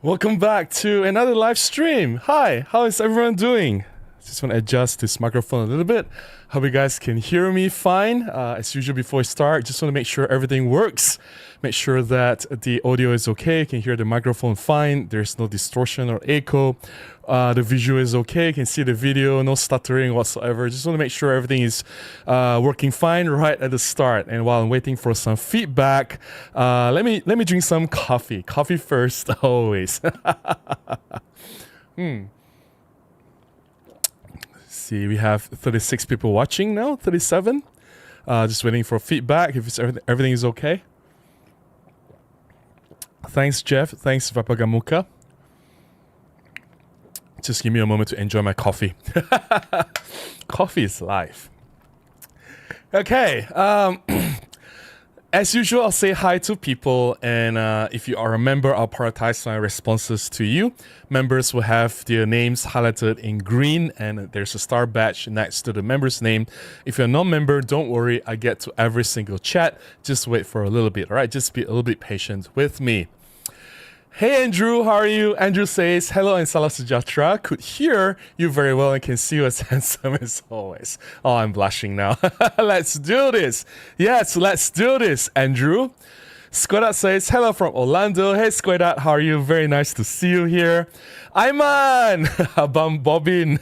Welcome back to another live stream. Hi, how is everyone doing? Just want to adjust this microphone a little bit. Hope you guys can hear me fine. As usual, before I start, just want to make sure everything works. Make sure that the audio is okay. You can hear the microphone fine. There's no distortion or echo. The visual is okay. You can see the video, no stuttering whatsoever. Just want to make sure everything is working fine right at the start. And while I'm waiting for some feedback, let me drink some coffee. Coffee first, always. See, we have 36 people watching now, 37. Just waiting for feedback if everything is okay. Thanks, Jeff. Thanks, Vapagamuka. Just give me a moment to enjoy my coffee. Coffee is life. Okay. As usual, I'll say hi to people, and if you are a member, I'll prioritize my responses to you. Members will have their names highlighted in green, and there's a star badge next to the member's name. If you're a non-member, don't worry, I get to every single chat. Just wait for a little bit, all right? Just be a little bit patient with me. Hey Andrew, how are you? Andrew says, hello and salam sejahtera. Could hear you very well and can see you as handsome as always. Oh, I'm blushing now. Let's do this. Yes, let's do this, Andrew. Squadat says, hello from Orlando. Hey Squadat, how are you? Very nice to see you here. Ayman, Abang Bobbin.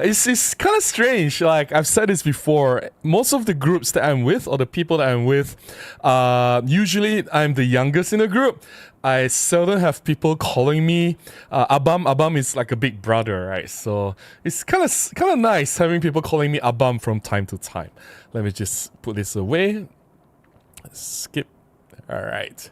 It's kind of strange. Like I've said this before, most of the groups that I'm with or the people that I'm with, usually I'm the youngest in the group. I seldom have people calling me Abam. Abam is like a big brother, right? So it's kind of nice having people calling me Abam from time to time. Let me just put this away. Skip. All right.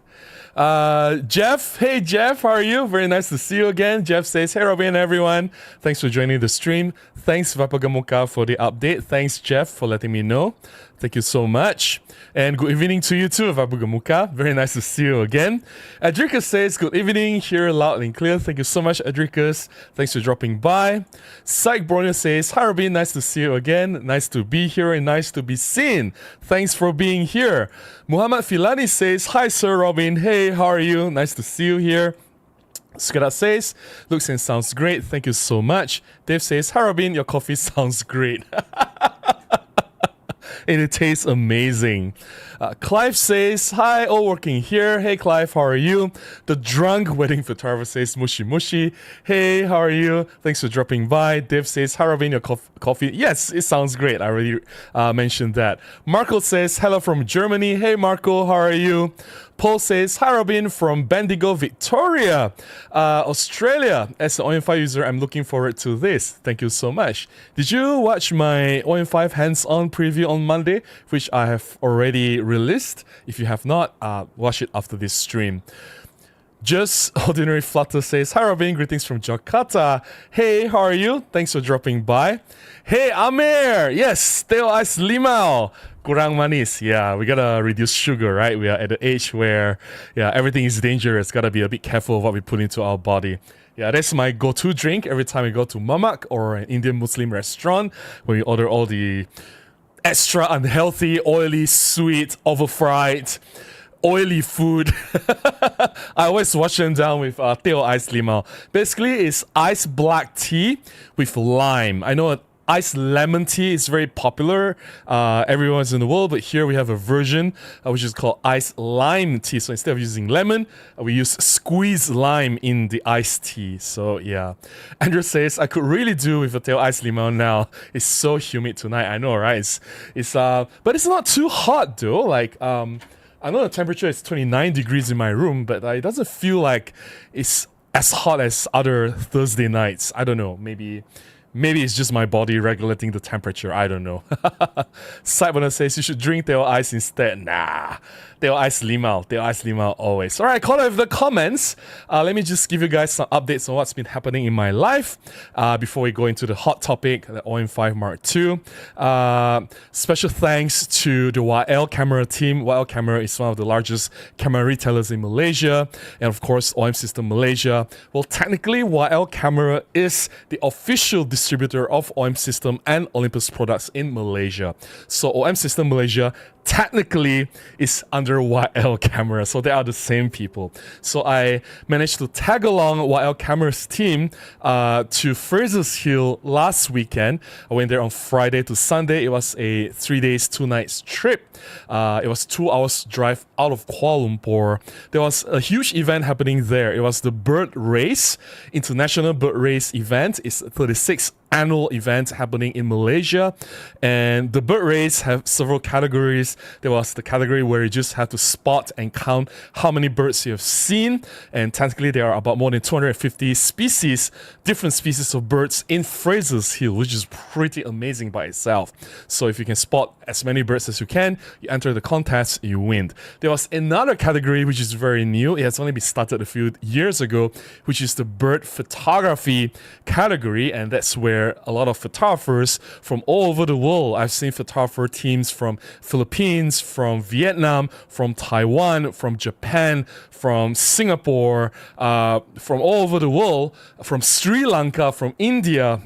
Jeff, hey Jeff, how are you? Very nice to see you again. Jeff says, hey Robin, everyone. Thanks for joining the stream. Thanks Vapagamuka for the update. Thanks Jeff for letting me know. Thank you so much. And good evening to you too, Vapagamuka. Very nice to see you again. Adricus says, good evening, here loud and clear. Thank you so much, Adricus. Thanks for dropping by. Psych Borneo says, hi Robin, nice to see you again. Nice to be here and nice to be seen. Thanks for being here. Muhammad Filani says, hi Sir Robin. Hey, how are you? Nice to see you here. Skada says, looks and sounds great. Thank you so much. Dave says, hi Robin, your coffee sounds great. And it tastes amazing. Clive says, hi, all working here. Hey Clive, how are you? The drunk wedding photographer says, mushi mushi. Hey, how are you? Thanks for dropping by. Dave says, hi Robin, your coffee. Yes, it sounds great. I already mentioned that. Marco says, hello from Germany. Hey Marco, how are you? Paul says, hi Robin from Bendigo, Victoria, Australia. As an OM-5 user, I'm looking forward to this. Thank you so much. Did you watch my OM-5 hands-on preview on Monday, which I have already released? If you have not, watch it after this stream. Just Ordinary Flutter says, hi Robin, greetings from Jakarta. Hey, how are you? Thanks for dropping by. Hey, Amir. Yes, teo ais limau. Kurang manis. Yeah, we gotta reduce sugar, right? We are at the age where, yeah, everything is dangerous. Gotta be a bit careful of what we put into our body. Yeah, that's my go-to drink every time we go to Mamak or an Indian Muslim restaurant, when we order all the extra unhealthy, oily, sweet, overfried, oily food. I always wash them down with teo ais limau. Basically, it's iced black tea with lime. I know iced lemon tea is very popular everywhere in the world, but here we have a version which is called iced lime tea. So instead of using lemon, we use squeezed lime in the iced tea. So yeah, Andrew says, I could really do with a teo ais limau now. It's so humid tonight. I know, right? But it's not too hot though. Like I know the temperature is 29 degrees in my room, but it doesn't feel like it's as hot as other Thursday nights. I don't know. Maybe it's just my body regulating the temperature. I don't know. Cyberna says you should drink teo ice instead. Nah. Teo ais limau. Teo ais limau always. Alright, call out the comments. Let me just give you guys some updates on what's been happening in my life before we go into the hot topic, the OM-5 Mark II. Special thanks to the YL Camera team. YL Camera is one of the largest camera retailers in Malaysia. And of course, OM System Malaysia. Well, technically, YL Camera is the official distributor of OM System and Olympus products in Malaysia. So OM System Malaysia technically is under under YL Camera, so they are the same people. So I managed to tag along YL Camera's team to Fraser's Hill last weekend. I went there on Friday to Sunday. It was a 3 days, 2 nights trip. It was 2 hours drive out of Kuala Lumpur. There was a huge event happening there. It was the Bird Race, International Bird Race event. It's 36th annual event happening in Malaysia, and the bird race have several categories. There was the category where you just have to spot and count how many birds you have seen, and technically there are about more than 250 species, different species of birds in Fraser's Hill, which is pretty amazing by itself. So if you can spot as many birds as you can, you enter the contest, you win. There was another category which is very new. It has only been started a few years ago, which is the bird photography category, and that's where a lot of photographers from all over the world. I've seen photographer teams from Philippines, from Vietnam, from Taiwan, from Japan, from Singapore, from all over the world, from Sri Lanka, from India.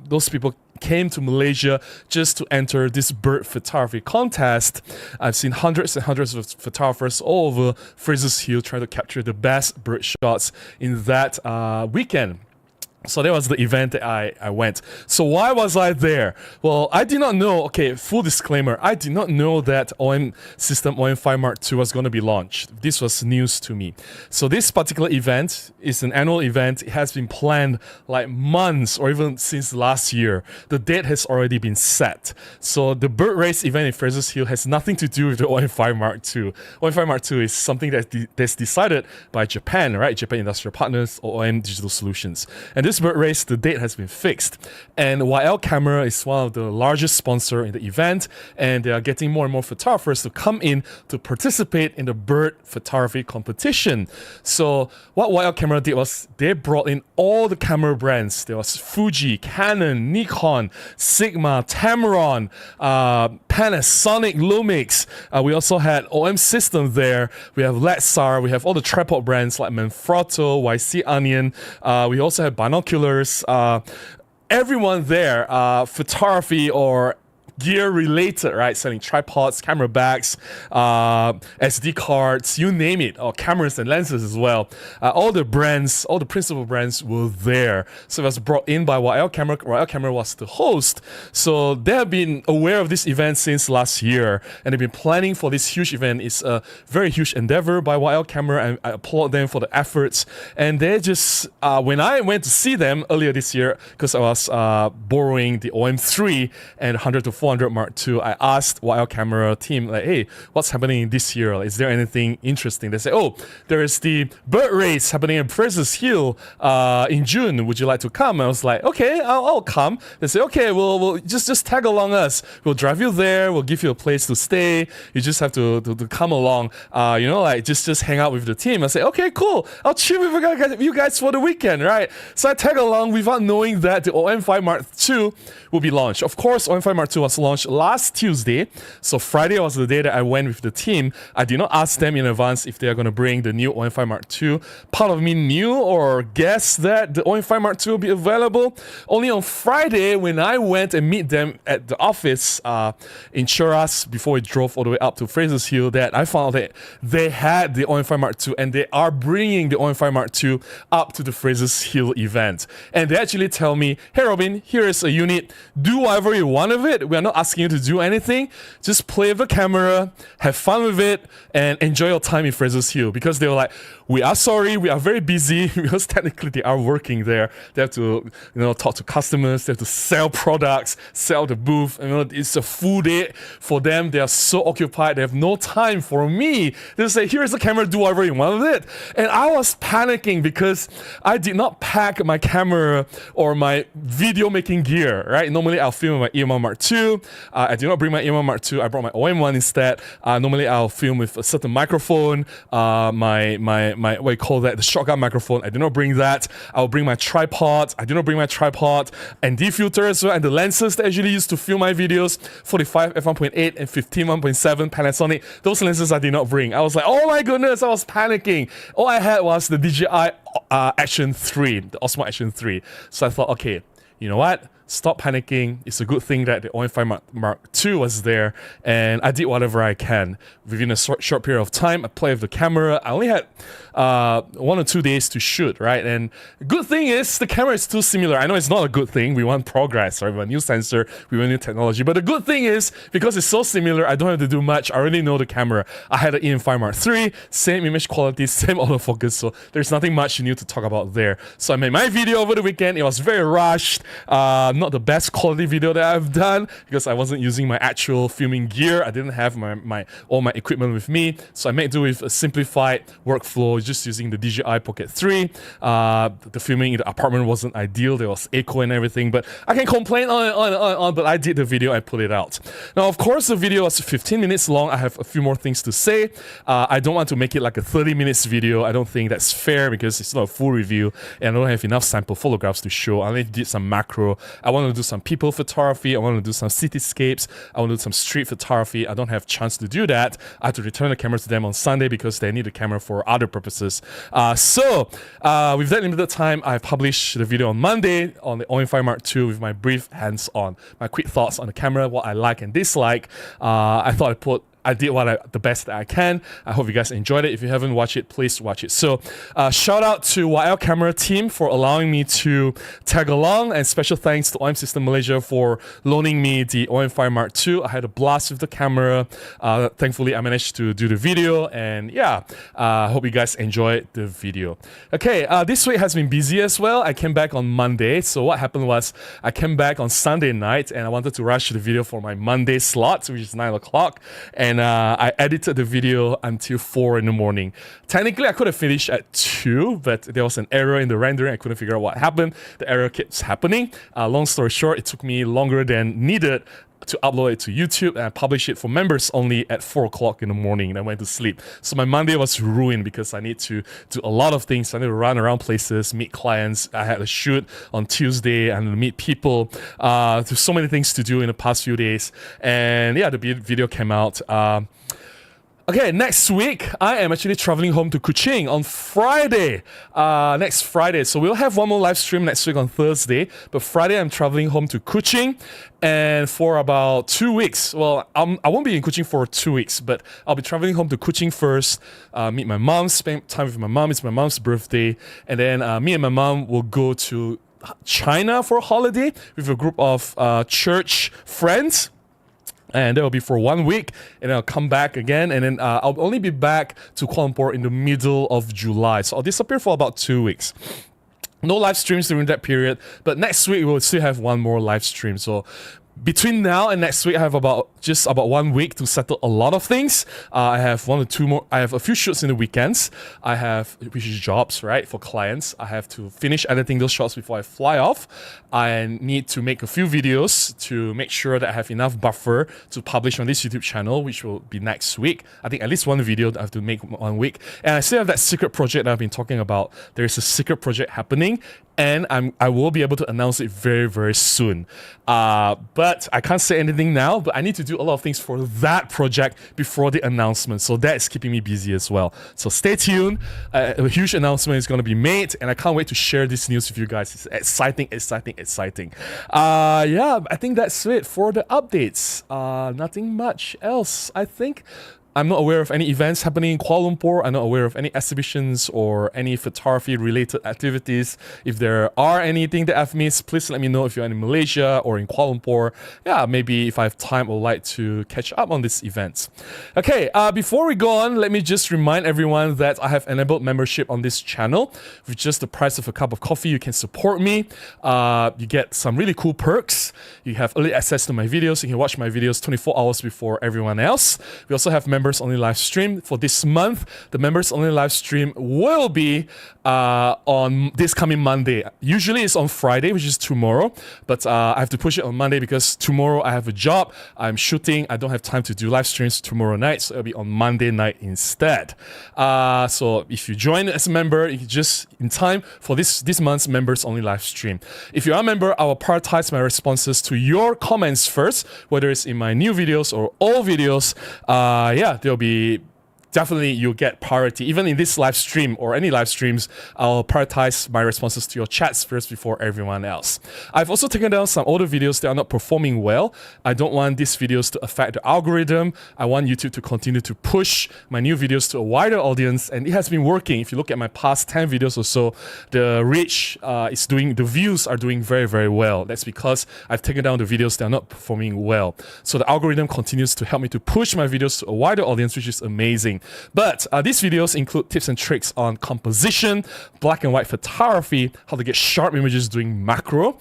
Those people came to Malaysia just to enter this bird photography contest. I've seen hundreds and hundreds of photographers all over Fraser's Hill trying to capture the best bird shots in that weekend. So that was the event that I went. So why was I there? Well, I did not know, okay, full disclaimer, I did not know that OM system OM-5 Mark II was going to be launched. This was news to me. So this particular event is an annual event. It has been planned like months or even since last year. The date has already been set. So the bird race event in Fraser's Hill has nothing to do with the OM-5 Mark II. OM-5 Mark II is something that's decided by Japan, right? Japan Industrial Partners or OM Digital Solutions. And this bird race, the date has been fixed, and YL Camera is one of the largest sponsor in the event, and they are getting more and more photographers to come in to participate in the bird photography competition. So what YL Camera did was they brought in all the camera brands. There was Fuji, Canon, Nikon, Sigma, Tamron, Panasonic, Lumix. We also had OM System there. We have Lexar. We have all the tripod brands like Manfrotto, YC Onion. We also had binoculars. Everyone there, photography or gear related, right? Selling tripods, camera bags, SD cards, you name it, or cameras and lenses as well. All the brands, all the principal brands were there. So it was brought in by YL Camera. YL Camera was the host. So they have been aware of this event since last year, and they've been planning for this huge event. It's a very huge endeavor by YL Camera, and I applaud them for the efforts. And they just, when I went to see them earlier this year, because I was borrowing the OM-3 and 100 to 400 Mark II, I asked YL Camera team, like, hey, what's happening this year? Is there anything interesting? They say, oh, there is the bird race happening in Fraser's Hill in June. Would you like to come? I was like, okay, I'll come. They say, okay, we'll just tag along us. We'll drive you there. We'll give you a place to stay. You just have to come along. You know, like just hang out with the team. I say, okay, cool. I'll chill with you guys for the weekend, right? So I tag along without knowing that the OM-5 Mark II will be launched. Of course, OM-5 Mark II was launched last Tuesday, so Friday was the day that I went with the team. I did not ask them in advance if they are going to bring the new OM-5 Mark II. Part of me knew or guessed that the OM-5 Mark II will be available. Only on Friday, when I went and meet them at the office in Cheras before we drove all the way up to Fraser's Hill, that I found that they had the OM-5 Mark II and they are bringing the OM-5 Mark II up to the Fraser's Hill event. And they actually tell me, hey Robin, here is a unit. Do whatever you want with it. We are not asking you to do anything. Just play with the camera, have fun with it, and enjoy your time in Fraser's Hill. Because they were like, we are sorry, we are very busy, because technically they are working there. They have to, talk to customers, they have to sell products, sell the booth. It's a full day for them. They are so occupied, they have no time for me. They say, here's the camera, do whatever you want with it. And I was panicking because I did not pack my camera or my video making gear, right? Normally I'll film with my EM1 Mark II. I did not bring my EM1 Mark II. I brought my OM1 instead. Normally I'll film with a certain microphone, my what you call that, the shotgun microphone. I did not bring that. I'll bring my tripod. I did not bring my tripod and filter as well, and the lenses that I usually use to film my videos, 45 f1.8 and 15 1.7 Panasonic. Those lenses I did not bring. I was like, oh my goodness, I was panicking. All I had was the DJI Action 3, the Osmo Action 3. So I thought, okay, you know what? stop panicking. It's a good thing that the OM-5 Mark II was there, and I did whatever I can. Within a short period of time, I played with the camera. I only had 1 or 2 days to shoot, right? And the good thing is the camera is still similar. I know it's not a good thing. We want progress, right? We want new sensor, we want new technology. But the good thing is, because it's so similar, I don't have to do much. I already know the camera. I had an EM5 Mark III, same image quality, same autofocus, so there's nothing much new to talk about there. So I made my video over the weekend. It was very rushed. Not the best quality video that I've done because I wasn't using my actual filming gear. I didn't have all my equipment with me, so I made do with a simplified workflow, just using the DJI Pocket 3. The filming in the apartment wasn't ideal. There was echo and everything, but I can complain on, but I did the video, I put it out. Now, of course, the video was 15 minutes long. I have a few more things to say. I don't want to make it like a 30 minutes video. I don't think that's fair because it's not a full review and I don't have enough sample photographs to show. I only did some macro. I want to do some people photography. I want to do some cityscapes. I want to do some street photography. I don't have chance to do that. I have to return the camera to them on Sunday because they need the camera for other purposes. So with that limited time, I published the video on Monday on the OM-5 Mark II with my brief hands-on, my quick thoughts on the camera, what I like and dislike. I thought I did the best that I can. I hope you guys enjoyed it. If you haven't watched it, please watch it. So shout out to YL Camera team for allowing me to tag along, and special thanks to OM System Malaysia for loaning me the OM-5 Mark II. I had a blast with the camera. Thankfully, I managed to do the video, and yeah, I hope you guys enjoyed the video. Okay, this week has been busy as well. I came back on Monday. So what happened was I came back on Sunday night, and I wanted to rush the video for my Monday slot, which is 9 o'clock. And I edited the video until 4 in the morning. Technically, I could have finished at 2, but there was an error in the rendering. I couldn't figure out what happened. The error keeps happening. Long story short, it took me longer than needed to upload it to YouTube, and I published it for members only at 4 o'clock in the morning, and I went to sleep. So my Monday was ruined because I need to do a lot of things. I need to run around places, meet clients. I had a shoot on Tuesday and meet people. There's so many things to do in the past few days. And yeah, the video came out. Okay, next week, I am actually traveling home to Kuching on Friday. Next Friday. So we'll have one more live stream next week on Thursday. But Friday, I'm traveling home to Kuching. And for about 2 weeks, well, I won't be in Kuching for 2 weeks, but I'll be traveling home to Kuching first, meet my mom, spend time with my mom. It's my mom's birthday. And then me and my mom will go to China for a holiday with a group of church friends. And that will be for 1 week, and then I'll come back again, and then I'll only be back to Kuala Lumpur in the middle of July. So I'll disappear for about 2 weeks. No live streams during that period, but next week we'll still have one more live stream. So between now and next week, I have just about 1 week to settle a lot of things. I have 1 or 2 more. I have a few shoots in the weekends. I have, which is jobs, right, for clients. I have to finish editing those shots before I fly off. I need to make a few videos to make sure that I have enough buffer to publish on this YouTube channel, which will be next week. I think at least one video I have to make 1 week. And I still have that secret project that I've been talking about. There is a secret project happening, and I will be able to announce it very, very soon. But I can't say anything now, but I need to do a lot of things for that project before the announcement. So that is keeping me busy as well. So stay tuned. A huge announcement is going to be made, and I can't wait to share this news with you guys. It's exciting, exciting, exciting. Yeah, I think that's it for the updates. Nothing much else, I think. I'm not aware of any events happening in Kuala Lumpur. I'm not aware of any exhibitions or any photography-related activities. If there are anything that I've missed, please let me know if you're in Malaysia or in Kuala Lumpur. Yeah, maybe if I have time, I would like to catch up on these events. Okay, before we go on, let me just remind everyone that I have enabled membership on this channel. With just the price of a cup of coffee, you can support me. You get some really cool perks. You have early access to my videos. You can watch my videos 24 hours before everyone else. We also have members only live stream for this month. The members only live stream will be on this coming Monday. Usually it's on Friday, which is tomorrow, but I have to push it on Monday because tomorrow I have a job. I'm shooting. I don't have time to do live streams tomorrow night, so it'll be on Monday night instead. So if you join as a member, you can just in time for this month's members only live stream. If you are a member, I will prioritize my responses to your comments first, whether it's in my new videos or old videos. Yeah, there'll be definitely you'll get priority. Even in this live stream or any live streams, I'll prioritize my responses to your chats first before everyone else. I've also taken down some older videos that are not performing well. I don't want these videos to affect the algorithm. I want YouTube to continue to push my new videos to a wider audience, and it has been working. If you look at my past 10 videos or so, the reach the views are doing very, very well. That's because I've taken down the videos that are not performing well. So the algorithm continues to help me to push my videos to a wider audience, which is amazing. But these videos include tips and tricks on composition, black and white photography, how to get sharp images doing macro,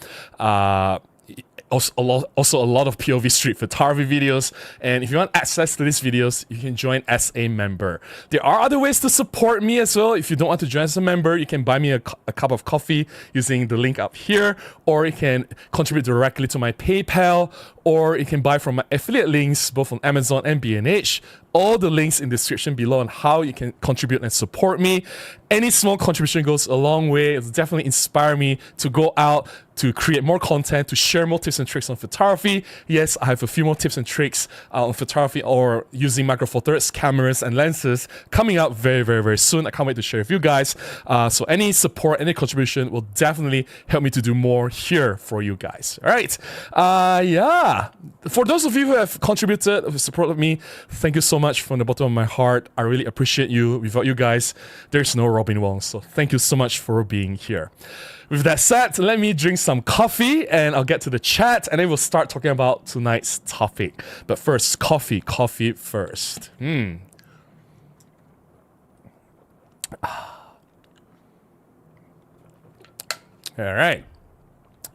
also a lot of POV street photography videos. And if you want access to these videos, you can join as a member. There are other ways to support me as well. If you don't want to join as a member, you can buy me a cup of coffee using the link up here, or you can contribute directly to my PayPal, or you can buy from my affiliate links, both on Amazon and B&H. All the links in the description below on how you can contribute and support me. Any small contribution goes a long way. It'll definitely inspire me to go out, to create more content, to share more tips and tricks on photography. Yes, I have a few more tips and tricks on photography or using Micro Four Thirds cameras and lenses coming out very, very, very soon. I can't wait to share with you guys. So any support, any contribution will definitely help me to do more here for you guys. All right. Yeah. For those of you who have contributed, who supported me, thank you so much from the bottom of my heart. I really appreciate you. Without you guys, there's no Robin Wong. So thank you so much for being here. With that said, let me drink some coffee and I'll get to the chat and then we'll start talking about tonight's topic. But first, coffee first. All right.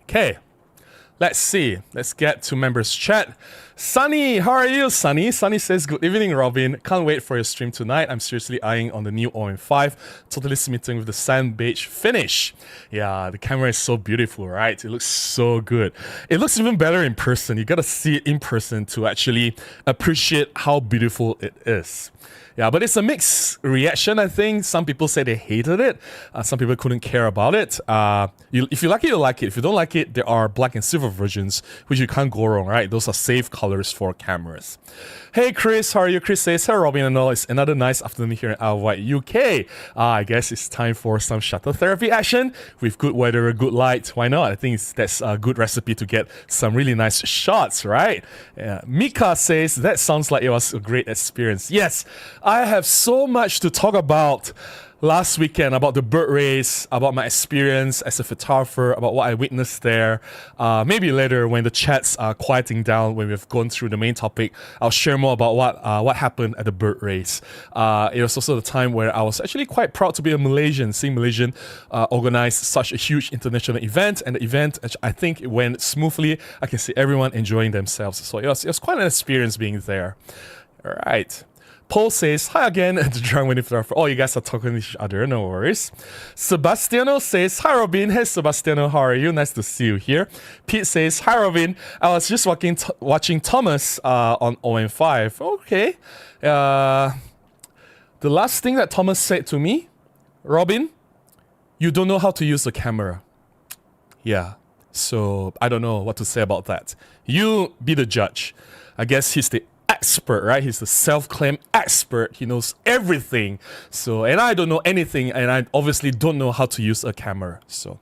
Okay. Let's see. Let's get to members chat. Sunny, how are you, Sunny? Sunny says, good evening, Robin. Can't wait for your stream tonight. I'm seriously eyeing on the new OM-5. Totally smitten with the Sand Beige finish. Yeah, the camera is so beautiful, right? It looks so good. It looks even better in person. You gotta see it in person to actually appreciate how beautiful it is. Yeah, but it's a mixed reaction, I think. Some people say they hated it. Some people couldn't care about it. If you like it, you like it. If you don't like it, there are black and silver versions, which you can't go wrong, right? Those are safe colors for cameras. Hey, Chris, how are you? Chris says, hello, Robin and all. It's another nice afternoon here in Isle of Wight, UK. I guess it's time for some shutter therapy action. With good weather, good light, why not? I think that's a good recipe to get some really nice shots, right? Mika says, that sounds like it was a great experience. Yes, I have so much to talk about last weekend, about the bird race, about my experience as a photographer, about what I witnessed there. Maybe later when the chats are quieting down, when we've gone through the main topic, I'll share more about what happened at the bird race. It was also the time where I was actually quite proud to be a Malaysian, seeing Malaysian organize such a huge international event, and the event, I think it went smoothly. I can see everyone enjoying themselves. So it was quite an experience being there. All right. Paul says, hi again, the drunk winning photographer. Oh, you guys are talking to each other, no worries. Sebastiano says, hi Robin. Hey Sebastiano, how are you? Nice to see you here. Pete says, hi Robin. I was just watching Thomas on OM-5. Okay. The last thing that Thomas said to me, Robin, you don't know how to use a camera. Yeah, so I don't know what to say about that. You be the judge. I guess he's the expert, right? He's the self-claimed expert. He knows everything. So, and I don't know anything, and I obviously don't know how to use a camera. So,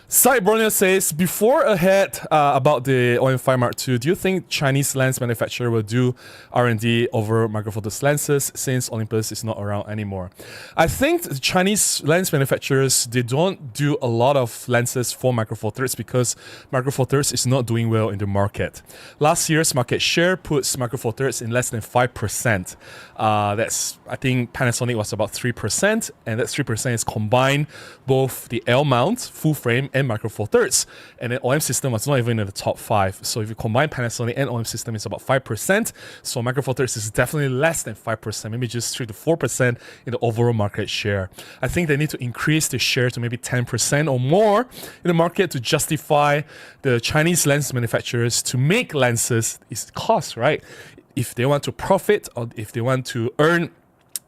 Side Bronier says, before ahead about the OM-5 Mark II, do you think Chinese lens manufacturer will do R&D over Micro Four Thirds lenses since Olympus is not around anymore? I think the Chinese lens manufacturers, they don't do a lot of lenses for Micro Four Thirds because Micro Four Thirds is not doing well in the market. Last year's market share puts Micro Four Thirds in less than 5%. That's, I think Panasonic was about 3%, and that 3% is combined both the L mount, full frame, and Micro Four Thirds. And then OM system was not even in the top 5. So if you combine Panasonic and OM system, it's about 5%. So Micro Four Thirds is definitely less than 5%, maybe just 3 to 4% in the overall market share. I think they need to increase the share to maybe 10% or more in the market to justify the Chinese lens manufacturers to make lenses. It's cost, right? If they want to profit or if they want to earn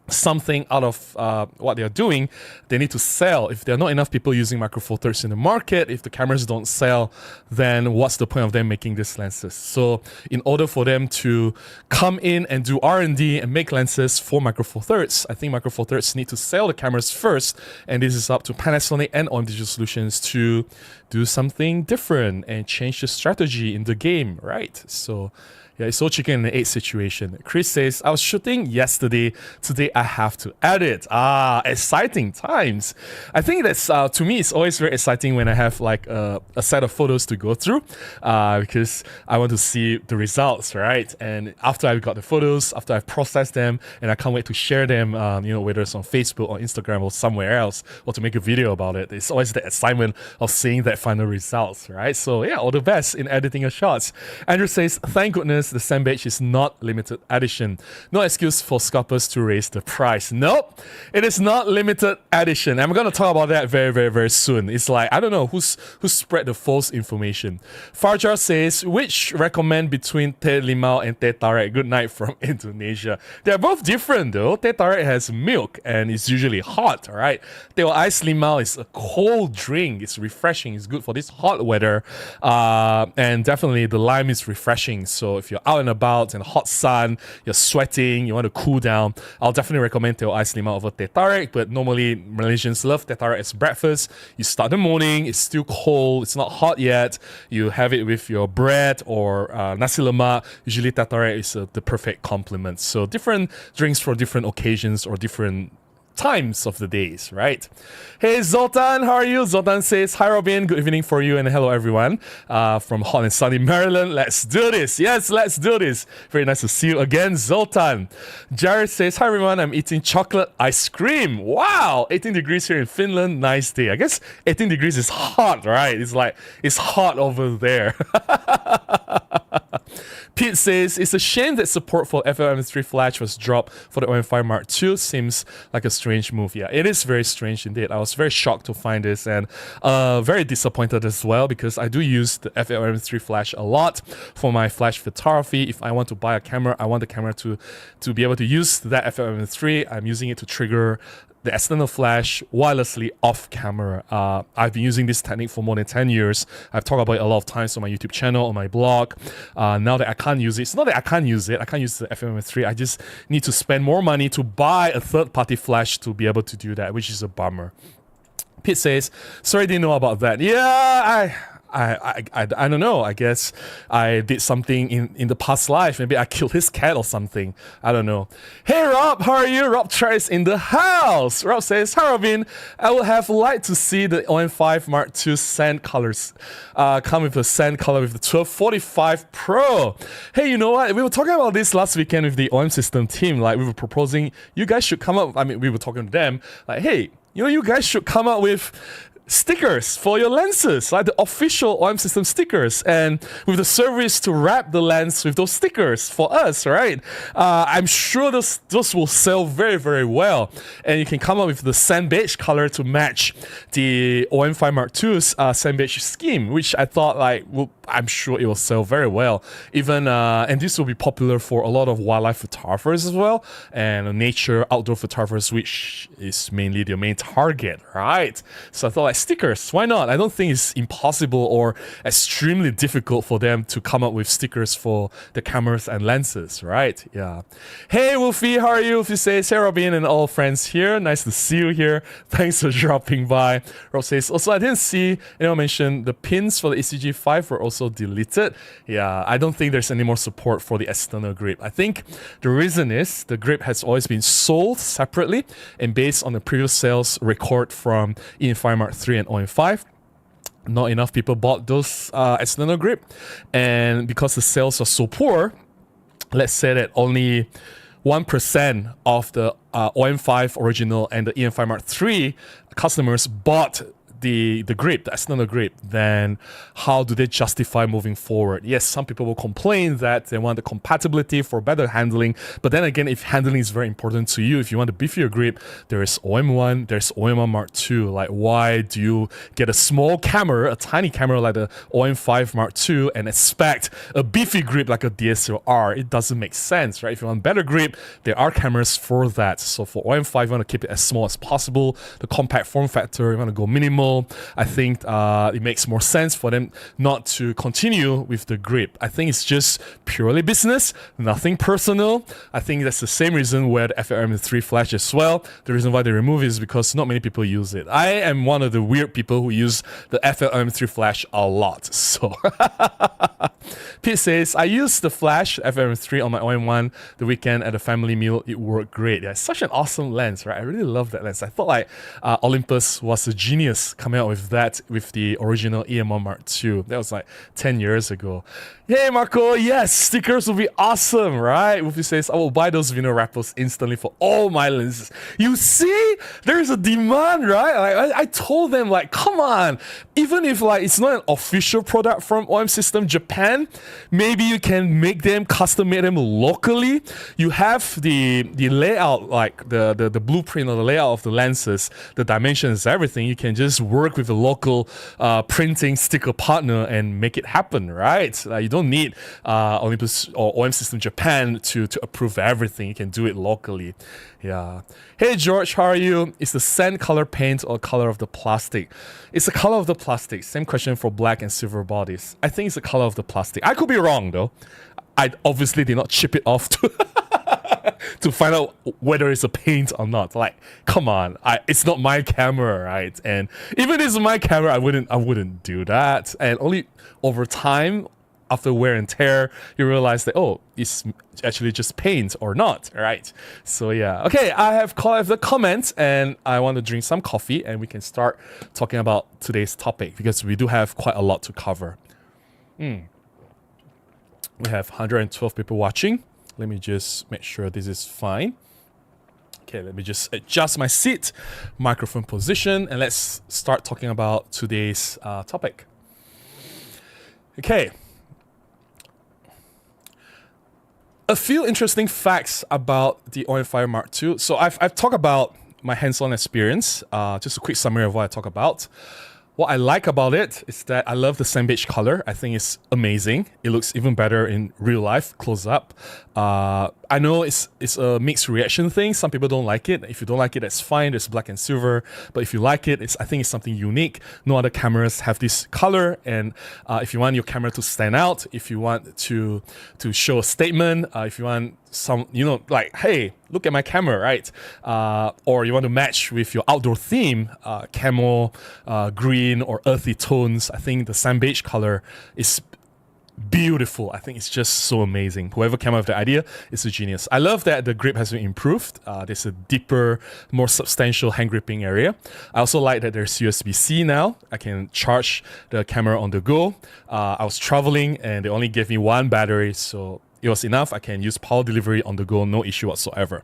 something out of what they're doing. They need to sell. If there are not enough people using Micro Four Thirds in the market, if the cameras don't sell, then what's the point of them making these lenses? So in order for them to come in and do R&D and make lenses for Micro Four Thirds, I think Micro Four Thirds need to sell the cameras first, and this is up to Panasonic and OM Digital Solutions to do something different and change the strategy in the game, right? So yeah, it's all chicken and egg situation. Chris says, I was shooting yesterday. Today I have to edit. Exciting times. I think that's, to me, it's always very exciting when I have like a set of photos to go through because I want to see the results, right? And after I've got the photos, after I've processed them, and I can't wait to share them, whether it's on Facebook or Instagram or somewhere else, or to make a video about it. It's always the excitement of seeing that final results, right? So yeah, all the best in editing your shots. Andrew says, thank goodness the Sand Beige is not limited edition. No excuse for scalpers to raise the price. Nope, it is not limited edition. I'm going to talk about that very, very, very soon. It's like, I don't know who spread the false information. Farjar says, which recommend between Teh Limau and Teh Tarik? Good night from Indonesia. They're both different though. Teh Tarik has milk and it's usually hot, all right? Teh Ice Limau is a cold drink. It's refreshing. It's good for this hot weather. And definitely the lime is refreshing. So if you're out and about in the hot sun, you're sweating, you want to cool down, I'll definitely recommend Teh Ice Limau over Teh Tarik. But normally Malaysians love Teh Tarik as breakfast. You start the morning, it's still cold, it's not hot yet. You have it with your bread or nasi lemak. Usually Teh Tarik is the perfect complement. So different drinks for different occasions or different times of the days, right? Hey Zoltan, how are you? Zoltan says, hi Robin, good evening for you and hello everyone from hot and sunny Maryland. Let's do this. Yes, let's do this. Very nice to see you again, Zoltan. Jared says, hi everyone, I'm eating chocolate ice cream. Wow, 18 degrees here in Finland. Nice day. I guess 18 degrees is hot, right? It's like, it's hot over there. Pete says, it's a shame that support for FLM3 flash was dropped for the OM-5 Mark II. Seems like a strange move. Yeah, it is very strange indeed. I was very shocked to find this and very disappointed as well because I do use the FLM3 flash a lot for my flash photography. If I want to buy a camera, I want the camera to be able to use that FLM3. I'm using it to trigger the external flash wirelessly off camera. I've been using this technique for more than 10 years. I've talked about it a lot of times on my YouTube channel, on my blog. Now that I can't use it, it's not that I can't use it. I can't use the FMM3. I just need to spend more money to buy a third-party flash to be able to do that, which is a bummer. Pete says, sorry, I didn't know about that. Yeah, I don't know. I guess I did something in the past life. Maybe I killed his cat or something. I don't know. Hey Rob, how are you? Rob tries in the house. Rob says, hi Robin. I would have liked to see the OM-5 Mark II sand colors come with a sand color with the 1245 Pro. Hey, you know what? We were talking about this last weekend with the OM system team. Like we were proposing, you guys should come up. I mean, we were talking to them. Like, hey, you guys should come up with stickers for your lenses, like the official OM system stickers, and with the service to wrap the lens with those stickers for us, right? I'm sure those will sell very, very well, and you can come up with the Sand Beige color to match the OM-5 Mark II's Sand Beige scheme, which I thought I'm sure it will sell very well. Even and this will be popular for a lot of wildlife photographers as well, and nature outdoor photographers, which is mainly their main target, right? So I thought, like, stickers, why not? I don't think it's impossible or extremely difficult for them to come up with stickers for the cameras and lenses, right? Yeah. Hey Wolfie, how are you? Wolfie says, hey Robin and all friends here. Nice to see you here. Thanks for dropping by. Rob says, also I didn't see anyone mention the pins for the ECG5 were also deleted. Yeah, I don't think there's any more support for the external grip. I think the reason is the grip has always been sold separately, and based on the previous sales record from EM-5 Mark III and OM-5, not enough people bought those external grip, and because the sales are so poor, let's say that only 1% of the OM-5 original and the EM-5 Mark III customers bought the grip, the external grip, then how do they justify moving forward? Yes, some people will complain that they want the compatibility for better handling, but then again, if handling is very important to you, if you want to beef your grip, there is OM-1, there's OM-1 Mark II. Like, why do you get a small camera, a tiny camera like the OM-5 Mark II, and expect a beefy grip like a DSLR? It doesn't make sense, right? If you want better grip, there are cameras for that. So for OM-5, you want to keep it as small as possible. The compact form factor, you want to go minimal. I think it makes more sense for them not to continue with the grip. I think it's just purely business, nothing personal. I think that's the same reason where the FLM3 flash as well. The reason why they remove it is because not many people use it. I am one of the weird people who use the FLM3 flash a lot. So Pete says, I used the flash FLM3 on my OM1 the weekend at a family meal. It worked great. Yeah, it's such an awesome lens, right? I really love that lens. I thought like Olympus was a genius coming out with that, with the original EM1 Mark II. That was like 10 years ago. Yay, Marco. Yes, stickers will be awesome, right? Wolfie says, I will buy those vinyl wrappers instantly for all my lenses. You see, there's a demand, right? Like, I told them, like, come on. Even if like it's not an official product from OM System Japan, maybe you can make them, custom make them locally. You have the layout, like the blueprint or the layout of the lenses, the dimensions, everything. You can just work with a local printing sticker partner and make it happen, right? You don't need Olympus or OM System Japan to approve everything. You can do it locally. Yeah. Hey George, how are you? Is the sand color paint or color of the plastic? It's the color of the plastic. Same question for black and silver bodies. I think it's the color of the plastic. I could be wrong though. I obviously did not chip it off to to find out whether it's a paint or not. Like, come on, it's not my camera, right? And even if it's my camera, I wouldn't do that. And only over time, after wear and tear, you realize that, oh, it's actually just paint or not, right? So yeah. Okay, I have the comments and I want to drink some coffee and we can start talking about today's topic because we do have quite a lot to cover. We have 112 people watching. Let me just make sure this is fine. Okay, let me just adjust my seat, microphone position, and let's start talking about today's topic. Okay. A few interesting facts about the OM-5 Mark II. So I've talked about my hands-on experience. Just a quick summary of what I talk about. What I like about it is that I love the Sand Beige color. I think it's amazing. It looks even better in real life, close up. I know it's a mixed reaction thing. Some people don't like it. If you don't like it, that's fine. There's black and silver. But if you like it, I think it's something unique. No other cameras have this color. And if you want your camera to stand out, if you want to show a statement, if you want some, like, hey, look at my camera, right? Or you want to match with your outdoor theme, camo, green, or earthy tones. I think the Sand Beige color is beautiful. I think it's just so amazing. Whoever came up with the idea is a genius. I love that the grip has been improved. There's a deeper, more substantial hand gripping area. I also like that there's USB-C now. I can charge the camera on the go. I was traveling and they only gave me one battery, so it was enough. I can use power delivery on the go, no issue whatsoever.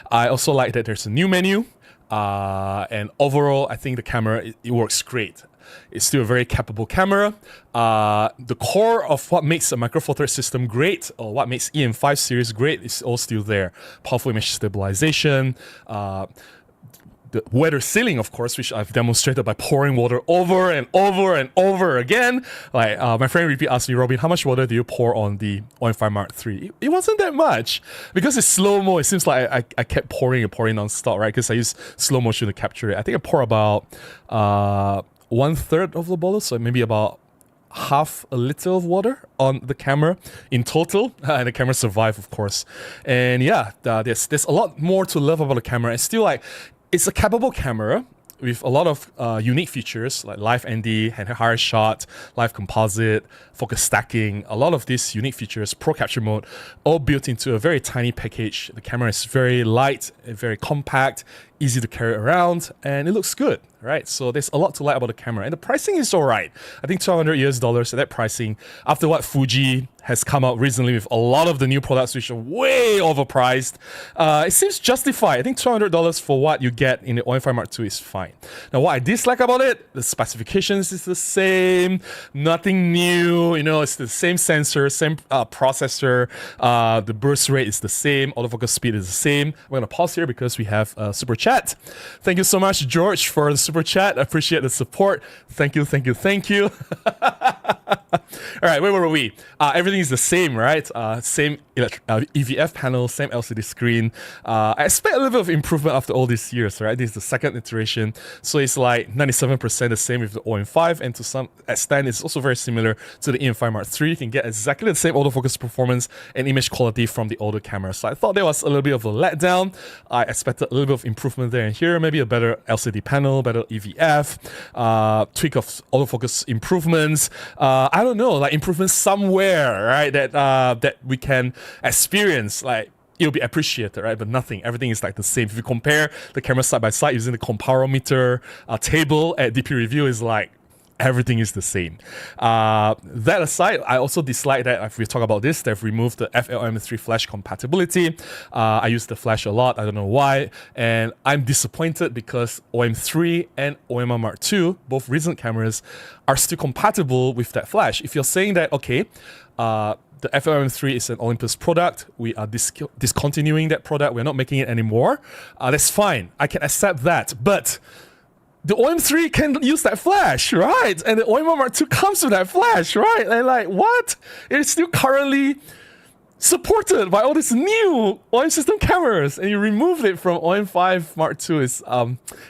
I also like that there's a new menu. And overall, I think the camera, it works great. It's still a very capable camera. The core of what makes a Micro Four Thread system great, or what makes EM5 series great, is all still there. Powerful image stabilization, the weather sealing, of course, which I've demonstrated by pouring water over and over and over again. Like my friend Repeat asked me, Robin, how much water do you pour on the OM-5 Mark III? It wasn't that much. Because it's slow-mo, it seems like I kept pouring and pouring non-stop, right? Because I use slow motion to capture it. I think I pour about 1/3 of the bottle, so maybe about half a liter of water on the camera in total, and the camera survived, of course. And yeah, there's a lot more to love about the camera. It's still like, it's a capable camera with a lot of unique features like live ND, and higher shot, live composite, focus stacking, a lot of these unique features, pro capture mode, all built into a very tiny package. The camera is very light, very compact, easy to carry around, and it looks good, right? So there's a lot to like about the camera, and the pricing is all right. I think $1,200 at that pricing, after what Fuji has come out recently with a lot of the new products which are way overpriced, it seems justified. I think $200 for what you get in the OM-5 Mark II is fine. Now, what I dislike about it, the specifications is the same, nothing new, you know, it's the same sensor, same processor, the burst rate is the same, autofocus speed is the same. I'm going to pause here because we have a super chat. Thank you so much, George, for the super chat. I appreciate the support. Thank you, thank you, thank you. All right, where were we? Everything is the same, right? Same EVF panel, same LCD screen. I expect a little bit of improvement after all these years, right? This is the second iteration, so it's like 97% the same with the OM-5, and to some extent, it's also very similar to the EM-5 Mark III. You can get exactly the same autofocus performance and image quality from the older camera. So I thought there was a little bit of a letdown. I expected a little bit of improvement there and here, maybe a better LCD panel, better EVF, tweak of autofocus improvements. I don't know, like improvements somewhere, right? That we can experience, like it'll be appreciated, right? But nothing, everything is like the same. If you compare the camera side by side using the comparometer table at DP Review, is like everything is the same. That aside, I also dislike that, if we talk about this, they've removed the FLM3 flash compatibility. I use the flash a lot, I don't know why, and I'm disappointed because OM3 and OM Mark II, both recent cameras, are still compatible with that flash. If you're saying that, okay, the FLM3 is an Olympus product, we are discontinuing that product, we're not making it anymore, that's fine, I can accept that, but the OM3 can use that flash, right? And the OM Mark II comes with that flash, right? And like, what? It's still currently supported by all these new OM system cameras, and you removed it from OM-5 Mark II is,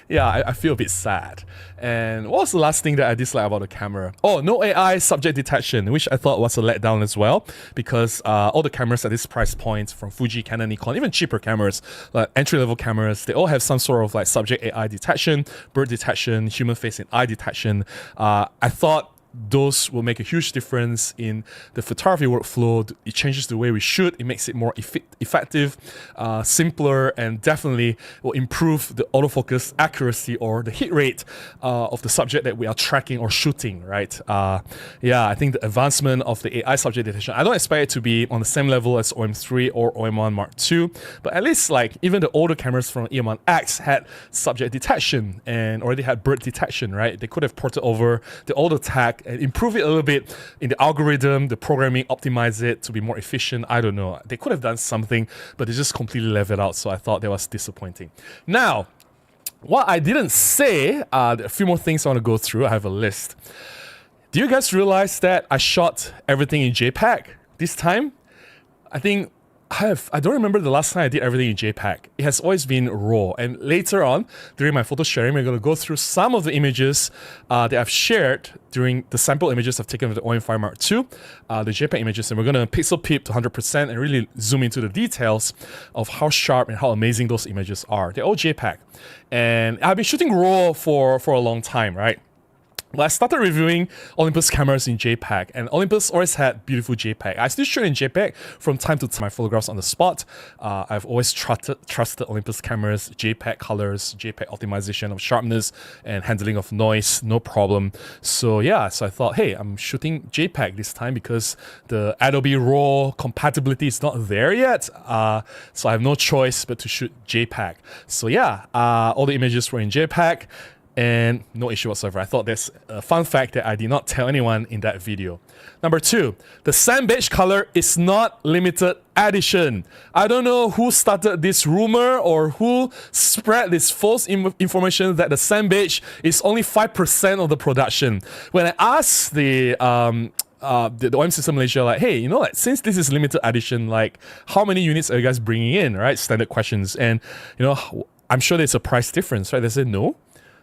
yeah, I feel a bit sad. And what was the last thing that I dislike about the camera? Oh, no AI subject detection, which I thought was a letdown as well, because all the cameras at this price point, from Fuji, Canon, Nikon, even cheaper cameras, like entry-level cameras, they all have some sort of like subject AI detection, bird detection, human face and eye detection. I thought those will make a huge difference in the photography workflow. It changes the way we shoot, it makes it more effective, simpler, and definitely will improve the autofocus accuracy or the hit rate of the subject that we are tracking or shooting, right? Yeah, I think the advancement of the AI subject detection, I don't expect it to be on the same level as OM3 or OM1 Mark II, but at least like even the older cameras from EM1X had subject detection and already had bird detection, right? They could have ported over the older tag and improve it a little bit in the algorithm, the programming, optimize it to be more efficient. I don't know. They could have done something, but they just completely left it out. So I thought that was disappointing. Now, what I didn't say, there are a few more things I want to go through. I have a list. Do you guys realize that I shot everything in JPEG this time? I think I don't remember the last time I did everything in JPEG. It has always been RAW. And later on, during my photo sharing, we're going to go through some of the images that I've shared during the sample images I've taken with the OM-5 Mark II, the JPEG images, and we're going to pixel peep to 100% and really zoom into the details of how sharp and how amazing those images are. They're all JPEG. And I've been shooting RAW for a long time, right? Well, I started reviewing Olympus cameras in JPEG, and Olympus always had beautiful JPEG. I still shoot in JPEG from time to time, my photographs on the spot. I've always trusted Olympus cameras, JPEG colors, JPEG optimization of sharpness and handling of noise, no problem. So yeah, so I thought, hey, I'm shooting JPEG this time because the Adobe RAW compatibility is not there yet. So I have no choice but to shoot JPEG. So yeah, all the images were in JPEG. And no issue whatsoever. I thought that's a fun fact that I did not tell anyone in that video. Number 2, the Sand Beige color is not limited edition. I don't know who started this rumor or who spread this false information that the Sand Beige is only 5% of the production. When I asked the OM System Malaysia, like, hey, you know, like, since this is limited edition, like, how many units are you guys bringing in, right? Standard questions. And, you know, I'm sure there's a price difference, right? They said, no.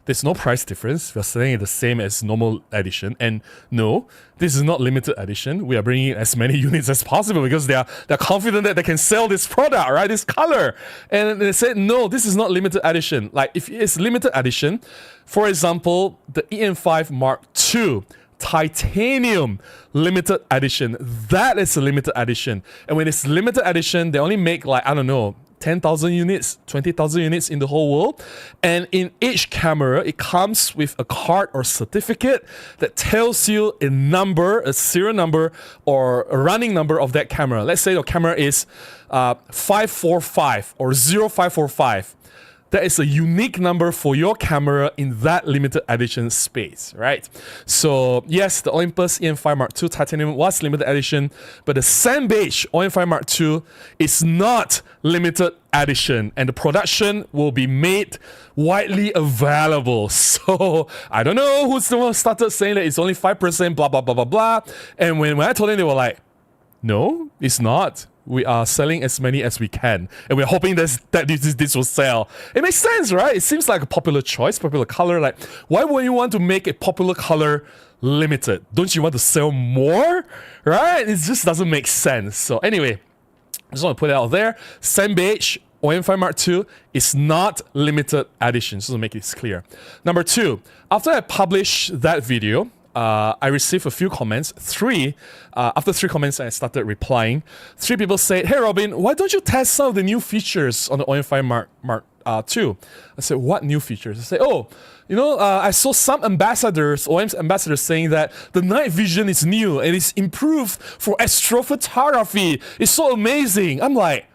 There's no price difference. We're selling it the same as normal edition. And no, this is not limited edition. We are bringing in as many units as possible because they're confident that they can sell this product, right? This color. And they said, no, this is not limited edition. Like, if it's limited edition, for example, the EM-5 Mark II, titanium limited edition, that is a limited edition. And when it's limited edition, they only make, like, I don't know, 10,000 units, 20,000 units in the whole world. And in each camera, it comes with a card or certificate that tells you a number, a serial number, or a running number of that camera. Let's say your camera is 545 or 0545. That is a unique number for your camera in that limited edition space, right? So yes, the Olympus OM-5 Mark II Titanium was limited edition, but the Sand Beige OM-5 Mark II is not limited edition, and the production will be made widely available. So I don't know who's the one who started saying that it's only 5%, blah, blah, blah, blah, blah. And when I told them, they were like, no, it's not. We are selling as many as we can, and we're hoping that this will sell. It makes sense, right? It seems like a popular choice, popular color. Like, why would you want to make a popular color limited? Don't you want to sell more, right? It just doesn't make sense. So anyway, I just want to put it out there. Sand Beige OM-5 Mark II is not limited edition, just to make it clear. Number two, after I published that video, I received a few comments. After three comments, I started replying. Three people said, "Hey Robin, why don't you test some of the new features on the OM-5 Mark II?" I said, "What new features?" I said, "Oh, I saw some OM's ambassadors saying that the night vision is new and it's improved for astrophotography. It's so amazing." I'm like,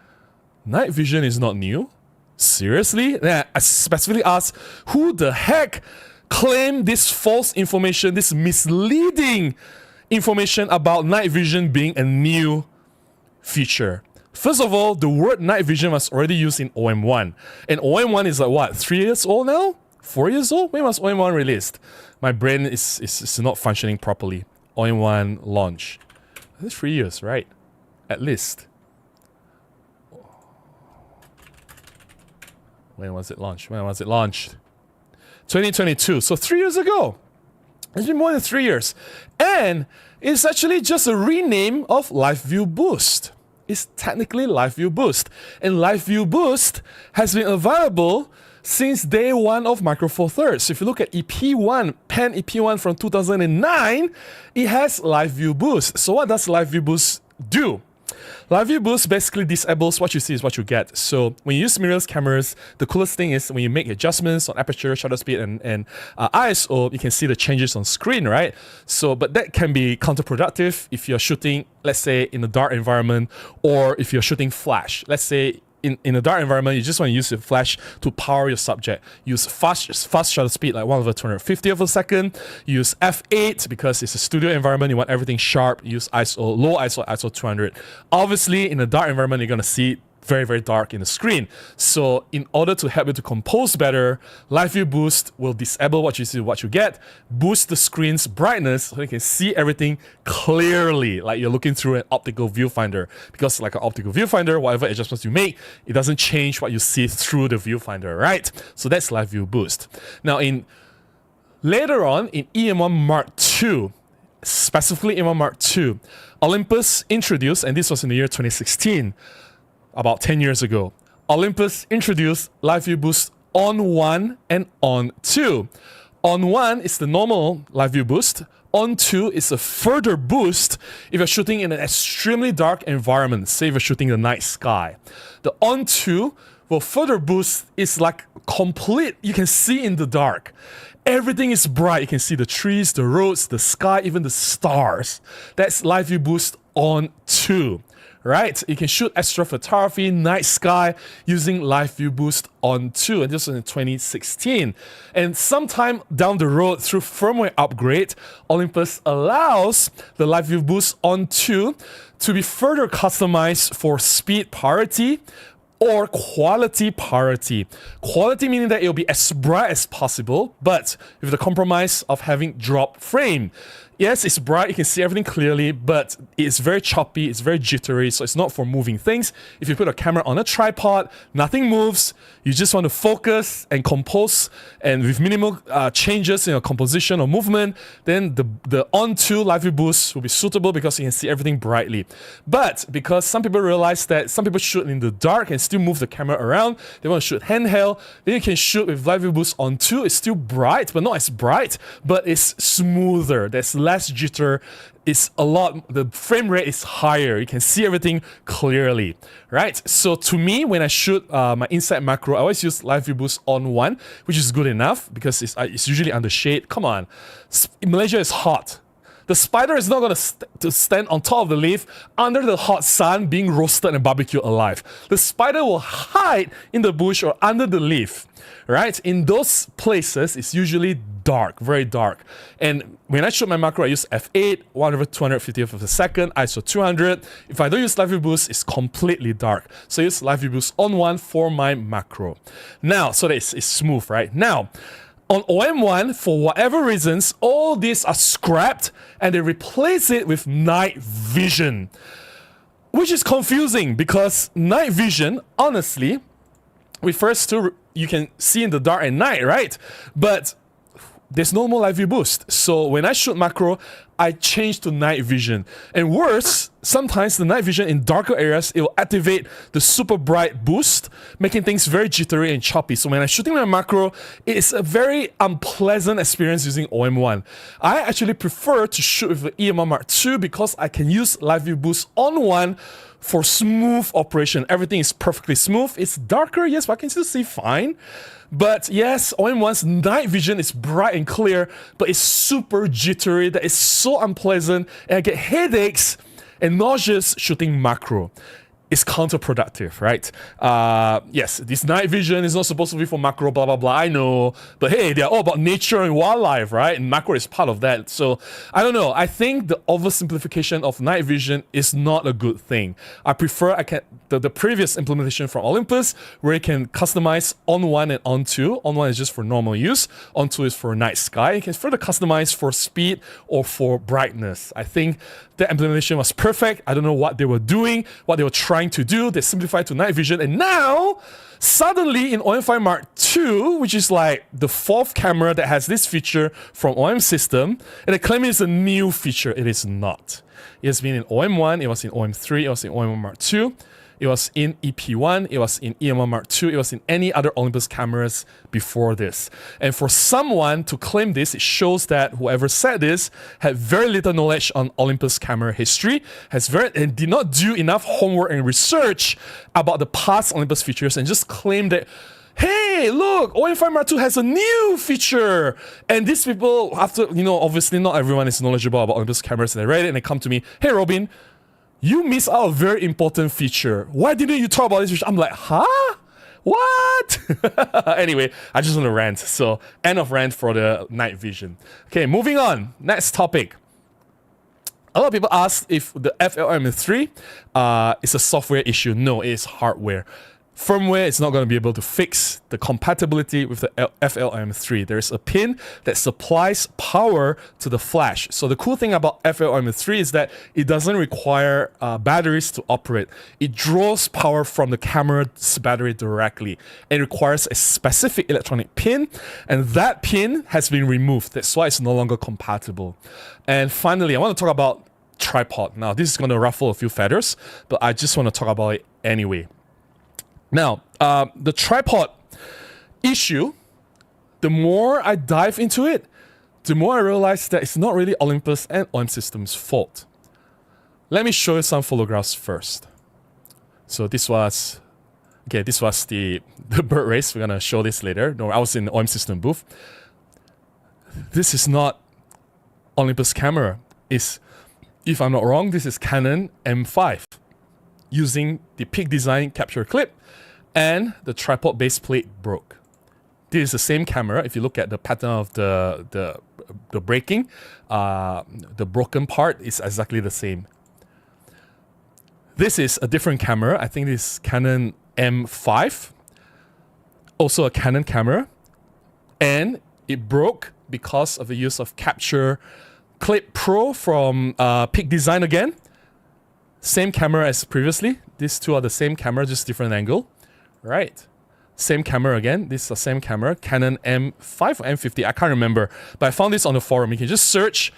night vision is not new? Seriously? Then I specifically asked, who the heck claim this false information, this misleading information about night vision being a new feature? First of all, the word night vision was already used in OM-1. And OM-1 is like what, 3 years old now? 4 years old? When was OM-1 released? My brain is not functioning properly. OM-1 launch. That's 3 years, right? At least. When was it launched? 2022, so 3 years ago. It's been more than 3 years. And it's actually just a rename of Live View Boost. It's technically Live View Boost. And Live View Boost has been available since day one of Micro Four Thirds. So if you look at EP1, Pen EP1 from 2009, it has Live View Boost. So what does Live View Boost do? Live View Boost basically disables what you see is what you get. So when you use mirrorless cameras, the coolest thing is when you make adjustments on aperture, shutter speed, and ISO, you can see the changes on screen, right? So, but that can be counterproductive if you're shooting, let's say, in a dark environment, or if you're shooting flash. Let's say in a dark environment, you just want to use your flash to power your subject. Use fast shutter speed, like 1/250 of a second. Use f8 because it's a studio environment. You want everything sharp. Use ISO, low ISO 200. Obviously, in a dark environment, you're going to see very, very dark in the screen. So in order to help you to compose better, Live View Boost will disable what you see, what you get, boost the screen's brightness so you can see everything clearly, like you're looking through an optical viewfinder. Because like an optical viewfinder, whatever adjustments you make, it doesn't change what you see through the viewfinder, right? So that's Live View Boost. Now later on in EM1 Mark II, specifically EM1 Mark II, Olympus introduced, and this was in the year 2016, about 10 years ago, Olympus introduced Live View Boost on 1 and on 2. On 1 is the normal Live View Boost. On 2 is a further boost if you're shooting in an extremely dark environment, say if you're shooting the night sky. The on 2 will further boost is like complete, you can see in the dark. Everything is bright. You can see the trees, the roads, the sky, even the stars. That's Live View Boost on 2. Right? You can shoot astrophotography, night sky using Live View Boost on 2, and this was in 2016. And sometime down the road, through firmware upgrade, Olympus allows the Live View Boost on 2 to be further customized for speed parity or quality parity. Quality meaning that it'll be as bright as possible, but with the compromise of having drop frame. Yes, it's bright, you can see everything clearly, but it's very choppy, it's very jittery, so it's not for moving things. If you put a camera on a tripod, nothing moves, you just want to focus and compose, and with minimal changes in your composition or movement, then the on-2 Live View Boost will be suitable because you can see everything brightly. But because some people realize that some people shoot in the dark and still move the camera around, they want to shoot handheld, then you can shoot with Live View Boost on 2. It's still bright, but not as bright, but it's smoother. There's less jitter. It's the frame rate is higher. You can see everything clearly, right? So to me, when I shoot my inside macro, I always use live view boost on 1, which is good enough because it's usually under shade. Come on, Malaysia is hot. The spider is not going to stand on top of the leaf under the hot sun being roasted and barbecued alive. The spider will hide in the bush or under the leaf, right? In those places, it's usually dark, very dark. And when I shoot my macro, I use f8, 1/250th of a second, ISO 200. If I don't use live view boost, it's completely dark. So I use live view boost on 1 for my macro. Now, so that it's smooth, right? Now, on OM-1, for whatever reasons, all these are scrapped and they replace it with night vision, which is confusing because night vision, honestly, refers to you can see in the dark at night, right? But there's no more live view boost. So when I shoot macro, I change to night vision. And worse, sometimes the night vision in darker areas, it will activate the super bright boost, making things very jittery and choppy. So when I'm shooting my macro, it's a very unpleasant experience using OM-1. I actually prefer to shoot with the EMR Mark II because I can use live view boost on 1 for smooth operation. Everything is perfectly smooth. It's darker, yes, but I can still see fine. But yes, OM-1's night vision is bright and clear, but it's super jittery. That is so unpleasant, and I get headaches and nauseous shooting macro. It's counterproductive, right? Yes, this night vision is not supposed to be for macro, blah, blah, blah, I know. But hey, they're all about nature and wildlife, right? And macro is part of that. So, I don't know. I think the oversimplification of night vision is not a good thing. I prefer the previous implementation from Olympus, where you can customize on 1 and on 2. On 1 is just for normal use. On 2 is for night sky. You can further customize for speed or for brightness. I think the implementation was perfect. I don't know what they were doing, what they were trying to do. They simplified to night vision, and now suddenly in OM-5 Mark II, which is like the 4th camera that has this feature from OM system, and they claim it's a new feature. It is not. It has been in OM-1, it was in OM-3, it was in OM Mark II, it was in EP1, it was in EMR Mark II, it was in any other Olympus cameras before this. And for someone to claim this, it shows that whoever said this had very little knowledge on Olympus camera history, and did not do enough homework and research about the past Olympus features, and just claimed that, hey, look, OM-5 Mark II has a new feature. And these people, after, obviously not everyone is knowledgeable about Olympus cameras, and they read it and they come to me, hey, Robin, you missed out a very important feature. Why didn't you talk about this feature? I'm like, huh? What? Anyway, I just want to rant. So, end of rant for the night vision. Okay, moving on. Next topic. A lot of people ask if the FLM3 is a software issue. No, it is hardware. Firmware is not going to be able to fix the compatibility with the FLM3. There's a pin that supplies power to the flash. So the cool thing about FLM3 is that it doesn't require batteries to operate. It draws power from the camera's battery directly. It requires a specific electronic pin, and that pin has been removed. That's why it's no longer compatible. And finally, I want to talk about tripod. Now, this is going to ruffle a few feathers, but I just want to talk about it anyway. Now, the tripod issue, the more I dive into it, the more I realize that it's not really Olympus and OM Systems' fault. Let me show you some photographs first. So this was the bird race. We're going to show this later. No, I was in the OM System booth. This is not Olympus camera. If I'm not wrong, this is Canon M5 using the Peak Design capture clip, and the tripod base plate broke. This is the same camera. If you look at the pattern of the breaking, the broken part is exactly the same. This is a different camera. I think this is Canon M5, also a Canon camera, and it broke because of the use of Capture Clip Pro from Peak Design again. Same camera as previously. These two are the same camera, just different angle. Right. Same camera again. This is the same camera. Canon M5 or M50. I can't remember. But I found this on the forum. You can just search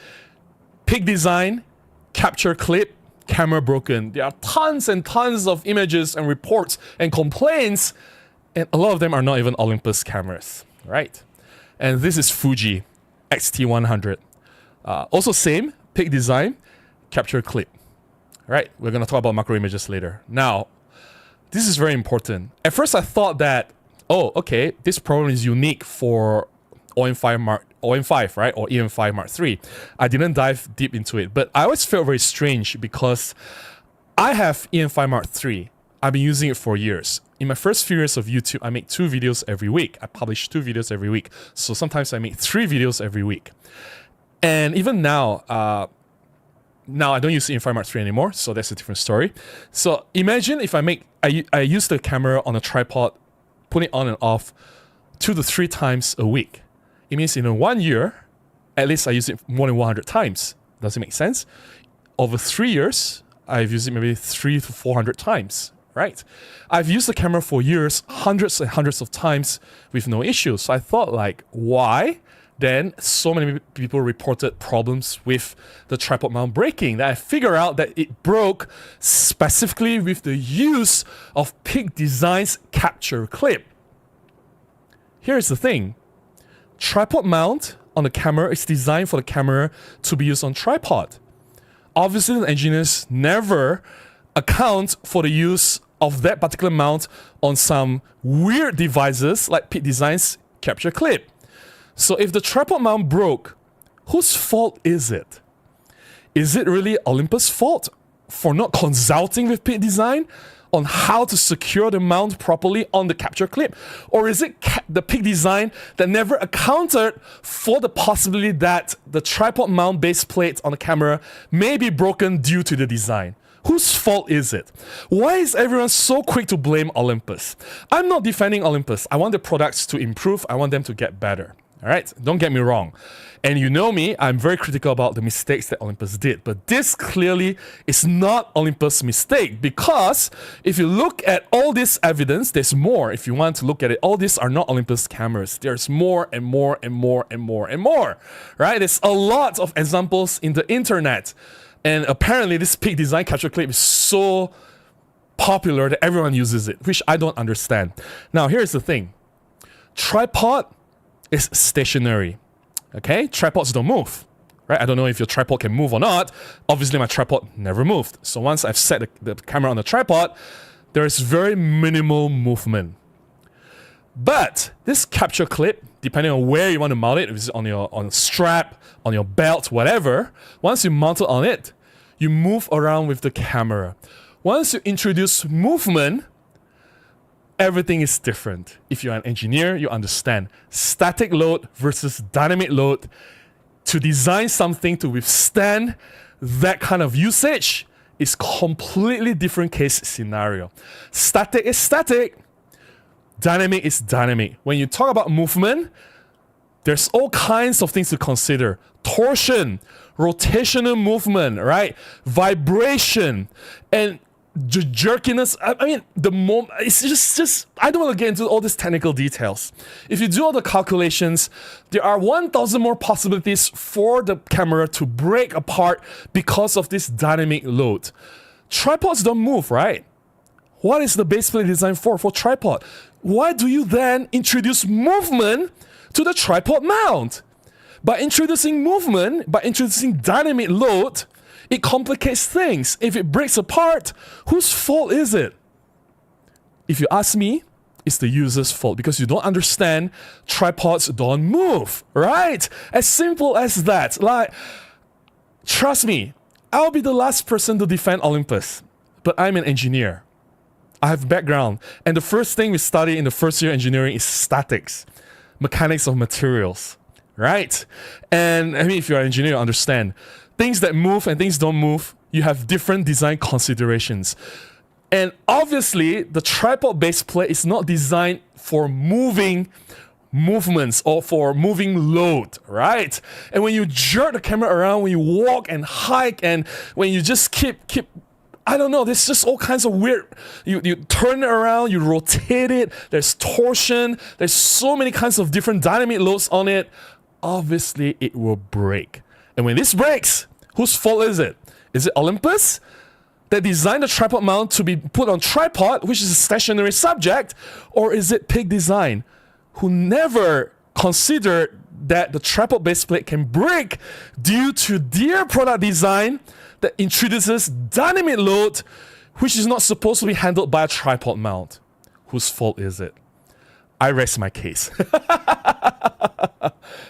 Peak Design, Capture Clip, camera broken. There are tons and tons of images and reports and complaints. And a lot of them are not even Olympus cameras. Right. And this is Fuji XT100. Also same, pick design, capture clip. All right, we're going to talk about macro images later. Now, this is very important. At first I thought that, oh, okay, this problem is unique for OM-5, right? Or EM5 Mark III. I didn't dive deep into it, but I always felt very strange because I have EM5 Mark III. I've been using it for years. In my first few years of YouTube, I make 2 videos every week. I publish 2 videos every week. So sometimes I make 3 videos every week. And even now, now I don't use EM5 Mark III anymore, so that's a different story. So imagine if I use the camera on a tripod, put it on and off 2 to 3 times a week. It means in 1 year, at least I use it more than 100 times. Does it make sense? Over 3 years, I've used it maybe 300 to 400 times, right? I've used the camera for years, hundreds and hundreds of times with no issues. So I thought like, why? Then so many people reported problems with the tripod mount breaking that I figured out that it broke specifically with the use of Peak Design's capture clip. Here's the thing. Tripod mount on the camera is designed for the camera to be used on tripod. Obviously, the engineers never account for the use of that particular mount on some weird devices like Peak Design's capture clip. So if the tripod mount broke, whose fault is it? Is it really Olympus' fault for not consulting with Peak Design on how to secure the mount properly on the capture clip? Or is it the Peak Design that never accounted for the possibility that the tripod mount base plate on the camera may be broken due to the design? Whose fault is it? Why is everyone so quick to blame Olympus? I'm not defending Olympus. I want the products to improve. I want them to get better. All right, don't get me wrong. And you know me, I'm very critical about the mistakes that Olympus did. But this clearly is not Olympus' mistake, because if you look at all this evidence, there's more. If you want to look at it, all these are not Olympus cameras. There's more and more and more and more and more, right? There's a lot of examples in the internet. And apparently this Peak Design capture clip is so popular that everyone uses it, which I don't understand. Now, here's the thing. Tripod is stationary. Okay, tripods don't move, right? I don't know if your tripod can move or not. Obviously, my tripod never moved. So once I've set the camera on the tripod, there is very minimal movement. But this capture clip, depending on where you want to mount it, if it's on a strap, on your belt, whatever, once you mount it on it, you move around with the camera. Once you introduce movement, everything is different. If you're an engineer, you understand static load versus dynamic load. To design something to withstand that kind of usage is completely different case scenario. Static is static, dynamic is dynamic. When you talk about movement, there's all kinds of things to consider. Torsion, rotational movement, right? Vibration, and the jerkiness. I mean, it's just I don't want to get into all these technical details. If you do all the calculations, there are 1,000 more possibilities for the camera to break apart because of this dynamic load. Tripods don't move, right? What is the base plate designed for tripod? Why do you then introduce movement to the tripod mount? By introducing movement, by introducing dynamic load, it complicates things. If it breaks apart, whose fault is it? If you ask me, it's the user's fault, because you don't understand tripods don't move, right? As simple as that. Like, trust me, I'll be the last person to defend Olympus, but I'm an engineer. I have background, and the first thing we study in the first year engineering is statics, mechanics of materials, right? And I mean, if you're an engineer, you understand. Things that move and things don't move, you have different design considerations. And obviously, the tripod base plate is not designed for moving movements or for moving load, right? And when you jerk the camera around, when you walk and hike, and when you just keep I don't know, there's just all kinds of weird, you turn it around, you rotate it, there's torsion, there's so many kinds of different dynamic loads on it. Obviously, it will break. And when this breaks, whose fault is it? Is it Olympus that designed the tripod mount to be put on tripod, which is a stationary subject? Or is it Peak Design, who never considered that the tripod base plate can break due to their product design that introduces dynamic load, which is not supposed to be handled by a tripod mount. Whose fault is it? I rest my case.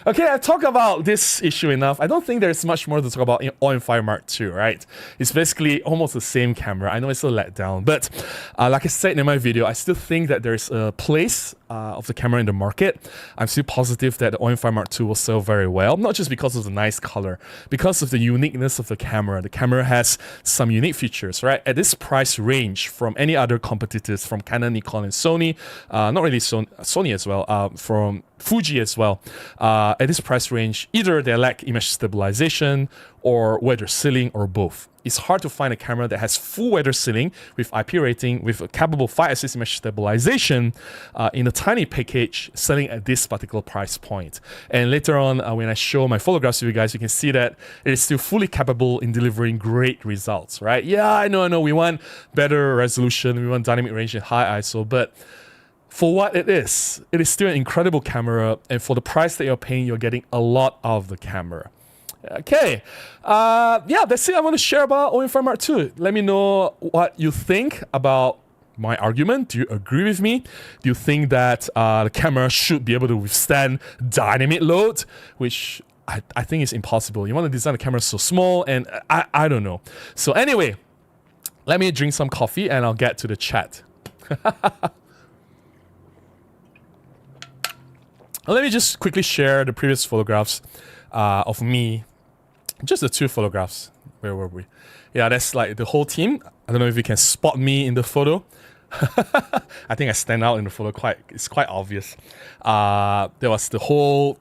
Okay, I talked about this issue enough. I don't think there's much more to talk about in OM-5 Mark II, right? It's basically almost the same camera. I know it's a letdown, but like I said in my video, I still think that there's a place of the camera in the market. I'm still positive that the OM-5 Mark II will sell very well, not just because of the nice color, because of the uniqueness of the camera. The camera has some unique features, right? At this price range from any other competitors, from Canon, Nikon, and Sony, not really Sony as well, from Fuji as well, at this price range, either they lack image stabilization or weather sealing or both. It's hard to find a camera that has full weather sealing with IP rating with a capable 5-axis image stabilization in a tiny package selling at this particular price point. And later on, when I show my photographs to you guys, you can see that it is still fully capable in delivering great results, right? Yeah, I know, we want better resolution, we want dynamic range and high ISO, but for what it is still an incredible camera, and for the price that you're paying, you're getting a lot out of the camera. Okay, yeah, that's it I want to share about OM-5 Mark II. Let me know what you think about my argument. Do you agree with me? Do you think that the camera should be able to withstand dynamic load, which I think is impossible. You want to design a camera so small, and I don't know. So anyway, let me drink some coffee and I'll get to the chat. Let me just quickly share the previous photographs of me. Just the two photographs. Where were we? Yeah, that's like the whole team. I don't know if you can spot me in the photo. I think I stand out in the photo it's quite obvious. There was the whole,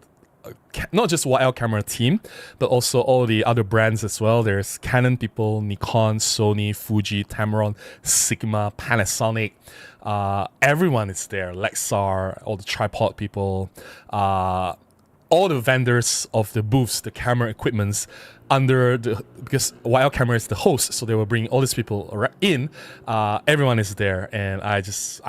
not just YL camera team, but also all the other brands as well. There's Canon people, Nikon, Sony, Fuji, Tamron, Sigma, Panasonic. Everyone is there. Lexar, all the tripod people, all the vendors of the booths, the camera equipments under the, because YL camera is the host, so they will bring all these people in. Everyone is there, and I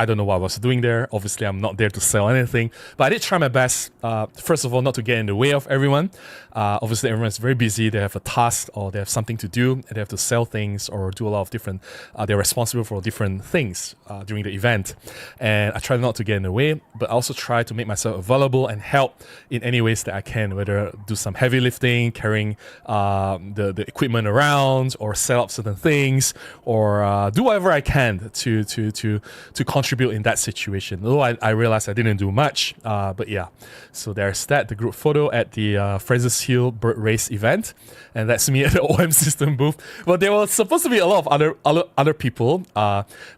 don't know what I was doing there. Obviously, I'm not there to sell anything, but I did try my best. First of all, not to get in the way of everyone. Obviously, everyone is very busy. They have a task or they have something to do, and they have to sell things or do a lot of different. They're responsible for different things during the event, and I try not to get in the way, but I also try to make myself available and help in any ways that I can, whether do some heavy lifting, carrying the equipment around, or set up certain things, or do whatever I can to contribute in that situation. Although I realized I didn't do much, but yeah. So there's that, the group photo at the Fraser's Hill Bird Race event, and that's me at the OM system booth. But there was supposed to be a lot of other people.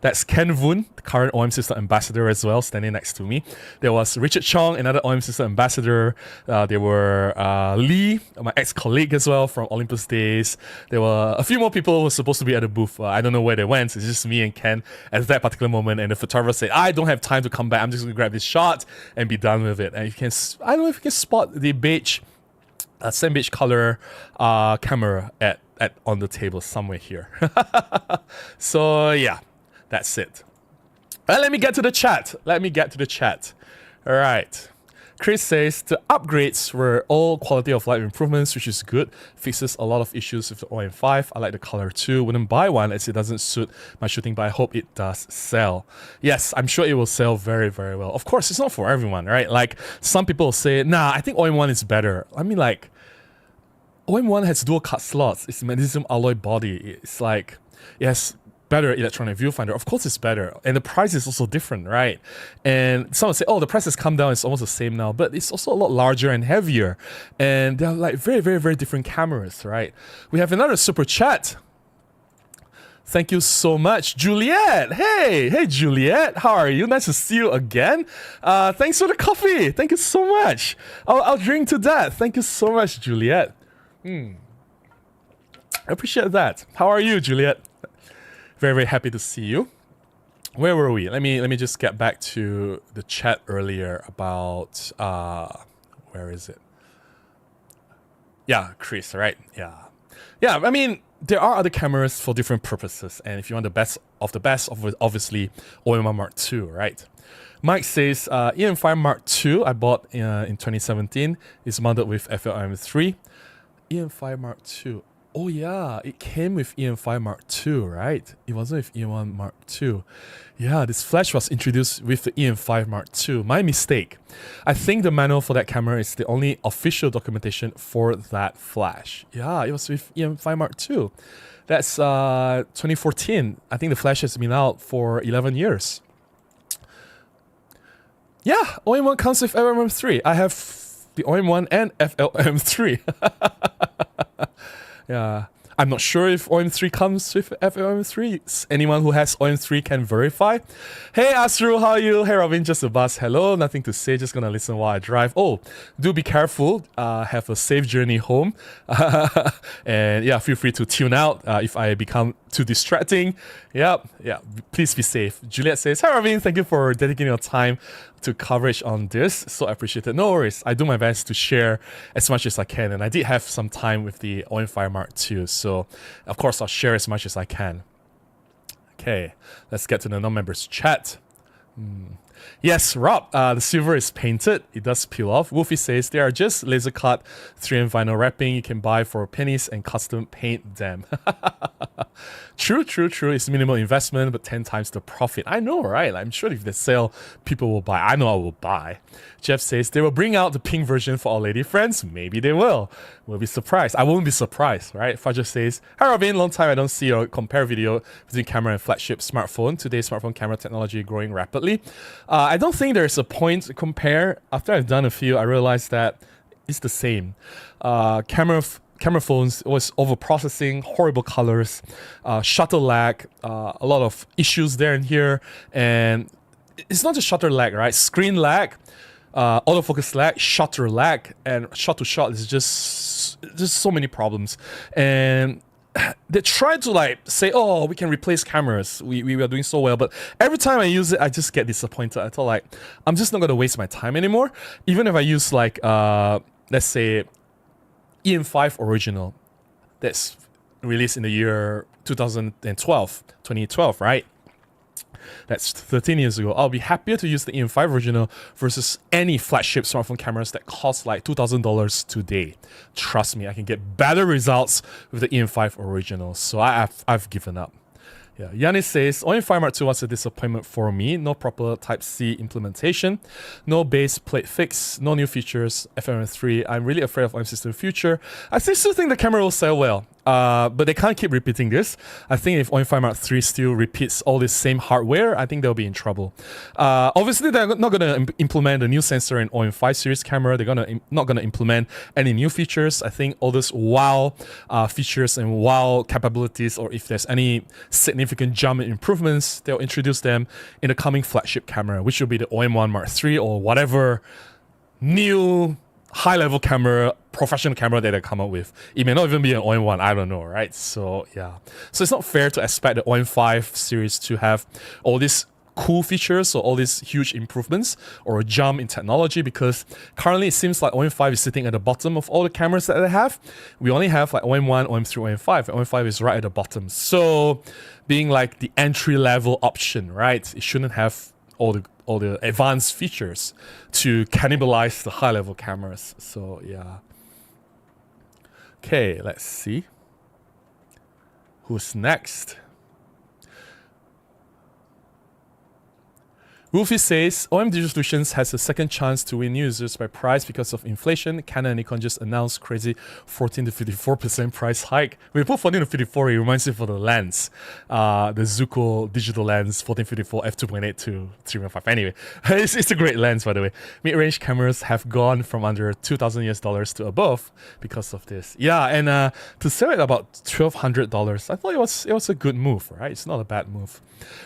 That's Ken Voon, the current OM system ambassador as well, standing next to me. There was Richard Chong, another OM system ambassador. There were Lee, my ex-colleague as well from Olympus days. There were a few more people who were supposed to be at the booth. I don't know where they went. It's just me and Ken at that particular moment, and the photographer said, I don't have time to come back. I'm just going to grab this shot and be done with it. And you can, I don't know if you can spot the beige, Sand Beige color camera on the table somewhere here. So yeah, that's it. Let me get to the chat. All right. Chris says the upgrades were all quality of life improvements, which is good. Fixes a lot of issues with the OM-5. I like the color too. Wouldn't buy one as it doesn't suit my shooting, but I hope it does sell. Yes, I'm sure it will sell very, very well. Of course, it's not for everyone, right? Like some people say, nah, I think OM-1 is better. I mean, like, OM-1 has dual cut slots. It's magnesium alloy body. It's like, yes, better electronic viewfinder. Of course it's better, and the price is also different, right? And someone say, oh, the price has come down, it's almost the same now, but it's also a lot larger and heavier, and they're like very, very, very different cameras, right? We have another super chat. Thank you so much, Juliet. Hey Juliet, how are you? Nice to see you again. Thanks for the coffee. Thank you so much. I'll drink to that. Thank you so much, Juliet. I appreciate that. How are you, Juliet? Very, very happy to see you. Where were we? Let me just get back to the chat earlier about where is it? Yeah, Chris, right? Yeah. Yeah, I mean, there are other cameras for different purposes, and if you want the best, obviously OM-1 Mark II, right? Mike says, EM5 Mark II I bought in 2017 is mounted with FLM3. EM5 Mark II. Oh yeah, it came with EM5 Mark II, right? It wasn't with EM1 Mark II. Yeah, this flash was introduced with the EM5 Mark II. My mistake. I think the manual for that camera is the only official documentation for that flash. Yeah, it was with EM5 Mark II. That's 2014. I think the flash has been out for 11 years. Yeah, OM1 comes with FLM3. I have the OM1 and FLM3. Yeah, I'm not sure if OM3 comes with FLM3. Anyone who has OM3 can verify. Hey Asru, how are you? Hey Robin, just a buzz. Hello, nothing to say, just gonna listen while I drive. Oh, do be careful. Have a safe journey home. And yeah, feel free to tune out if I become too distracting. Yeah, please be safe. Juliet says, hi Robin, thank you for dedicating your time to coverage on this. So I appreciate it. No worries. I do my best to share as much as I can. And I did have some time with the OM-5 Mark II. So of course I'll share as much as I can. Okay, let's get to the non-members chat. Yes, Rob, the silver is painted. It does peel off. Wolfie says they are just laser cut 3M vinyl wrapping you can buy for pennies and custom paint them. True. It's minimal investment, but 10 times the profit. I know, right? I'm sure if they sell, people will buy. I know I will buy. Jeff says they will bring out the pink version for our lady friends. Maybe they will. We'll be surprised. I won't be surprised, right? Fajar says, hi Robin, long time I don't see or compare video between camera and flagship smartphone. Today's smartphone camera technology growing rapidly. I don't think there's a point to compare. After I've done a few, I realized that it's the same. Camera phones was overprocessing, horrible colors, shutter lag, a lot of issues there and here, and it's not just shutter lag, right? Screen lag, autofocus lag, shutter lag, and shot to shot is just so many problems. And they try to like say, oh, we can replace cameras. We are doing so well, but every time I use it, I just get disappointed. I thought like, I'm just not gonna waste my time anymore. Even if I use like, let's say, EM5 original that's released in the year 2012, right? That's 13 years ago. I'll be happier to use the EM5 original versus any flagship smartphone cameras that cost like $2,000 today. Trust me, I can get better results with the EM5 original. So I've given up. Yeah, Yanis says, OM-5 Mark II was a disappointment for me. No proper Type-C implementation, no base plate fix, no new features, FLM3. I'm really afraid of OM system future. I still think the camera will sell well, but they can't keep repeating this. I think if OM-5 Mark III still repeats all this same hardware, I think they'll be in trouble. Obviously, they're not going to implement a new sensor in OM-5 series camera. They're not going to implement any new features. I think all those wow features and wow capabilities, or if there's any significant jump in improvements, they'll introduce them in the coming flagship camera, which will be the OM-1 Mark III or whatever new high-level camera, professional camera that they come up with. It may not even be an OM-1, I don't know, right? So yeah, so it's not fair to expect the OM-5 series to have all these cool features or all these huge improvements or a jump in technology, because currently it seems like OM-5 is sitting at the bottom of all the cameras that they have. We only have like OM-1, OM-3, OM-5. OM-5 is right at the bottom. So being like the entry-level option, right? It shouldn't have all the advanced features to cannibalize the high-level cameras. So yeah. Okay, let's see. Who's next? Wolfie says, OM Digital Solutions has a second chance to win users by price because of inflation. Canon and Nikon just announced crazy 14 to 54% price hike. When you put 14 to 54, it reminds me of the lens. The Zuko digital lens, 1454 f2.8 to 3.5. Anyway, it's a great lens, by the way. Mid-range cameras have gone from under $2,000 to above because of this. Yeah, and to sell it about $1,200, I thought it was a good move, right? It's not a bad move.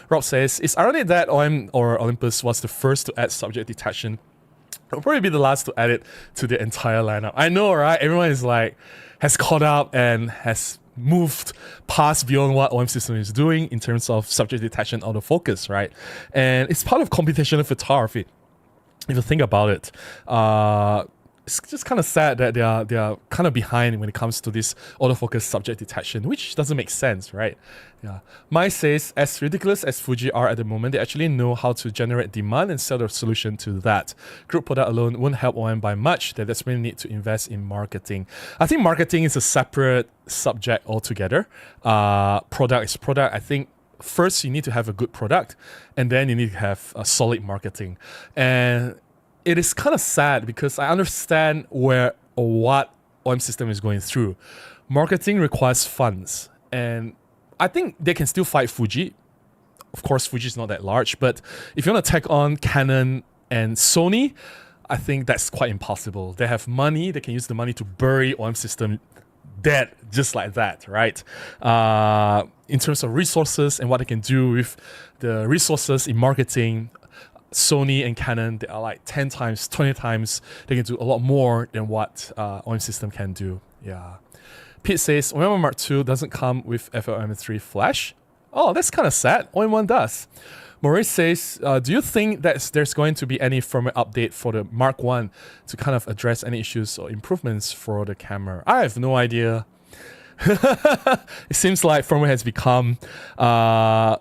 Rob says, it's ironic that OM or Olympus was the first to add subject detection. It'll probably be the last to add it to the entire lineup. I know, right? Everyone is like, has caught up and has moved past beyond what OM system is doing in terms of subject detection autofocus, right? And it's part of computational photography. If you think about it, it's just kind of sad that they are kind of behind when it comes to this autofocus subject detection, which doesn't make sense, right? Yeah. Mai says, as ridiculous as Fuji are at the moment, they actually know how to generate demand and sell their solution to that. Group product alone won't help OM by much. They desperately need to invest in marketing. I think marketing is a separate subject altogether. Product is product. I think first you need to have a good product, and then you need to have a solid marketing. And it is kind of sad because I understand where or what OM system is going through. Marketing requires funds, and I think they can still fight Fuji. Of course, Fuji is not that large, but if you want to take on Canon and Sony, I think that's quite impossible. They have money, they can use the money to bury OM system dead just like that, right? In terms of resources and what they can do with the resources in marketing, Sony and Canon, they are like 10 times, 20 times, they can do a lot more than what OM system can do. Yeah. Pete says, OM-1 Mark II doesn't come with FLM3 flash. Oh, that's kind of sad. OM-1 does. Maurice says, do you think that there's going to be any firmware update for the Mark I to kind of address any issues or improvements for the camera? I have no idea. It seems like firmware has become, at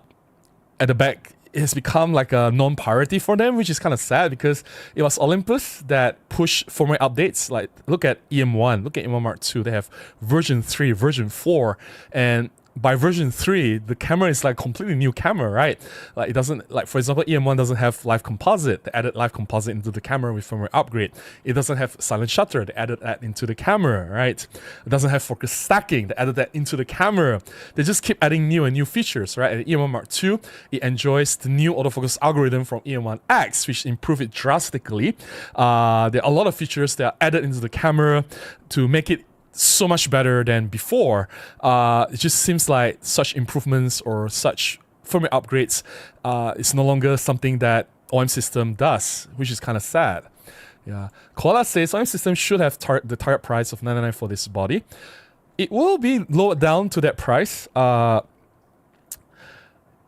the back, it has become like a non-priority for them, which is kind of sad because it was Olympus that pushed firmware updates. Like, look at EM1, look at EM1 Mark II. They have version 3, version 4, and by version 3, the camera is like completely new camera, right? Like it doesn't, like for example, EM1 doesn't have live composite. They added live composite into the camera with firmware upgrade. It doesn't have silent shutter. They added that into the camera, right? It doesn't have focus stacking. They added that into the camera. They just keep adding new and new features, right? And EM1 Mark II, it enjoys the new autofocus algorithm from EM1X, which improved it drastically. There are a lot of features that are added into the camera to make it so much better than before. It just seems like such improvements or such firmware upgrades is no longer something that OM system does, which is kind of sad. Yeah. Koala says OM system should have the target price of $99 for this body. It will be lowered down to that price.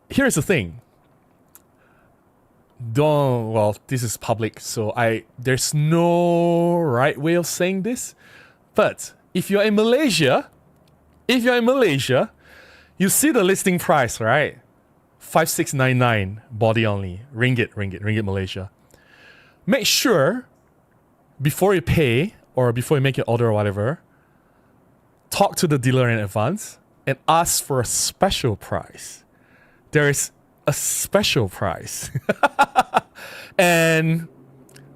Here's the thing. Well, this is public, so there's no right way of saying this, but if you're in Malaysia, you see the listing price, right? 5699 body only, ringgit Malaysia. Make sure before you pay or before you make your order or whatever, talk to the dealer in advance and ask for a special price. There is a special price. And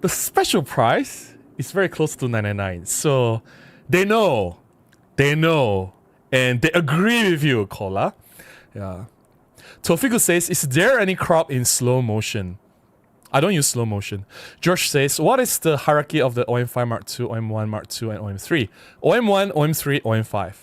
the special price is very close to 999. So they know, and they agree with you, Kola. Yeah. Tofiku says, is there any crop in slow motion? I don't use slow motion. George says, what is the hierarchy of the OM-5 Mark II, OM-1 Mark II, and OM-3? OM-1, OM-3, OM-5.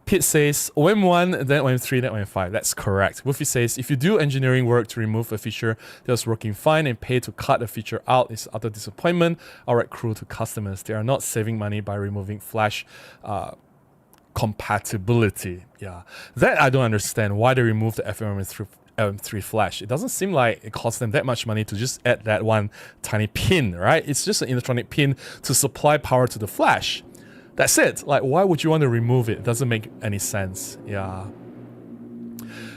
Pete says, OM-1, then OM-3, then OM-5. That's correct. Wolfie says, if you do engineering work to remove a feature that was working fine and pay to cut a feature out, it's utter disappointment. Alright, cruel to customers. They are not saving money by removing flash compatibility. Yeah, that I don't understand. Why they remove the FM3 flash. It doesn't seem like it costs them that much money to just add that one tiny pin, right? It's just an electronic pin to supply power to the flash. That's it. Like, why would you want to remove it? It doesn't make any sense. Yeah.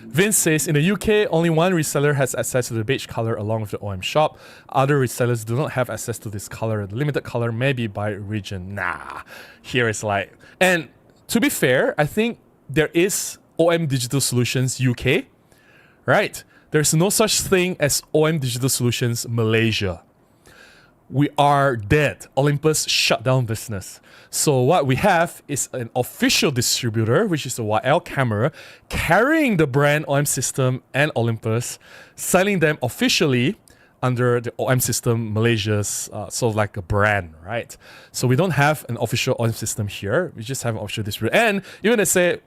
Vince says, in the UK, only one reseller has access to the beige color along with the OM shop. Other resellers do not have access to this color. The limited color may be by region. Nah. Here it's like... And to be fair, I think there is OM Digital Solutions UK, right? There's no such thing as OM Digital Solutions Malaysia. We are dead. Olympus shut down business. So what we have is an official distributor, which is the YL camera, carrying the brand OM System and Olympus, selling them officially under the OM System Malaysia's sort of like a brand, right? So we don't have an official OM System here. We just have an official distributor. And even they say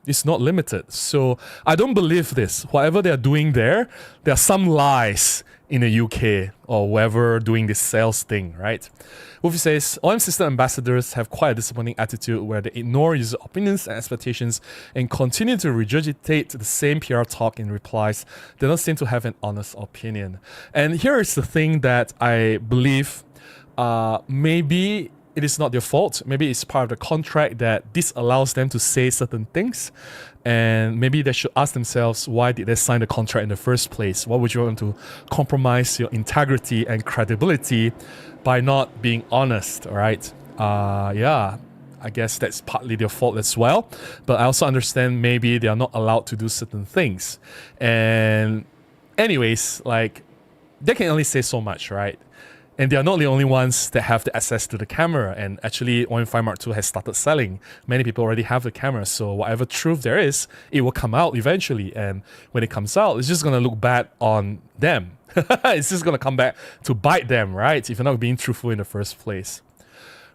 it's not limited. So I don't believe this. Whatever they're doing there are some lies in the UK or whoever doing this sales thing, right? Wolfie says, OM system ambassadors have quite a disappointing attitude where they ignore user opinions and expectations and continue to regurgitate the same PR talk in replies. They don't seem to have an honest opinion. And here is the thing that I believe maybe it is not their fault. Maybe it's part of the contract that this allows them to say certain things. And maybe they should ask themselves, why did they sign the contract in the first place? Why would you want to compromise your integrity and credibility by not being honest, all right? Yeah, I guess that's partly their fault as well. But I also understand maybe they are not allowed to do certain things. And anyways, like, they can only say so much, right? And they are not the only ones that have the access to the camera. And actually, OM-5 Mark II has started selling. Many people already have the camera. So whatever truth there is, it will come out eventually. And when it comes out, it's just going to look bad on them. It's just going to come back to bite them, right? If you're not being truthful in the first place.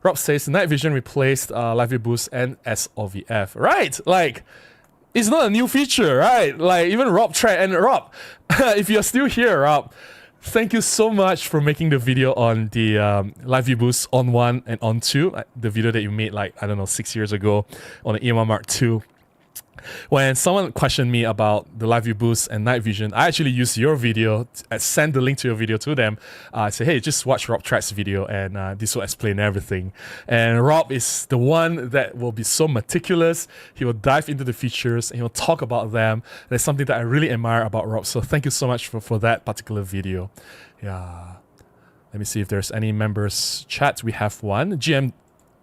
Rob says, night vision replaced live view boost and SOVF. Right, like, it's not a new feature, right? Like, even Rob tried. And Rob, if you're still here, Rob, thank you so much for making the video on the live view boost on 1 and on 2. The video that you made, like, I don't know, 6 years ago on the EM1 Mark II. When someone questioned me about the live view boost and night vision, I actually used your video, send the link to your video to them. I say, hey, just watch Rob Track's video and this will explain everything. And Rob is the one that will be so meticulous. He will dive into the features and he will talk about them. That's something that I really admire about Rob. So thank you so much for that particular video. Yeah. Let me see if there's any members chat. We have one. GM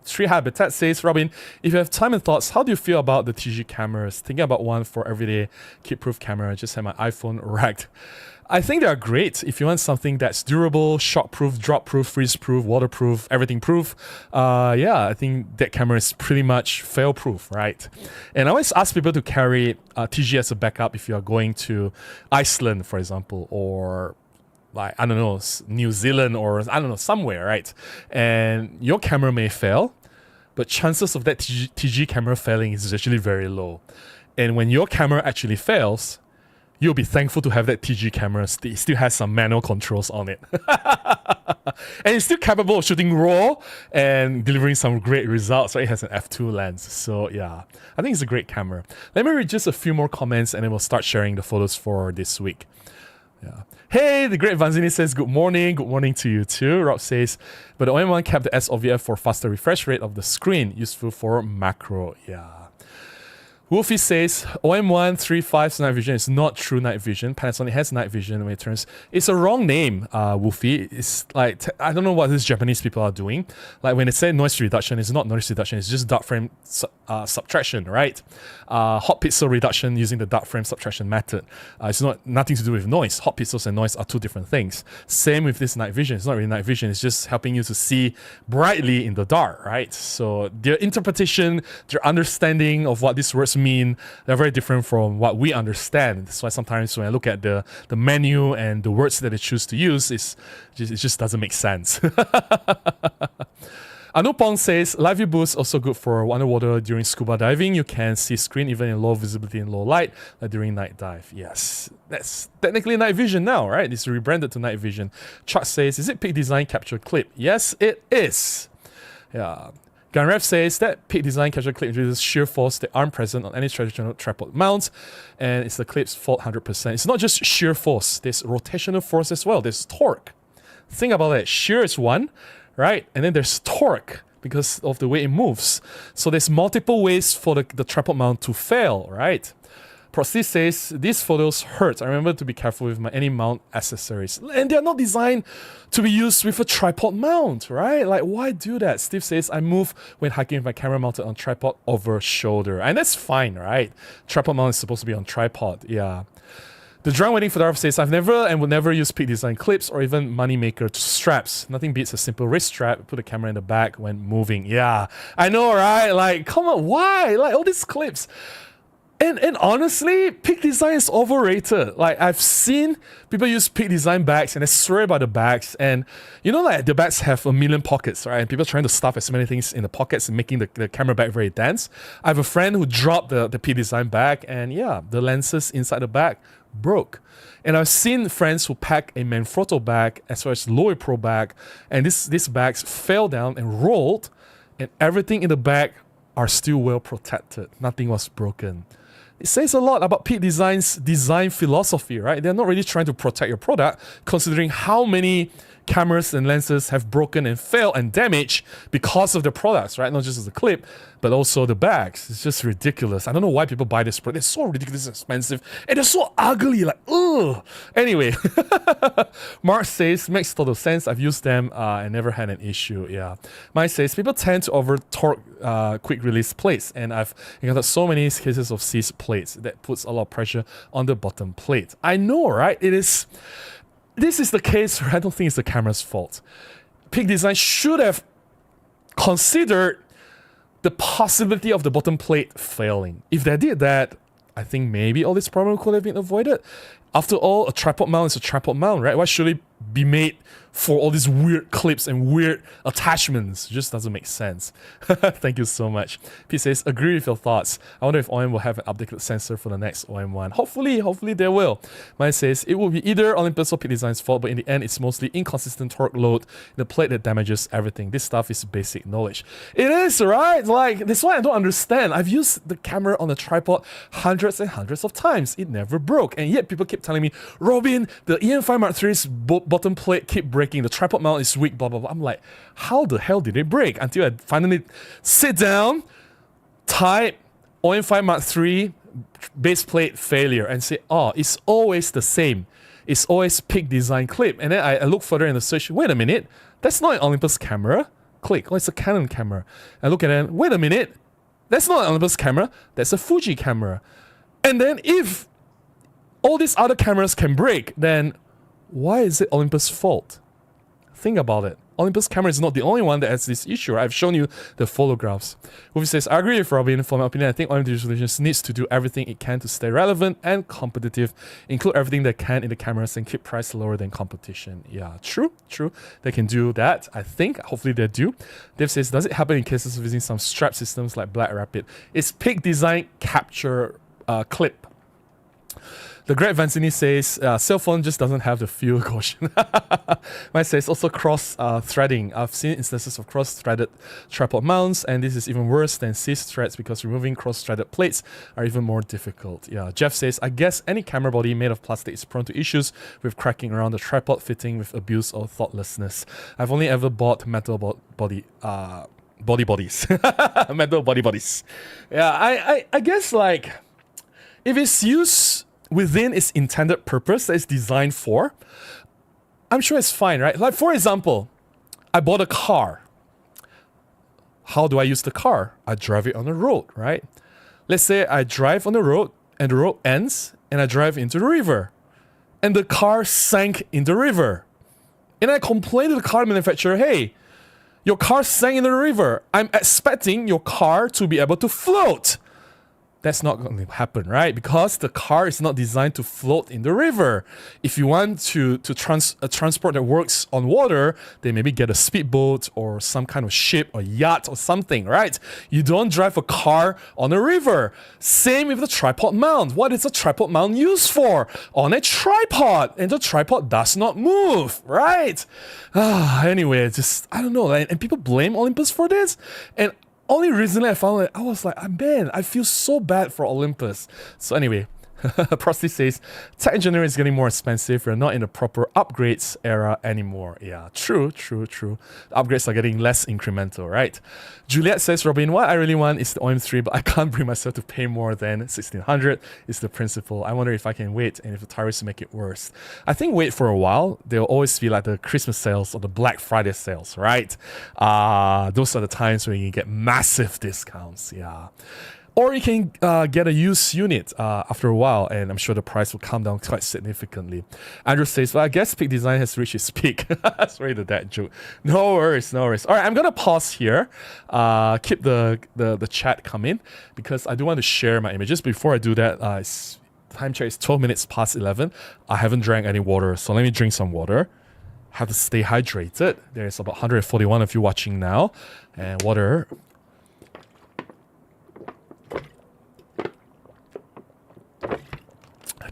Tree Habitat says, Robin, if you have time and thoughts, how do you feel about the TG cameras? Thinking about one for everyday kid-proof camera. I just had my iPhone wrecked. I think they are great if you want something that's durable, shock-proof, drop-proof, freeze-proof, waterproof, everything-proof. Yeah, I think that camera is pretty much fail-proof, right? And I always ask people to carry TG as a backup if you are going to Iceland, for example, or like, I don't know, New Zealand or I don't know, somewhere, right? And your camera may fail, but chances of that TG camera failing is actually very low. And when your camera actually fails, you'll be thankful to have that TG camera. It still has some manual controls on it. And it's still capable of shooting RAW and delivering some great results. Right? It has an f2 lens. So yeah, I think it's a great camera. Let me read just a few more comments and then we'll start sharing the photos for this week. Yeah. Hey, the great Vanzini says, good morning. Good morning to you too. Rob says, but the OM1 kept the SOVF for faster refresh rate of the screen, useful for macro. Yeah. Wolfie says, OM1 3.5's night vision is not true night vision. Panasonic has night vision when it turns. It's a wrong name, Wolfie. It's like, I don't know what these Japanese people are doing. Like when they say noise reduction, it's not noise reduction, it's just dark frame subtraction, right? Hot pixel reduction using the dark frame subtraction method. It's nothing to do with noise. Hot pixels and noise are two different things. Same with this night vision. It's not really night vision, it's just helping you to see brightly in the dark, right? So their interpretation, their understanding of what these words mean, they're very different from what we understand. That's why sometimes when I look at the menu and the words that they choose to use, it just doesn't make sense. Anupong says, live view boost also good for underwater during scuba diving. You can see screen even in low visibility and low light, like during night dive. Yes, that's technically night vision now, right? It's rebranded to night vision. Chuck says, is it Peak Design capture clip? Yes, it is. Yeah. Ganrev says that Peak Design capture clip introduces shear force that aren't present on any traditional tripod mount, and it's the clip's fault 100%. It's not just shear force, there's rotational force as well, there's torque. Think about it, shear is one, right? And then there's torque because of the way it moves. So there's multiple ways for the tripod mount to fail, right? Prosty says, these photos hurt. I remember to be careful with any mount accessories. And they're not designed to be used with a tripod mount, right? Like, why do that? Steve says, I move when hiking with my camera mounted on tripod over shoulder. And that's fine, right? Tripod mount is supposed to be on tripod, yeah. The drone wedding photographer says, I've never and would never use Peak Design clips or even Moneymaker straps. Nothing beats a simple wrist strap. Put the camera in the back when moving. Yeah, I know, right? Like, come on, why? Like, all these clips. And honestly, Peak Design is overrated. Like, I've seen people use Peak Design bags and they swear by the bags. And you know, like, the bags have a million pockets, right? And people trying to stuff as many things in the pockets and making the camera bag very dense. I have a friend who dropped the Peak Design bag and yeah, the lenses inside the bag broke. And I've seen friends who pack a Manfrotto bag as well as Loe Pro bag, and these bags fell down and rolled, and everything in the bag are still well protected. Nothing was broken. It says a lot about Peak Design's design philosophy, right? They're not really trying to protect your product, considering how many cameras and lenses have broken and failed and damaged because of the products, right? Not just as a clip, but also the bags. It's just ridiculous. I don't know why people buy this product. It's so ridiculously expensive and they're so ugly, like, ugh. Anyway, Mark says, makes total sense. I've used them and never had an issue. Yeah. Mike says, people tend to over torque quick release plates, and I've encountered so many cases of seized plates that puts a lot of pressure on the bottom plate. I know, right? This is the case where I don't think it's the camera's fault. Peak Design should have considered the possibility of the bottom plate failing. If they did that, I think maybe all this problem could have been avoided. After all, a tripod mount is a tripod mount, right? Why should it be made for all these weird clips and weird attachments? It just doesn't make sense. Thank you so much. P says, agree with your thoughts. I wonder if OM will have an updated sensor for the next OM-1. Hopefully they will. Mine says, it will be either Olympus or Peak Design's fault, but in the end, it's mostly inconsistent torque load in the plate that damages everything. This stuff is basic knowledge. It is, right? Like, that's why I don't understand. I've used the camera on a tripod hundreds and hundreds of times. It never broke. And yet people keep telling me, Robin, the OM-5 Mark III's bottom plate keep breaking, the tripod mount is weak, blah, blah, blah. I'm like, how the hell did it break? Until I finally sit down, type OM-5 Mark III base plate failure and say, oh, it's always the same. It's always Peak Design clip. And then I look further in the search, wait a minute, that's not an Olympus camera. Click, oh, it's a Canon camera. I look at it, wait a minute, that's not an Olympus camera, that's a Fuji camera. And then if all these other cameras can break, then why is it Olympus' fault? Think about it. Olympus camera is not the only one that has this issue. I've shown you the photographs. Wolfie says, I agree with Robin. For my opinion, I think OM Digital Solutions needs to do everything it can to stay relevant and competitive, include everything they can in the cameras and keep price lower than competition. Yeah, true. They can do that, I think. Hopefully they do. Dave says, does it happen in cases of using some strap systems like Black Rapid? It's Peak Design capture clip. The Greg Vanzini says, cell phone just doesn't have the fuel caution. Mine says also cross-threading. I've seen instances of cross-threaded tripod mounts, and this is even worse than seized threads because removing cross-threaded plates are even more difficult. Yeah, Jeff says, I guess any camera body made of plastic is prone to issues with cracking around the tripod fitting with abuse or thoughtlessness. I've only ever bought metal bodies. Metal bodies. Yeah, I guess, like, if it's used within its intended purpose that it's designed for, I'm sure it's fine, right? Like, for example, I bought a car. How do I use the car? I drive it on the road, right? Let's say I drive on the road and the road ends and I drive into the river and the car sank in the river. And I complain to the car manufacturer, hey, your car sank in the river. I'm expecting your car to be able to float. That's not going to happen, right? Because the car is not designed to float in the river. If you want to transport that works on water, then maybe get a speedboat or some kind of ship or yacht or something, right? You don't drive a car on a river. Same with the tripod mount. What is a tripod mount used for? On a tripod, and the tripod does not move, right? Anyway, just, I don't know. And people blame Olympus for this. And only recently I found it, I was like, man, I feel so bad for Olympus. So anyway, Prosty says, tech engineering is getting more expensive. We're not in the proper upgrades era anymore. Yeah, true. The upgrades are getting less incremental, right? Juliet says, Robin, what I really want is the OM-3, but I can't bring myself to pay more than 1,600. It's the principle. I wonder if I can wait and if the tariffs make it worse. I think wait for a while. There'll always be like the Christmas sales or the Black Friday sales, right? Those are the times when you get massive discounts. Yeah. Or you can get a used unit after a while, and I'm sure the price will come down quite significantly. Andrew says, well, I guess Peak Design has reached its peak. Sorry to that joke. No worries. All right, I'm going to pause here. Keep the chat coming, because I do want to share my images. Before I do that, time check is 12 minutes past 11. I haven't drank any water, so let me drink some water. Have to stay hydrated. There's about 141 of you watching now. And water.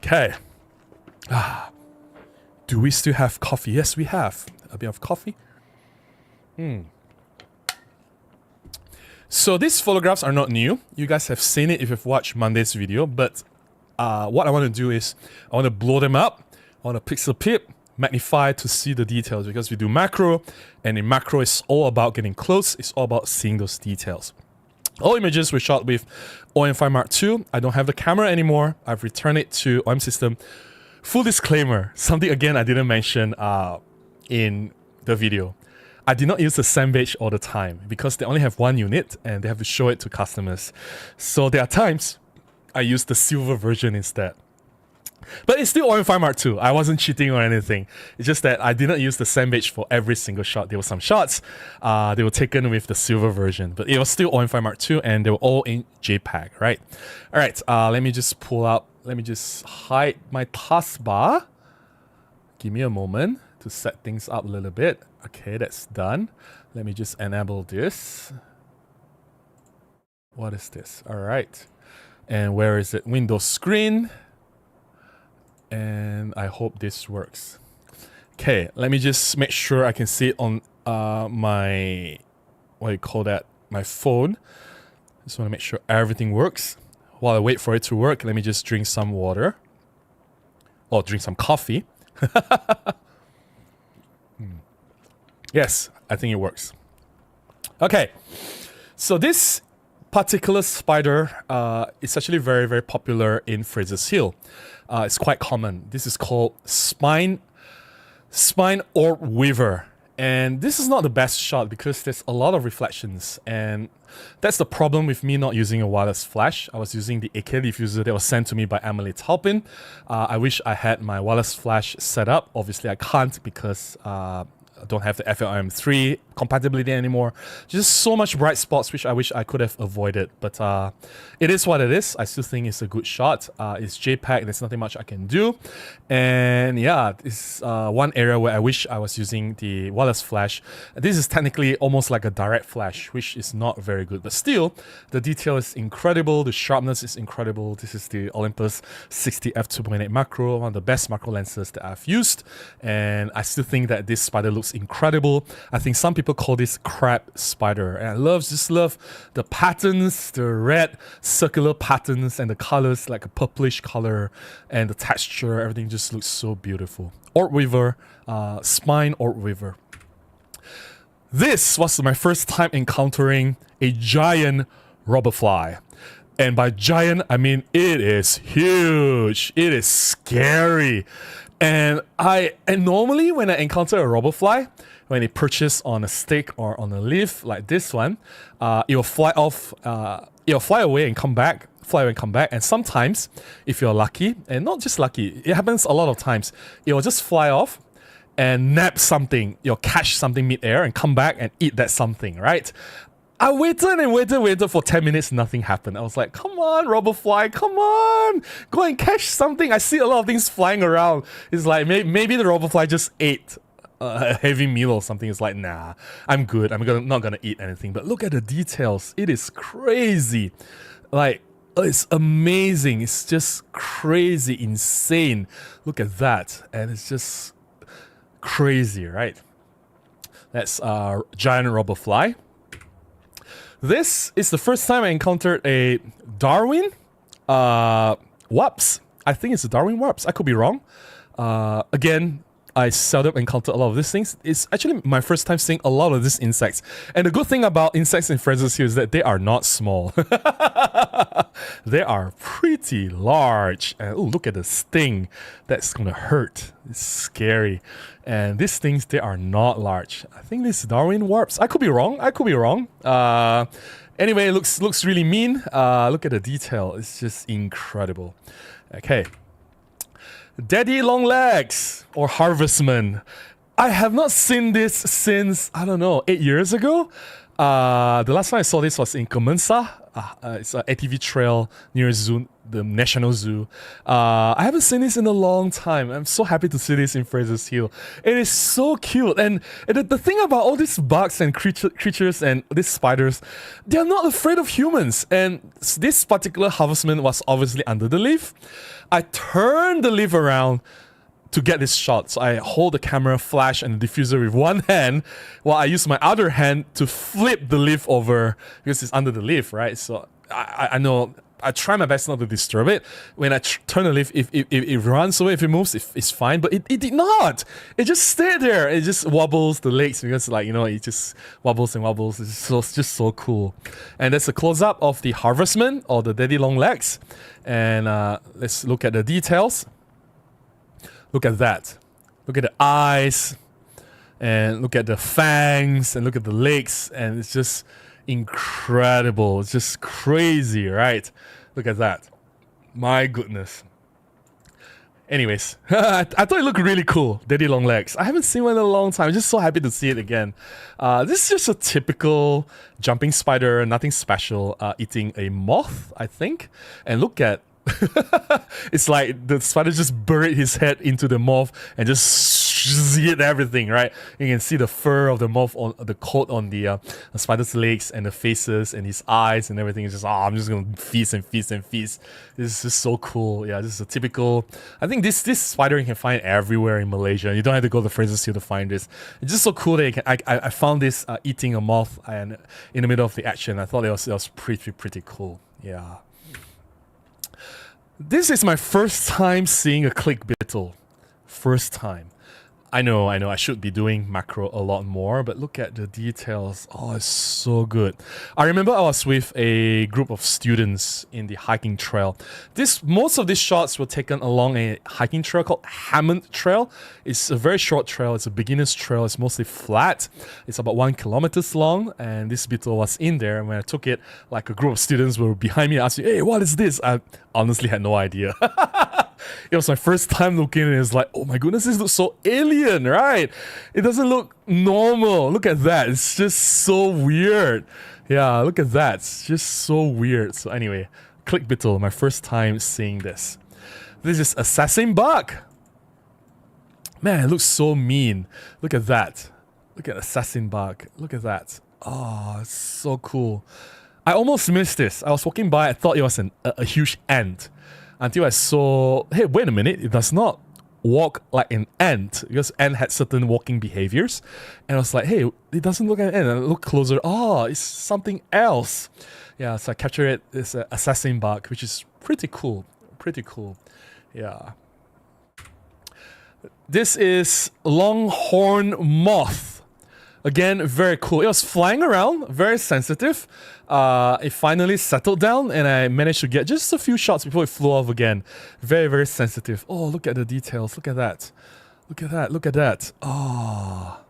Okay. Do we still have coffee? Yes, we have a bit of coffee. So these photographs are not new. You guys have seen it if you've watched Monday's video. But what I want to do is I want to blow them up. I want to pixel pip, magnify to see the details, because we do macro, and in macro it's all about getting close, it's all about seeing those details. All images were shot with OM-5 Mark II. I don't have the camera anymore. I've returned it to OM system. Full disclaimer, something again I didn't mention in the video. I did not use the Sand Beige all the time because they only have one unit and they have to show it to customers. So there are times I use the silver version instead. But it's still OM-5 Mark II. I wasn't cheating or anything. It's just that I didn't use the Sand Beige for every single shot. There were some shots, they were taken with the silver version. But it was still OM-5 Mark II and they were all in JPEG, right? Alright, let me just pull up. Let me just hide my taskbar. Give me a moment to set things up a little bit. Okay, that's done. Let me just enable this. What is this? Alright. And where is it? Windows screen. And I hope this works. Okay, let me just make sure I can see it on my, what do you call that? My phone. Just want to make sure everything works. While I wait for it to work, let me just drink some water. Or drink some coffee. Yes, I think it works. Okay, so this particular spider is actually very, very popular in Fraser's Hill. It's quite common. This is called spine orb weaver. And this is not the best shot because there's a lot of reflections. And that's the problem with me not using a wireless flash. I was using the AK diffuser that was sent to me by Emily Taupin. I wish I had my wireless flash set up. Obviously I can't because I don't have the FLM3 compatibility anymore. Just so much bright spots which I wish I could have avoided. But it is what it is. I still think it's a good shot. It's JPEG, there's nothing much I can do. And yeah, it's one area where I wish I was using the wireless flash. This is technically almost like a direct flash, which is not very good. But still, the detail is incredible. The sharpness is incredible. This is the Olympus 60 f2.8 macro, one of the best macro lenses that I've used. And I still think that this spider looks incredible. I think some people call this crab spider, and I just love the patterns, the red circular patterns and the colors, like a purplish color, and the texture, everything just looks so beautiful. Orb weaver, spine orb weaver. This was my first time encountering a giant robber fly. And by giant, I mean it is huge. It is scary. And normally when I encounter a robber fly, when it perches on a stick or on a leaf like this one, it will fly off, it will fly away and come back, and sometimes, if you're lucky, and not just lucky, it happens a lot of times, it will just fly off and nab something, you'll catch something mid-air and come back and eat that something, right? I waited and waited for 10 minutes, nothing happened. I was like, come on, robber fly, come on, go and catch something. I see a lot of things flying around. It's like, maybe the robber fly just ate a heavy meal or something. It's like, nah, I'm good. I'm not gonna eat anything. But look at the details. It is crazy. Like, it's amazing. It's just crazy, insane. Look at that. And it's just crazy, right? That's giant robber fly. This is the first time I encountered a Darwin wasp. I think it's a Darwin wasp. I could be wrong. Again, I seldom encounter a lot of these things. It's actually my first time seeing a lot of these insects. And the good thing about insects in Fraser's Hill is that they are not small. They are pretty large. And oh, look at the sting. That's gonna hurt. It's scary. And these things, they are not large. I think this is Darwin wasp. I could be wrong. Anyway, it looks really mean. Look at the detail. It's just incredible. Okay. Daddy long legs or harvestman. I have not seen this since, I don't know, 8 years ago. The last time I saw this was in Kemensa. It's an ATV trail near zoo, the National Zoo. I haven't seen this in a long time. I'm so happy to see this in Fraser's Hill. It is so cute. And the thing about all these bugs and creatures and these spiders, they're not afraid of humans. And this particular harvestman was obviously under the leaf. I turned the leaf around to get this shot. So I hold the camera, flash, and the diffuser with one hand, while I use my other hand to flip the leaf over because it's under the leaf, right? So I know I try my best not to disturb it. When I turn the leaf, if it runs away, if it moves, it's fine. But it did not. It just stayed there. It just wobbles the legs because, like, you know, it just wobbles and wobbles. It's just so cool. And that's a close-up of the harvestman, or the daddy long legs. And let's look at the details. Look at that. Look at the eyes. And look at the fangs. And look at the legs. And it's just incredible. It's just crazy, right? Look at that. My goodness. Anyways, I thought it looked really cool. Daddy long legs. I haven't seen one in a long time. I'm just so happy to see it again. This is just a typical jumping spider, nothing special, eating a moth, I think. And look at it's like the spider just buried his head into the moth and just hit everything, right? You can see the fur of the moth on the coat on the spider's legs and the faces and his eyes and everything. It's just, I'm just gonna feast and feast and feast. This is just so cool. Yeah, this is a typical. I think this spider you can find everywhere in Malaysia. You don't have to go to the Fraser Seal to find this. It's just so cool that you can, I found this eating a moth and in the middle of the action. I thought it was pretty cool. Yeah. This is my first time seeing a click beetle. First time. I know, I should be doing macro a lot more, but look at the details. Oh, it's so good. I remember I was with a group of students in the hiking trail. Most of these shots were taken along a hiking trail called Hammond Trail. It's a very short trail. It's a beginner's trail. It's mostly flat. It's about 1 kilometer long, and this beetle was in there. And when I took it, like a group of students were behind me asking, "Hey, what is this?" I honestly had no idea. It was my first time looking and it's like, oh my goodness, this looks so alien, right? It doesn't look normal. Look at that. It's just so weird. Yeah, look at that. It's just so weird. So anyway, click beetle, my first time seeing this. This is assassin bug. Man, it looks so mean. Look at that. Look at assassin bug. Look at that. Oh, it's so cool. I almost missed this. I was walking by, I thought it was a huge ant. Until I saw, hey, wait a minute, it does not walk like an ant, because ant had certain walking behaviors. And I was like, hey, it doesn't look like an ant. And I look closer, oh, it's something else. Yeah, so I captured it. It's an assassin bug, which is pretty cool. Pretty cool. Yeah. This is longhorn moth. Again, very cool. It was flying around, very sensitive. It finally settled down and I managed to get just a few shots before it flew off again. Very, very sensitive. Oh, look at the details. Look at that. Look at that. Look at that. Oh.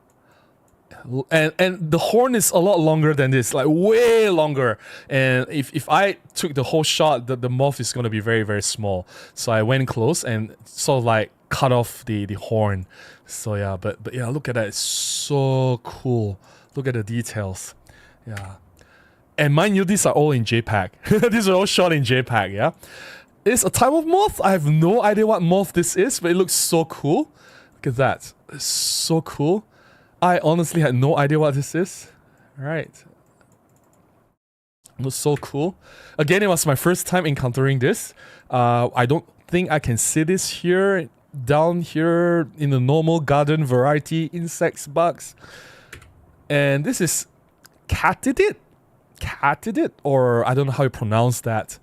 And the horn is a lot longer than this, like way longer. And if I took the whole shot, the moth is going to be very, very small. So I went close and sort of like cut off the horn. So yeah, but yeah, look at that. It's so cool. Look at the details. Yeah. And mind you, these are all in JPEG. These are all shot in JPEG, yeah? It's a type of moth. I have no idea what moth this is, but it looks so cool. Look at that. It's so cool. I honestly had no idea what this is. Right. It was so cool. Again, it was my first time encountering this. I don't think I can see this here, down here in the normal garden variety insects bugs. And this is catidid, or I don't know how you pronounce that.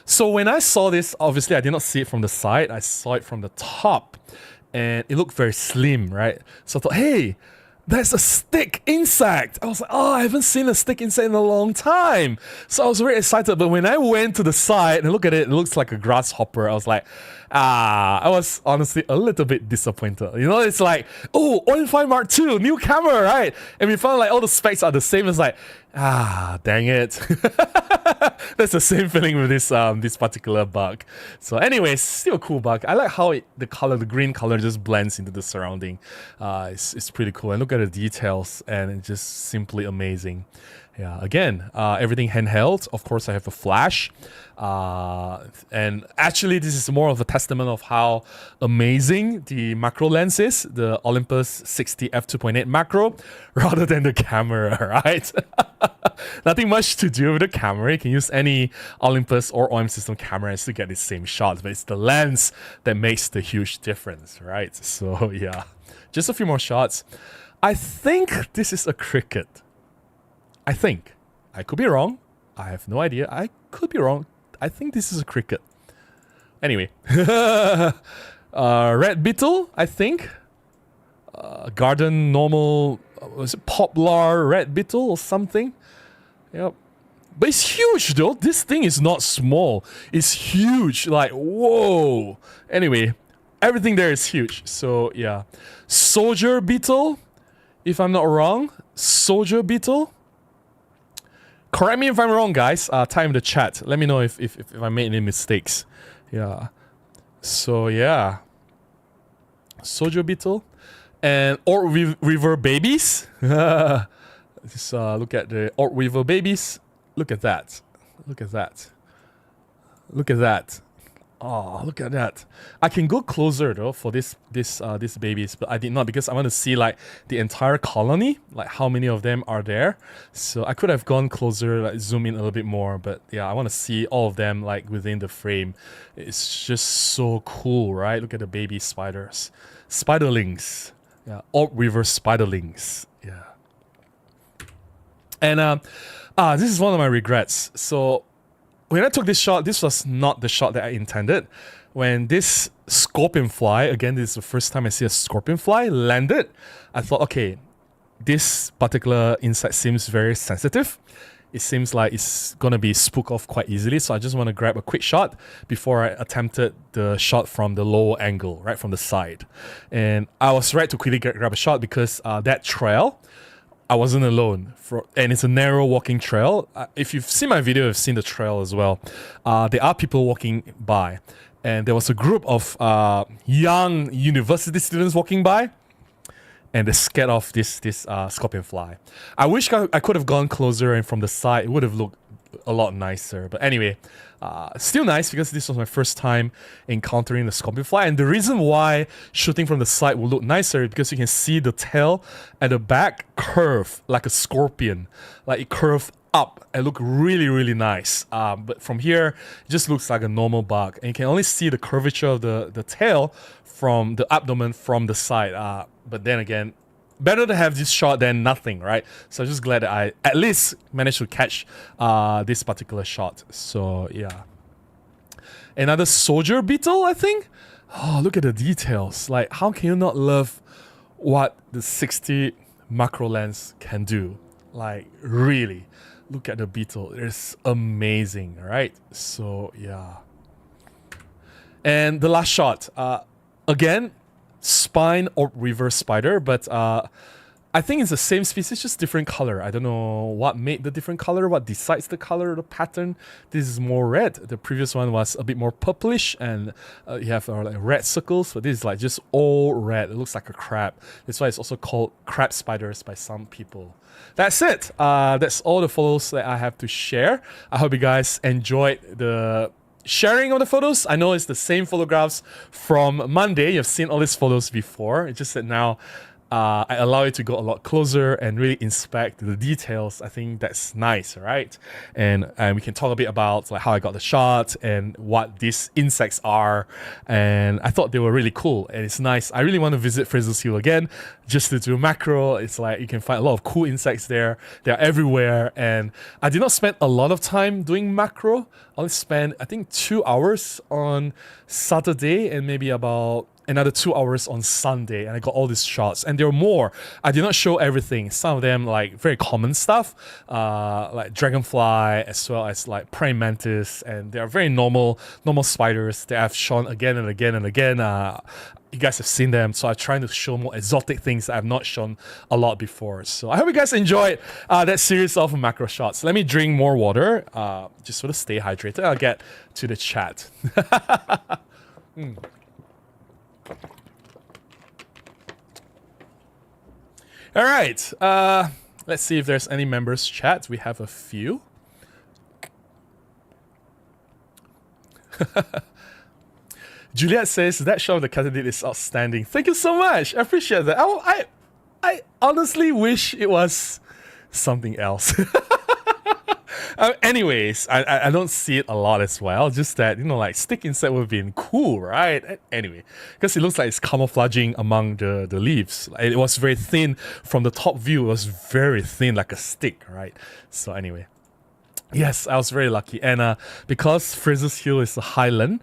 So when I saw this, obviously I did not see it from the side. I saw it from the top. And it looked very slim, right? So I thought, hey, that's a stick insect. I was like, oh, I haven't seen a stick insect in a long time. So I was very excited. But when I went to the side and look at it, it looks like a grasshopper. I was like, I was honestly a little bit disappointed. You know, it's like, oh, OM-5 Mark II, new camera, right? And we found like all the specs are the same. It's like, dang it. That's the same feeling with this particular bug. So anyways, still a cool bug. I like how the green color just blends into the surrounding. It's pretty cool. And look at the details, and it's just simply amazing. Yeah, again, everything handheld. Of course, I have a flash. And actually, this is more of a testament of how amazing the macro lens is, the Olympus 60 f2.8 macro, rather than the camera, right? Nothing much to do with the camera. You can use any Olympus or OM system cameras to get the same shots, but it's the lens that makes the huge difference, right? So yeah, just a few more shots. I think this is a cricket. I think. I could be wrong. I have no idea. I could be wrong. I think this is a cricket. Anyway. Red beetle, I think. Garden normal, was it poplar red beetle or something? Yep. But it's huge though. This thing is not small. It's huge. Like, whoa. Anyway, everything there is huge. So, yeah. Soldier beetle, if I'm not wrong. Soldier beetle. Correct me if I'm wrong, guys. Type in the chat. Let me know if I made any mistakes. Yeah. So, yeah. Soldier beetle. And Orc Weaver babies. Just look at the Orc Weaver babies. Look at that. Look at that. Look at that. Oh, look at that. I can go closer though for these babies, but I did not because I want to see like the entire colony, like how many of them are there. So I could have gone closer, like zoom in a little bit more, but yeah, I want to see all of them like within the frame. It's just so cool, right? Look at the baby spiders. Spiderlings. Yeah, Orc Weaver spiderlings. Yeah. And this is one of my regrets. So when I took this shot, this was not the shot that I intended. When this scorpion fly, again, this is the first time I see a scorpion fly landed, I thought, okay, this particular insect seems very sensitive. It seems like it's gonna be spooked off quite easily, so I just want to grab a quick shot before I attempted the shot from the lower angle, right from the side. And I was right to quickly grab a shot because that trail, I wasn't alone, and it's a narrow walking trail. If you've seen my video, you've seen the trail as well. There are people walking by, and there was a group of young university students walking by, and they scared off this scorpion fly. I wish I could have gone closer and from the side, it would have looked a lot nicer. But anyway, still nice because this was my first time encountering the scorpion fly. And the reason why shooting from the side will look nicer is because you can see the tail at the back curve like a scorpion. Like it curved up and look really, really nice. But from here, it just looks like a normal bug. And you can only see the curvature of the tail from the abdomen from the side. But then again, better to have this shot than nothing, right? So I'm just glad that I at least managed to catch this particular shot. So yeah. Another soldier beetle, I think. Oh, look at the details. Like, how can you not love what the 60 macro lens can do? Like, really. Look at the beetle. It's amazing, right? So yeah. And the last shot. Again, spine or reverse spider, but I think it's the same species, just different color. I don't know what made the different color, what decides the color, the pattern. This is more red. The previous one was a bit more purplish, and you have like red circles, but this is like just all red. It looks like a crab. That's why it's also called crab spiders by some people. That's it. That's all the photos that I have to share. I hope you guys enjoyed the sharing of the photos. I know it's the same photographs from Monday. You've seen all these photos before. It's just that now I allow you to go a lot closer and really inspect the details. I think that's nice, right? And we can talk a bit about like how I got the shot and what these insects are. And I thought they were really cool and it's nice. I really want to visit Fraser's Hill again just to do macro. It's like you can find a lot of cool insects there. They're everywhere. And I did not spend a lot of time doing macro. I only spent, I think, 2 hours on Saturday and maybe about another 2 hours on Sunday, and I got all these shots, and there were more. I did not show everything. Some of them like very common stuff, like dragonfly, as well as like praying mantis, and they are very normal spiders that I've shown again and again and again. You guys have seen them, so I'm trying to show more exotic things that I've not shown a lot before. So I hope you guys enjoyed that series of macro shots. Let me drink more water, just sort of stay hydrated. I'll get to the chat. All right, let's see if there's any members chat. We have a few. Juliet says that shot of the candidate is outstanding. Thank you so much. I appreciate that. I honestly wish it was something else. Anyways, I don't see it a lot as well. Just that, you know, like stick insect would have been cool, right? Anyway, because it looks like it's camouflaging among the leaves. It was very thin from the top view. It was very thin, like a stick, right? So anyway, Yes, I was very lucky. And because Fraser's Hill is a highland,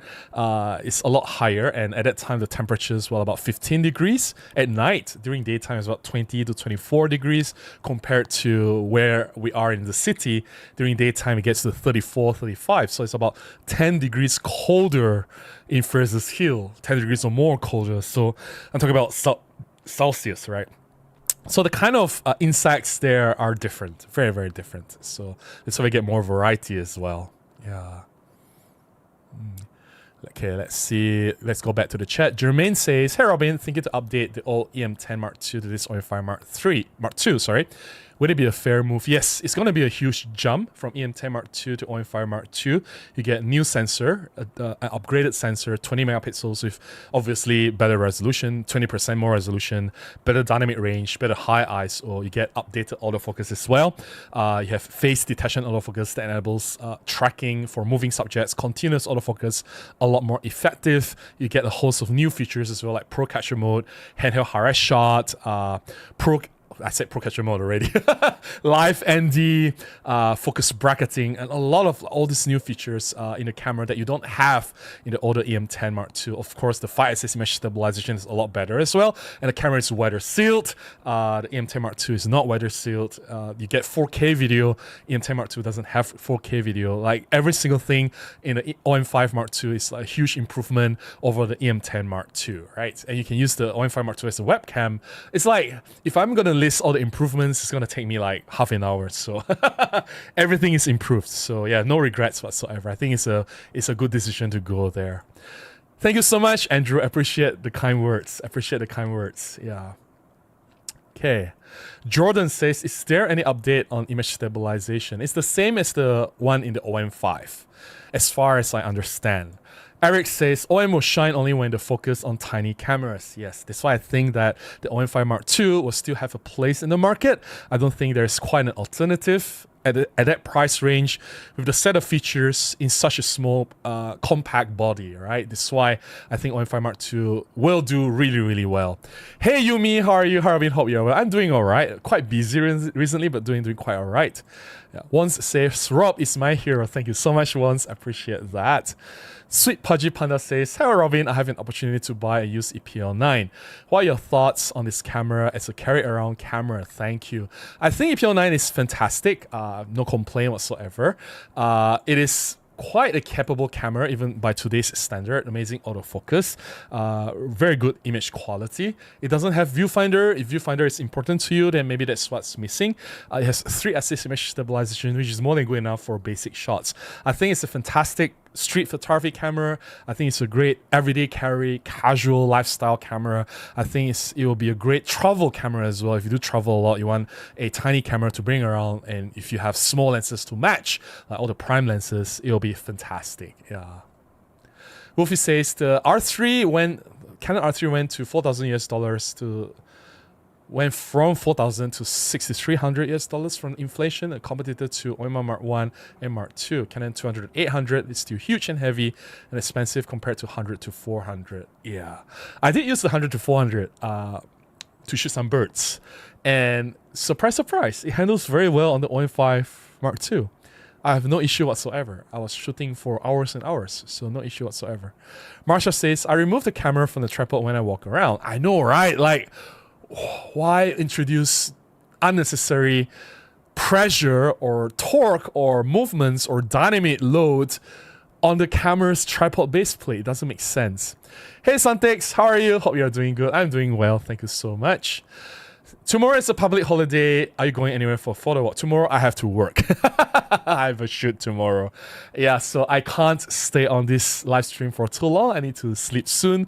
it's a lot higher. And at that time, the temperatures were about 15 degrees. At night, during daytime, it's about 20 to 24 degrees compared to where we are in the city. During daytime, it gets to 34, 35. So it's about 10 degrees colder in Fraser's Hill, 10 degrees or more colder. So I'm talking about Celsius, right? So the kind of insects there are different, very, very different. So that's why we get more variety as well. Yeah. Okay, let's see. Let's go back to the chat. Jermaine says, "Hey Robin, thinking to update the old EM10 Mark II to this OM-5 Mark II, sorry. Would it be a fair move?" Yes, it's going to be a huge jump from EM10 Mark II to OM-5 Mark II. You get new sensor, an upgraded sensor, 20 megapixels with obviously better resolution, 20% more resolution, better dynamic range, better high ISO. You get updated autofocus as well. You have face detection autofocus that enables tracking for moving subjects, continuous autofocus, a lot more effective. You get a host of new features as well, like Pro Capture Mode, handheld high-res shot, I said Pro Capture Mode already. Live ND, focus bracketing, and a lot of all these new features in the camera that you don't have in the older EM10 Mark II. Of course, the 5-axis image stabilization is a lot better as well, and the camera is weather sealed. The EM10 Mark II is not weather sealed. You get 4K video. EM10 Mark II doesn't have 4K video. Like every single thing in the OM-5 Mark II is a huge improvement over the EM10 Mark II, right? And you can use the OM-5 Mark II as a webcam. It's like if I'm gonna list all the improvements, it's gonna take me like half an hour. So everything is improved. So yeah, no regrets whatsoever. I think it's a good decision to go there. Thank you so much, Andrew. Appreciate the kind words. Yeah. Okay. Jordan says, "Is there any update on image stabilization?" It's the same as the one in the OM-5, as far as I understand. Eric says, "OM will shine only when they focus on tiny cameras." Yes, that's why I think that the OM-5 Mark II will still have a place in the market. I don't think there's quite an alternative at that price range with the set of features in such a small, compact body, right? That's why I think OM-5 Mark II will do really, really well. Hey Yumi, how are you? How have you? Hope you're well. I'm doing all right. Quite busy recently, but doing quite all right. Yeah. Once says, "Rob is my hero." Thank you so much, Once. I appreciate that. Sweet Pudgy Panda says, "Hello Robin, I have an opportunity to buy a used EPL9. What are your thoughts on this camera as a carry around camera? Thank you." I think EPL9 is fantastic. No complaint whatsoever. It is quite a capable camera even by today's standard. Amazing autofocus, very good image quality. It doesn't have viewfinder. If viewfinder is important to you, then maybe that's what's missing. It has 3-axis image stabilization, which is more than good enough for basic shots. I think it's a fantastic street photography camera. I think it's a great everyday carry, casual lifestyle camera. I think it will be a great travel camera as well. If you do travel a lot, you want a tiny camera to bring around, and if you have small lenses to match, like all the prime lenses, it will be fantastic. Yeah. Wolfie says the Canon R3 went to $4,000 to went from 4,000 to 6,300 US dollars from inflation, a competitor to OM Mark 1 and Mark 2. Canon 200 800 is still huge and heavy and expensive compared to 100 to 400. Yeah, I did use the 100 to 400 to shoot some birds, and surprise, surprise, it handles very well on the OM-5 Mark 2. I have no issue whatsoever. I was shooting for hours and hours, so no issue whatsoever. Marsha says, "I remove the camera from the tripod when I walk around." I know, right? Like, why introduce unnecessary pressure or torque or movements or dynamic load on the camera's tripod base plate? It doesn't make sense. Hey Santex, how are you? Hope you're doing good. I'm doing well. Thank you so much. Tomorrow is a public holiday. Are you going anywhere for a photo walk? Tomorrow I have to work. I have a shoot tomorrow. Yeah, so I can't stay on this live stream for too long. I need to sleep soon.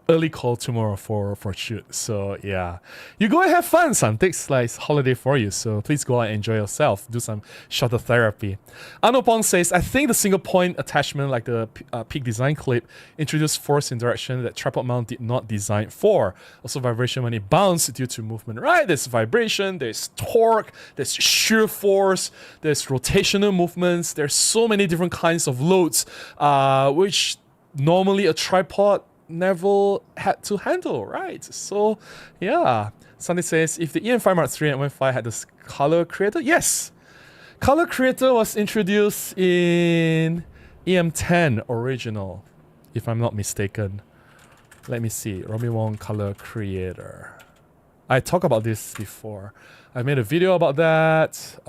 Early call tomorrow for a shoot. So yeah, you go and have fun, son. Takes like holiday for you. So please go and enjoy yourself. Do some shutter therapy. Anopong says, "I think the single point attachment like the peak design clip introduced force in direction that tripod mount did not design for. Also vibration when it bounced due to movement." Right? There's vibration, there's torque, there's shear force, there's rotational movements. There's so many different kinds of loads, which normally a tripod never had to handle, right? So yeah, Sunday says, "If the EM5 Mark III and OM-5 had this color creator," yes, Color Creator was introduced in EM10 original, if I'm not mistaken. Let me see. Romy Wong Color Creator. I talked about this before. I made a video about that.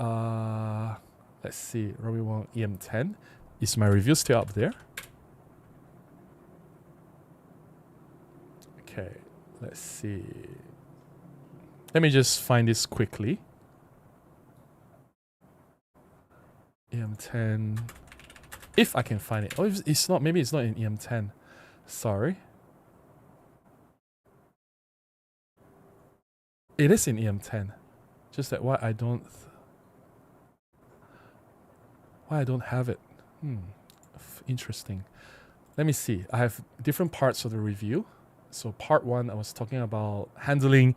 Let's see. Romy Wong EM10. Is my review still up there? Okay. Let's see. Let me just find this quickly. EM10. If I can find it. Oh, it's not. Maybe it's not in EM10. Sorry. It is in EM10. Just that why I don't have it. Interesting. Let me see. I have different parts of the review. So part 1, I was talking about handling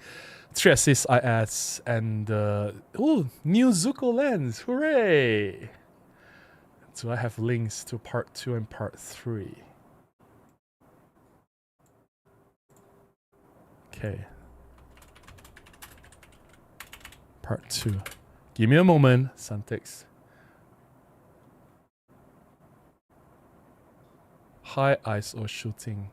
3-axis IS and new Zuko lens. Hooray! So I have links to part 2 and part 3. Okay. Part 2. Give me a moment, Santix. High ISO shooting.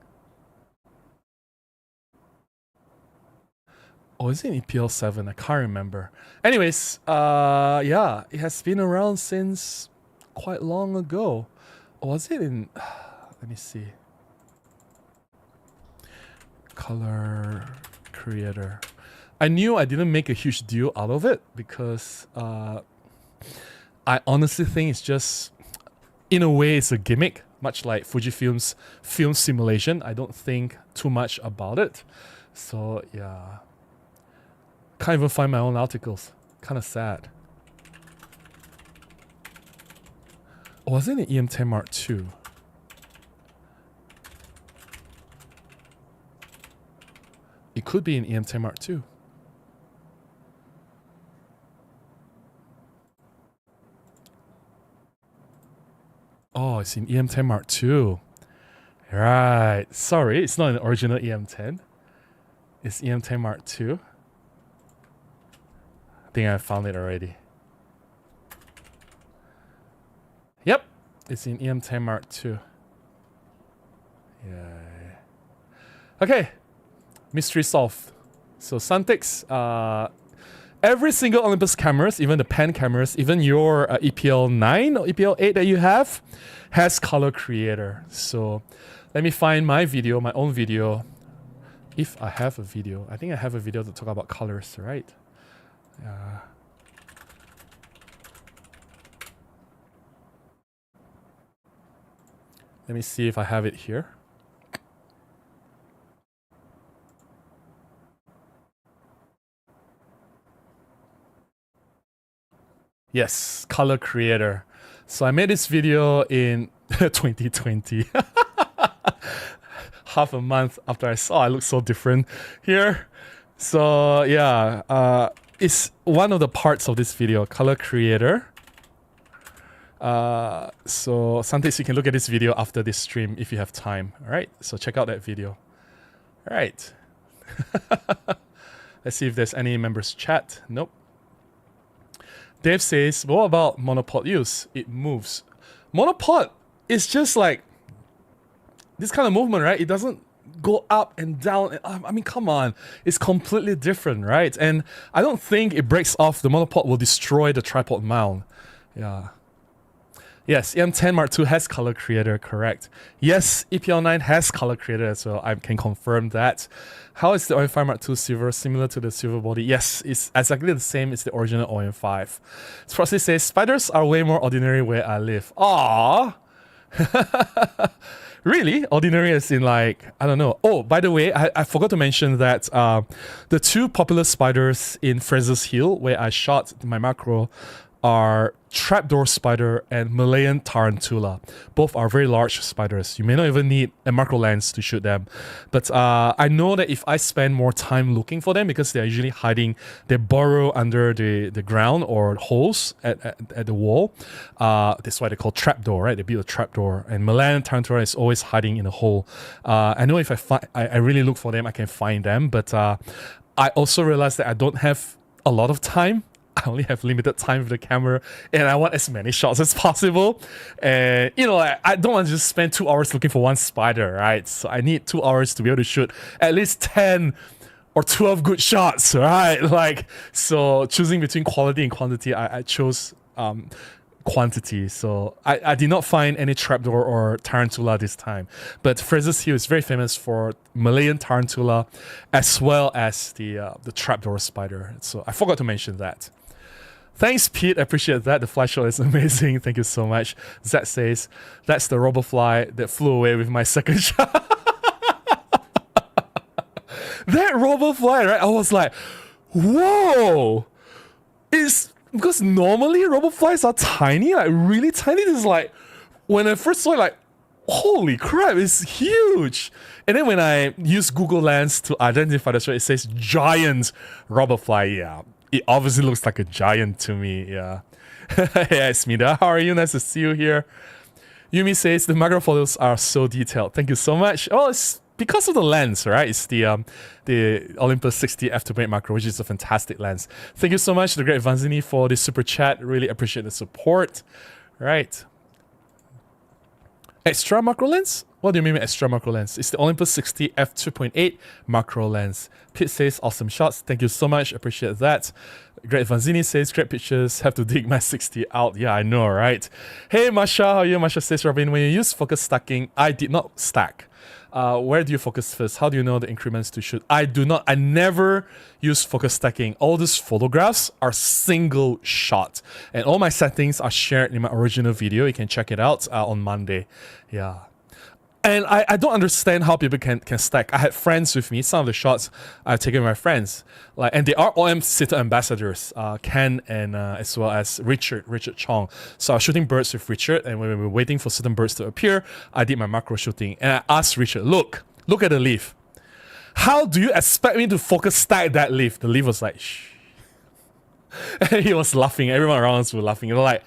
Oh, is it in EPL 7? I can't remember. Anyways, yeah, it has been around since quite long ago. Or was it in... let me see. Color Creator. I knew I didn't make a huge deal out of it because I honestly think it's just... in a way, it's a gimmick. Much like Fujifilm's film simulation. I don't think too much about it. So, yeah. Can't even find my own articles. Kind of sad. Oh, was it in EM10 Mark II? It could be in EM10 Mark II. Oh, it's in EM10 Mark II. Right. Sorry, it's not an original EM10. It's EM10 Mark II. I think I found it already. Yep. It's in EM10 Mark II. Yeah. Okay. Mystery solved. So Santix, every single Olympus cameras, even the pan cameras, even your EPL 9 or EPL 8 that you have, has Color Creator. So let me find my video, my own video. If I have a video. I think I have a video to talk about colors, right? Let me see if I have it here. Yes, Color Creator. So I made this video in 2020. Half a month after I saw I look so different here. So yeah, it's one of the parts of this video, Color Creator. So Santis, you can look at this video after this stream if you have time. Alright, so check out that video. Alright. Let's see if there's any members chat. Nope. Dave says, what about monopod use? It moves. Monopod is just like this kind of movement, right? It doesn't go up and down. I mean, come on. It's completely different, right? And I don't think it breaks off. The monopod will destroy the tripod mount. Yeah. Yes, EM10 Mark II has Color Creator, correct. Yes, EPL9 has Color Creator as well. I can confirm that. How is the OM-5 Mark II silver similar to the silver body? Yes, it's exactly the same as the original OM-5. Frosty says, spiders are way more ordinary where I live. Aww. Really? Ordinary as in like, I don't know. Oh, by the way, I forgot to mention that the two popular spiders in Fraser's Hill, where I shot my macro, are trapdoor spider and Malayan tarantula. Both are very large spiders. You may not even need a macro lens to shoot them. But I know that if I spend more time looking for them, because they're usually hiding, they burrow under the ground or holes at the wall. That's why they're called trapdoor, right? They build a trapdoor. And Malayan tarantula is always hiding in a hole. I know if I really look for them, I can find them. But I also realized that I don't have a lot of time I only have limited time with the camera and I want as many shots as possible. And, you know, I don't want to just spend 2 hours looking for one spider, right? So I need 2 hours to be able to shoot at least 10 or 12 good shots, right? Like, so choosing between quality and quantity, I chose quantity. So I did not find any trapdoor or tarantula this time. But Fraser's Hill is very famous for Malayan tarantula as well as the trapdoor spider. So I forgot to mention that. Thanks, Pete. I appreciate that. The fly shot is amazing. Thank you so much. Zach says, that's the robber fly that flew away with my second shot. That robber fly, right? I was like, whoa. It's because normally robber flies are tiny, like really tiny. This is like, when I first saw it, like, holy crap, it's huge. And then when I use Google Lens to identify the shot, it says giant robber fly. Yeah. It obviously looks like a giant to me, yeah. Hey, Smida, how are you? Nice to see you here. Yumi says, the macro photos are so detailed. Thank you so much. Oh, it's because of the lens, right? It's the Olympus 60 f2.8 macro, which is a fantastic lens. Thank you so much, the great Vanzini, for the super chat. Really appreciate the support. Right. Extra macro lens? What do you mean by extra macro lens? It's the Olympus 60 f2.8 macro lens. Pete says, awesome shots. Thank you so much. Appreciate that. Great Vanzini says, great pictures. Have to dig my 60 out. Yeah, I know, right? Hey, Masha, how are you? Masha says, Robin, when you use focus stacking, I did not stack. Where do you focus first? How do you know the increments to shoot? I do not. I never use focus stacking. All these photographs are single shot. And all my settings are shared in my original video. You can check it out on Monday. Yeah. And I don't understand how people can stack. I had friends with me. Some of the shots I've taken with my friends, and they are OM sitter ambassadors, Ken and as well as Richard Chong. So I was shooting birds with Richard, and when we were waiting for certain birds to appear, I did my macro shooting. And I asked Richard, look at the leaf. How do you expect me to focus stack that leaf? The leaf was like, shh. And he was laughing. Everyone around us was laughing. You know, like,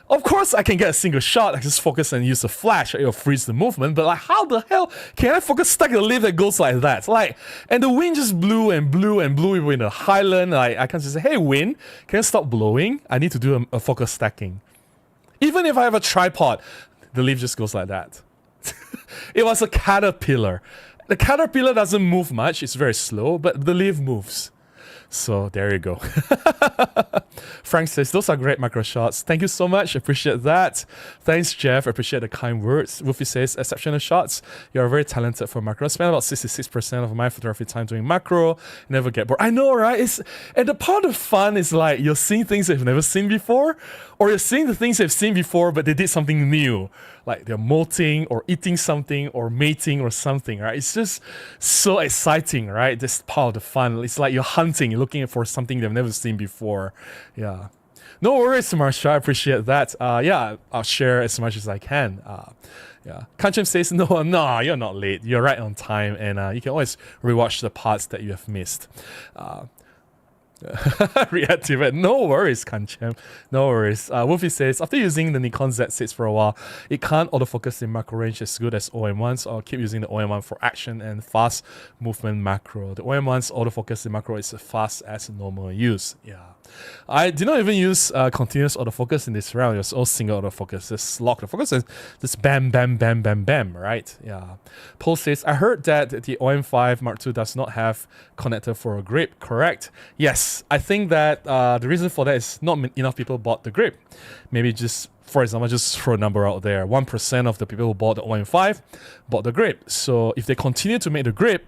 of course I can get a single shot. I just focus and use the flash. It'll freeze the movement. But like, how the hell can I focus stack a leaf that goes like that? Like, and the wind just blew and blew and blew. We were in a highland. Like, I can't just say, hey wind, can you stop blowing? I need to do a focus stacking. Even if I have a tripod, the leaf just goes like that. It was a caterpillar. The caterpillar doesn't move much. It's very slow, but the leaf moves. So there you go. Frank says, those are great macro shots. Thank you so much. Appreciate that. Thanks, Jeff. Appreciate the kind words. Wolfie says, exceptional shots. You're very talented for macro. I spend about 66% of my photography time doing macro. Never get bored. I know, right? And the part of fun is like you're seeing things that you've never seen before, or you're seeing the things you've seen before, but they did something new. Like they're molting or eating something or mating or something, right? It's just so exciting, right? This part of the fun. It's like you're hunting, you're looking for something they've never seen before. Yeah. No worries, Marsha. I appreciate that. Yeah, I'll share as much as I can. Yeah. Kanchan says, no, you're not late. You're right on time, and you can always rewatch the parts that you have missed. Reactivate. No worries, Kanchem. No worries. Wolfie says, after using the Nikon Z6 for a while, it can't autofocus in macro range as good as OM1, so I'll keep using the OM1 for action and fast movement macro. The OM1's autofocus in macro is as fast as normal use. Yeah. I did not even use continuous autofocus in this round. It was all single autofocus. Just lock the focus and just bam, bam, bam, bam, bam, right? Yeah. Paul says, I heard that the OM-5 Mark II does not have connector for a grip, correct? Yes. I think that the reason for that is not enough people bought the grip. Maybe just, for example, just throw a number out there. 1% of the people who bought the OM-5 bought the grip. So if they continue to make the grip,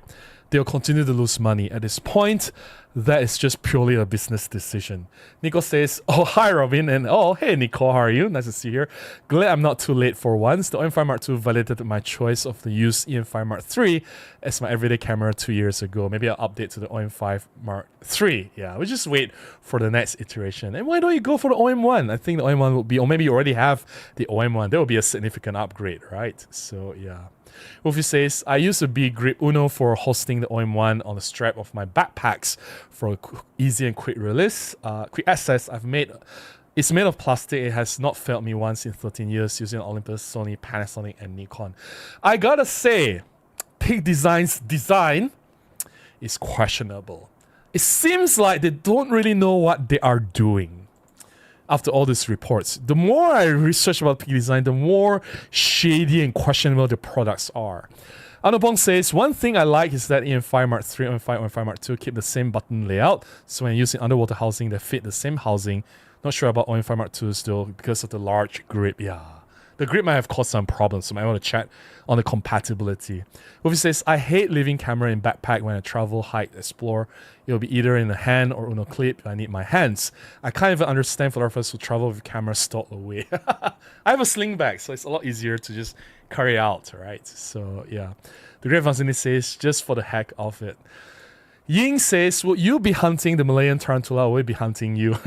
they'll continue to lose money. At this point, that is just purely a business decision. Nico says, oh, hi, Robin. And oh, hey, Nico, how are you? Nice to see you here. Glad I'm not too late for once. The OM-5 Mark II validated my choice of the used EM5 Mark III as my everyday camera 2 years ago. Maybe I'll update to the OM-5 Mark III. Yeah, we'll just wait for the next iteration. And why don't you go for the OM-1? I think the OM-1 will be, or maybe you already have the OM-1. That will be a significant upgrade, right? So, yeah. Wolfie says, I use a B grip Uno for hosting the OM1 on the strap of my backpacks for easy and quick release. Quick access it's made of plastic. It has not failed me once in 13 years using Olympus, Sony, Panasonic, and Nikon. I gotta say, Peak Design's design is questionable. it seems like they don't really know what they are doing. After all these reports, the more I research about peak design, the more shady and questionable the products are. Anupong says, one thing I like is that OM-5 Mark III, OM-5, OM-5 Mark II keep the same button layout. So when using underwater housing, they fit the same housing. Not sure about OM-5 Mark II still because of the large grip. Yeah, the grip might have caused some problems, so I might want to chat on the compatibility. Wolfie says, I hate leaving camera in backpack when I travel, hike, explore. It'll be either in the hand or on a clip. I need my hands. I can't even understand photographers who travel with camera stowed away. I have a sling bag, so it's a lot easier to just carry out, right? So yeah. The Great Vansini says, just for the heck of it. Ying says, will you be hunting the Malayan tarantula or will it be hunting you?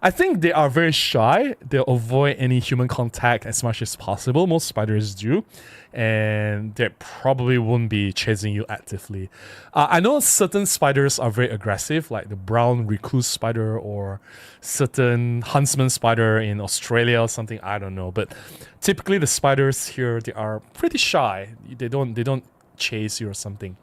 I think they are very shy. They'll avoid any human contact as much as possible. Most spiders do. And they probably won't be chasing you actively. I know certain spiders are very aggressive, like the brown recluse spider or certain huntsman spider in Australia or something. I don't know. But typically the spiders here, they are pretty shy. They don't chase you or something.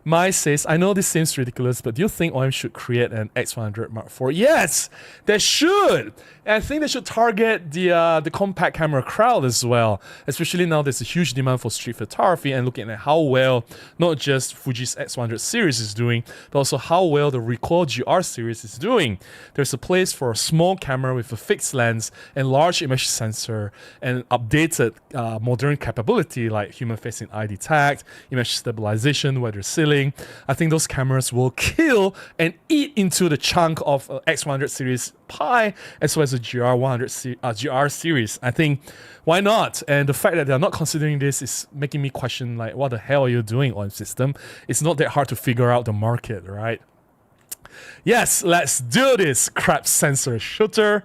Mai says, I know this seems ridiculous, but do you think OM should create an X100 Mark IV? Yes, they should. And I think they should target the compact camera crowd as well. Especially now there's a huge demand for street photography and looking at how well not just Fuji's X100 series is doing, but also how well the Recoil GR series is doing. There's a place for a small camera with a fixed lens and large image sensor and updated modern capability like human-facing eye detect, image stabilization, whether ceiling. I think those cameras will kill and eat into the chunk of X100 series pie as well as the GR series. I think, why not? And the fact that they're not considering this is making me question, like, what the hell are you doing on system? It's not that hard to figure out the market, right? Yes, let's do this, crap sensor shooter.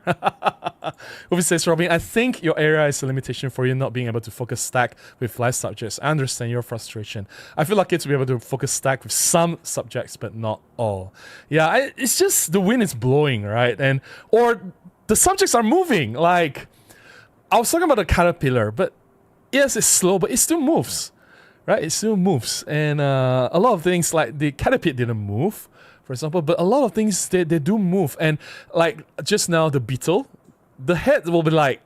Uvi says, Robin, I think your area is a limitation for you not being able to focus stack with live subjects. I understand your frustration. I feel lucky to be able to focus stack with some subjects, but not all. Yeah, it's just the wind is blowing, right? Or the subjects are moving. Like, I was talking about the caterpillar, but yes, it's slow, but it still moves, right? It still moves. And a lot of things, like the caterpillar didn't move, for example, but a lot of things, they do move. And like just now, the beetle, the head will be like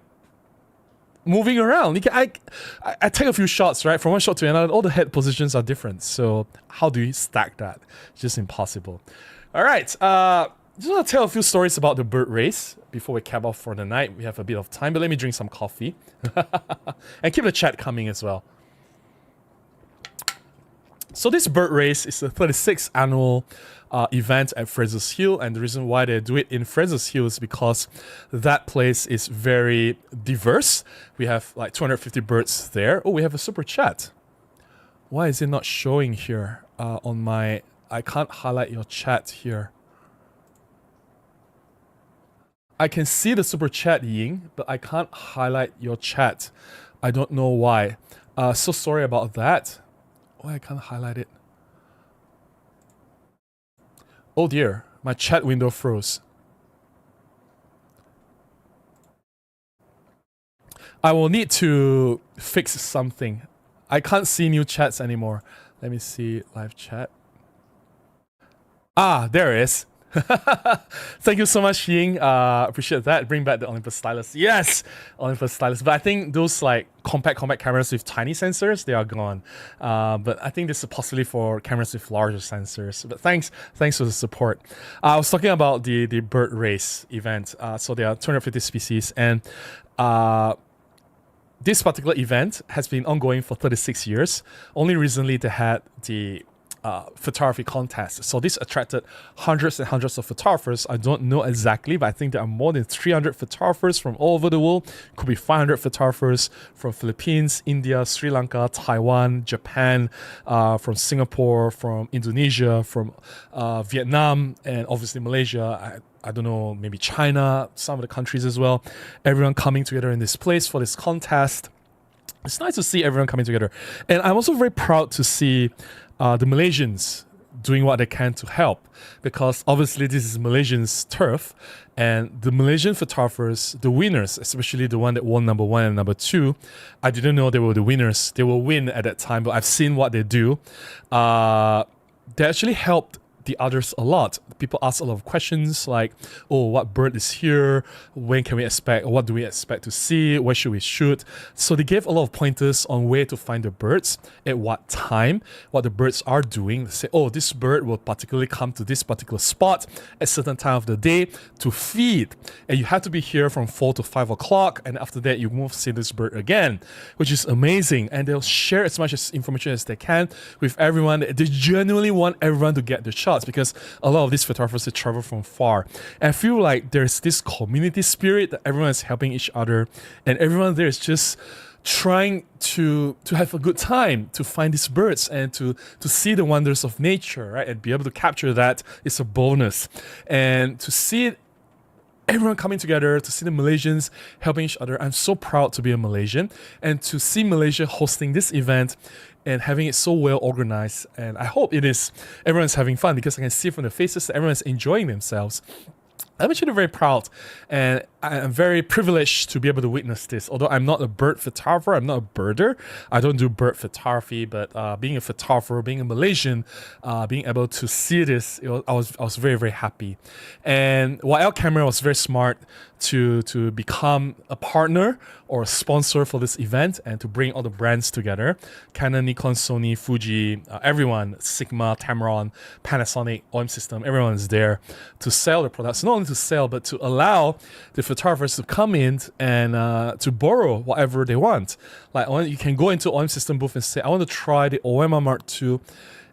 moving around. I take a few shots, right? From one shot to another, all the head positions are different. So how do you stack that? It's just impossible. All right. Just want to tell a few stories about the bird race before we cap off for the night. We have a bit of time, but let me drink some coffee. And keep the chat coming as well. So this bird race is the 36th annual event at Fraser's Hill, and the reason why they do it in Fraser's Hill is because that place is very diverse. We have like 250 birds there. Oh, we have a super chat. Why is it not showing here on my... I can't highlight your chat here. I can see the super chat, Ying, but I can't highlight your chat. I don't know why. So sorry about that. Why I can't highlight it? Oh dear, my chat window froze. I will need to fix something. I can't see new chats anymore. Let me see live chat. Ah, there it is. Thank you so much, Ying. Appreciate that. Bring back the Olympus stylus. Yes, Olympus stylus. But I think those like compact cameras with tiny sensors, they are gone. But I think this is possibly for cameras with larger sensors. But thanks for the support. I was talking about the bird race event. So there are 250 species, and this particular event has been ongoing for 36 years. Only recently they had the photography contest. So this attracted hundreds and hundreds of photographers. I don't know exactly, but I think there are more than 300 photographers from all over the world. Could be 500 photographers from Philippines, India, Sri Lanka, Taiwan, Japan, from Singapore, from Indonesia, from Vietnam, and obviously Malaysia. I don't know, maybe China, some of the countries as well. Everyone coming together in this place for this contest. It's nice to see everyone coming together. And I'm also very proud to see the Malaysians doing what they can to help, because obviously this is Malaysians' turf, and the Malaysian photographers, the winners, especially the one that won number 1 and number 2, I didn't know they were the winners. They will win at that time, but I've seen what they do. They actually helped the others a lot. People ask a lot of questions like, oh, what bird is here? When can we expect? What do we expect to see? Where should we shoot? So they gave a lot of pointers on where to find the birds, at what time, what the birds are doing. They say, oh, this bird will particularly come to this particular spot at certain time of the day to feed. And you have to be here from 4 to 5 o'clock. And after that, you won't see this bird again, which is amazing. And they'll share as much information as they can with everyone. They genuinely want everyone to get the shots because a lot of these photographers, they travel from far. And I feel like there's this community spirit that everyone is helping each other. And everyone there is just trying to have a good time, to find these birds and to see the wonders of nature, right? And be able to capture that is a bonus. And to see it, everyone coming together, to see the Malaysians helping each other. I'm so proud to be a Malaysian and to see Malaysia hosting this event and having it so well organized. And I hope it is, everyone's having fun because I can see from the faces that everyone's enjoying themselves. I'm actually very proud and I'm very privileged to be able to witness this. Although I'm not a bird photographer, I'm not a birder. I don't do bird photography, but being a photographer, being a Malaysian, being able to see this, I was very, very happy. And YL Camera was very smart to become a partner or a sponsor for this event and to bring all the brands together. Canon, Nikon, Sony, Fuji, everyone, Sigma, Tamron, Panasonic, OM system, everyone is there to sell the products. Not only to sell, but to allow the photographers to come in and to borrow whatever they want. Like you can go into OM system booth and say, I want to try the OM Mark II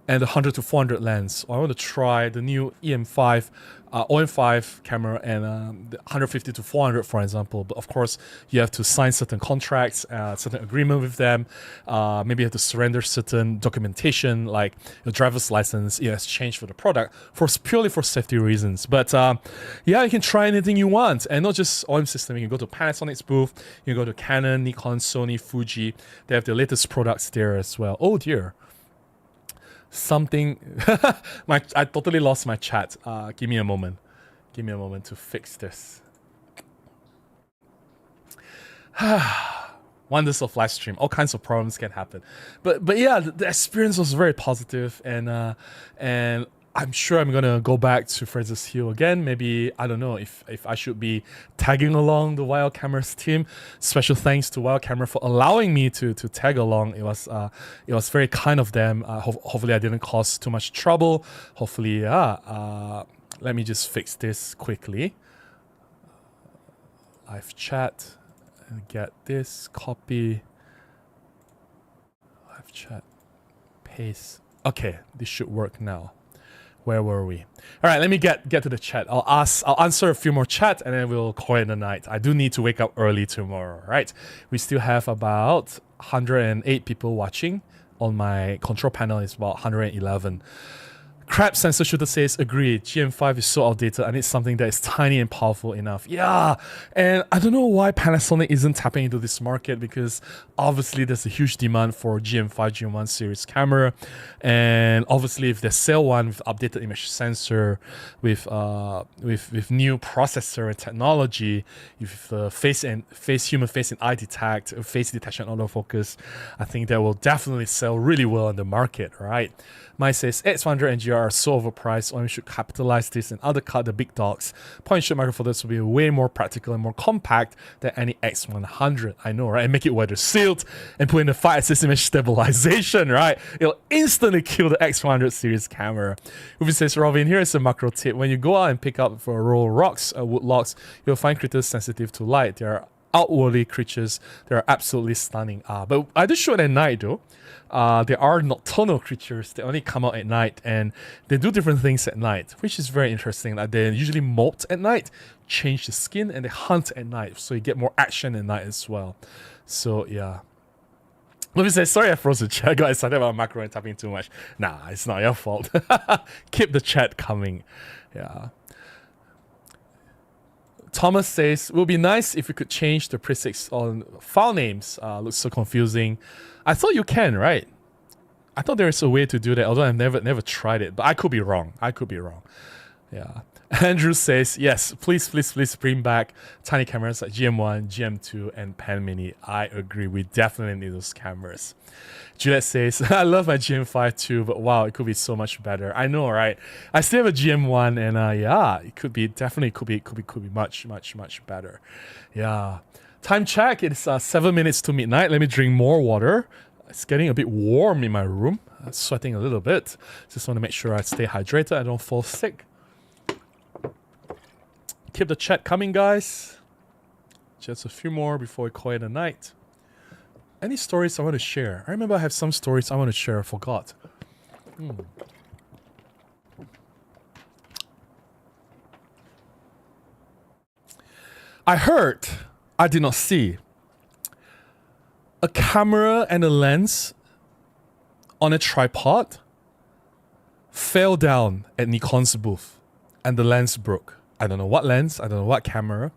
and the 100 to 400 lens. Or I want to try the new OM-5 camera and the 150 to 400, for example. But of course, you have to sign certain contracts, certain agreement with them. Maybe you have to surrender certain documentation, like your driver's license in exchange for the product, purely for safety reasons. But yeah, you can try anything you want, and not just OM system. You can go to Panasonic's booth, you can go to Canon, Nikon, Sony, Fuji. They have the latest products there as well. Oh dear. Something I totally lost my chat. Give me a moment to fix this. Wonders of live stream, all kinds of problems can happen, but yeah, the experience was very positive, and I'm sure I'm gonna go back to Fraser's Hill again. Maybe, I don't know if I should be tagging along the Wild Cameras team. Special thanks to Wild Camera for allowing me to tag along. It was very kind of them. Hopefully I didn't cause too much trouble. Hopefully, let me just fix this quickly. Live chat and get this, copy. Live chat, paste. Okay, this should work now. Where were we? All right, let me get to the chat. I'll answer a few more chat and then we'll call it a night. I do need to wake up early tomorrow, right? We still have about 108 people watching. On my control panel is about 111. Crab Sensor Shooter says, agreed, GM5 is so outdated. I need something that is tiny and powerful enough. Yeah, and I don't know why Panasonic isn't tapping into this market, because obviously there's a huge demand for GM5, GM1 series camera. And obviously if they sell one with updated image sensor, with new processor and technology, with human face and eye detect, face detection autofocus, I think that will definitely sell really well in the market, right? Mine says X100 and GR are so overpriced, or we should capitalize this and undercut the big dogs. Point and shoot micro four thirds will be way more practical and more compact than any X100. I know, right? And make it weather sealed and put in the 5-axis image stabilization, right? It'll instantly kill the X100 series camera. Ruby says, Robin, here is a macro tip. When you go out and pick up for a roll of rocks, wood logs, you'll find critters sensitive to light. They are outwardly creatures. They are absolutely stunning. But I do shoot at night though. They are nocturnal creatures. They only come out at night and they do different things at night, which is very interesting. Like they usually molt at night, change the skin, and they hunt at night. So you get more action at night as well. So yeah. Let me say, sorry I froze the chat. I got excited about macro and tapping too much. Nah, it's not your fault. Keep the chat coming. Yeah. Thomas says, it would be nice if we could change the presets on file names. Looks so confusing. I thought you can, right? I thought there is a way to do that, although I've never tried it. But I could be wrong. Yeah. Andrew says, yes, please bring back tiny cameras like GM1, GM2, and Pan Mini. I agree. We definitely need those cameras. Juliet says, I love my GM5 too, but wow, it could be so much better. I know, right? I still have a GM1, and yeah, it could be much better. Yeah. Time check. It's 7 minutes to midnight. Let me drink more water. It's getting a bit warm in my room. I'm sweating a little bit. Just want to make sure I stay hydrated. I don't fall sick. Keep the chat coming, guys. Just a few more before we call it a night. Any stories I want to share? I remember I have some stories I want to share. I forgot. I heard, I did not see, a camera and a lens on a tripod fell down at Nikon's booth and the lens broke. I don't know what lens, I don't know what camera.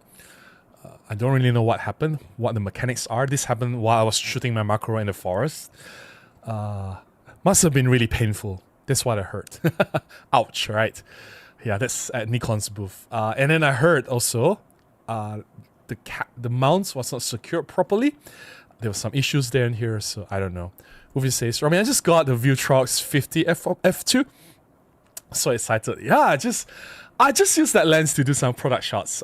I don't really know what happened, what the mechanics are. This happened while I was shooting my macro in the forest. Must have been really painful. That's what I heard. Ouch, right? Yeah, that's at Nikon's booth. And then I heard also the mounts was not secured properly. There were some issues there and here, so I don't know. Uvi says, I mean, I just got the Vutrox 50 f2. So excited. Yeah, I just used that lens to do some product shots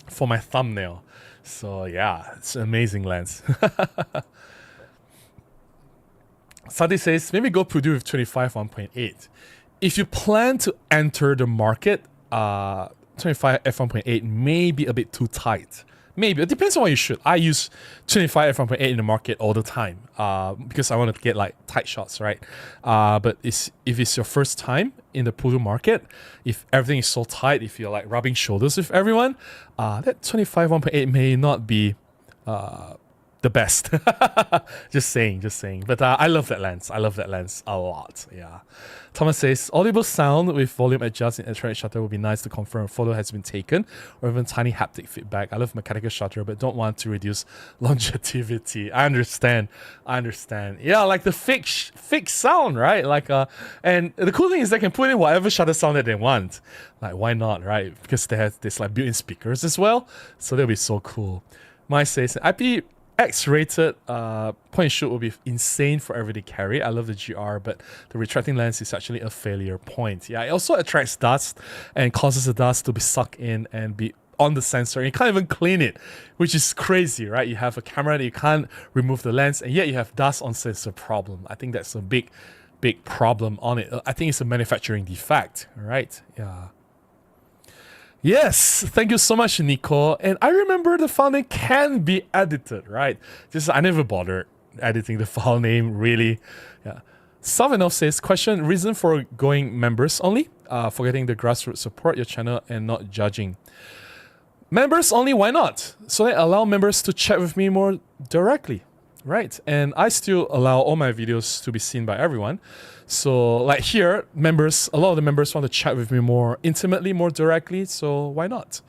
for my thumbnail. So yeah, it's an amazing lens. Sadi says, maybe go Purdue with 25 1.8. If you plan to enter the market, 25 f1.8 may be a bit too tight. Maybe. It depends on what you shoot. I use 25 f1.8 in the market all the time because I want to get like tight shots, right? But if it's your first time in the Purdue market, if everything is so tight, if you're like rubbing shoulders with everyone, that 25 1.8 may not be the best. just saying. But I love that lens. I love that lens a lot. Yeah. Thomas says, audible sound with volume adjust in electronic shutter would be nice to confirm a photo has been taken, or even tiny haptic feedback. I love mechanical shutter, but don't want to reduce longevity. I understand. Yeah, like the fake sound, right? Like and the cool thing is they can put in whatever shutter sound that they want. Like, why not, right? Because they have this like built-in speakers as well, so that'll be so cool. My says, IPX-rated point and shoot will be insane for everyday carry. I love the GR, but the retracting lens is actually a failure point. Yeah, it also attracts dust and causes the dust to be sucked in and be on the sensor. And you can't even clean it, which is crazy, right? You have a camera that you can't remove the lens, and yet you have dust on sensor problem. I think that's a big problem on it. I think it's a manufacturing defect, right? Yeah. Yes, thank you so much, Nico. And I remember the file name can be edited, right? Just I never bothered editing the file name, really. Yeah. Salvanov says, question, reason for going members only? Forgetting the grassroots support your channel and not judging. Members only, why not? So they allow members to chat with me more directly, right? And I still allow all my videos to be seen by everyone. So like here, members, a lot of the members want to chat with me more intimately, more directly, so why not?